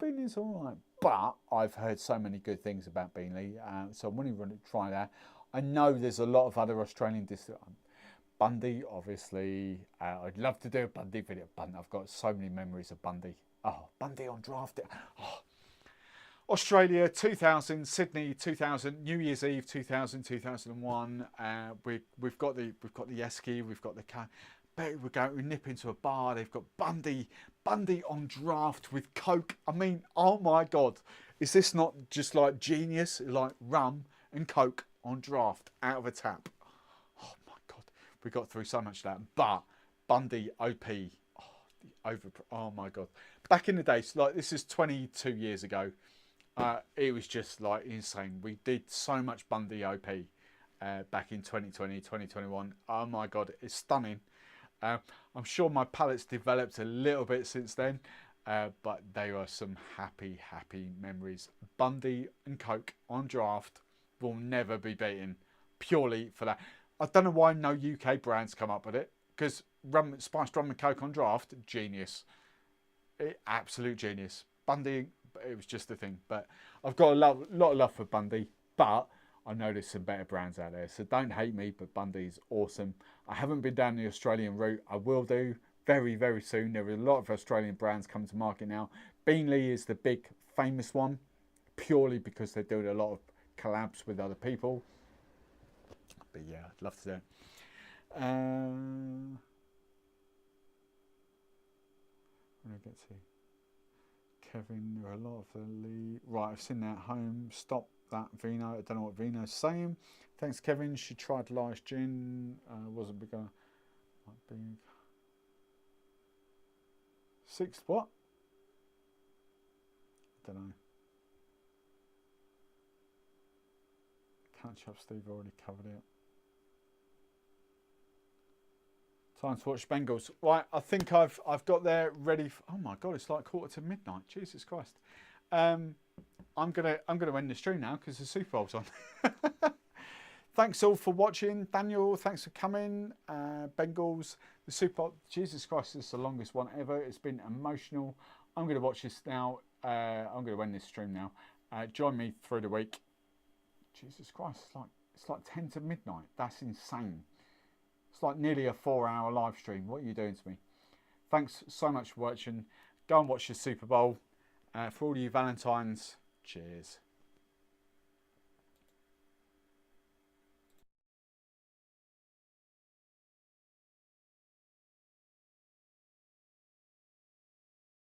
Beanley's all right. But I've heard so many good things about Beanley, so I'm willing to try that. I know there's a lot of other Australian Bundy, obviously. I'd love to do a Bundy video. I've got so many memories of Bundy. Oh, Bundy on draft. Oh. Australia 2000, Sydney 2000, New Year's Eve 2000, 2001. We've got the esky, we've got the we nip into a bar. They've got Bundy on draft with Coke. I mean, oh my God, is this not just like genius? Like rum and Coke on draft out of a tap. Oh my God, we got through so much of that. But Bundy OP, oh my God. Back in the days, like this is 22 years ago. It was just like insane. We did so much Bundy OP back in 2020, 2021. Oh my God, it's stunning. I'm sure my palate's developed a little bit since then, but they are some happy memories. Bundy and Coke on draft will never be beaten purely for that. I don't know why no UK brands come up with it, because spiced rum and Coke on draft, genius. Absolute genius. Bundy, it was just a thing. But I've got a lot of love for Bundy, but I know there's some better brands out there, so don't hate me, but Bundy's awesome. I haven't been down the Australian route. I will do very, very soon. There are a lot of Australian brands coming to market now. Beanley is the big famous one, purely because they're doing a lot of collabs with other people. But yeah, I'd love to do it. When I get to Kevin, there are a lot of the lead. Right, I've seen that at home. Stop that vino. I don't know what vino's saying. Thanks, Kevin. She tried last gin. Wasn't big. Big. Sixth what? I don't know. Catch up, Steve. Already covered it. Time to watch Bengals. Right, I think I've got there ready. Oh my God, it's like 1:45. Jesus Christ. I'm gonna end the stream now because the Super Bowl's on. Thanks all for watching. Daniel, thanks for coming. Bengals, the Super Bowl. Jesus Christ, this is the longest one ever. It's been emotional. I'm gonna watch this now. I'm gonna end this stream now. Join me through the week. Jesus Christ, it's like 10 to midnight. That's insane. It's like nearly a 4-hour live stream. What are you doing to me? Thanks so much for watching. Go and watch the Super Bowl. For all you Valentines, cheers.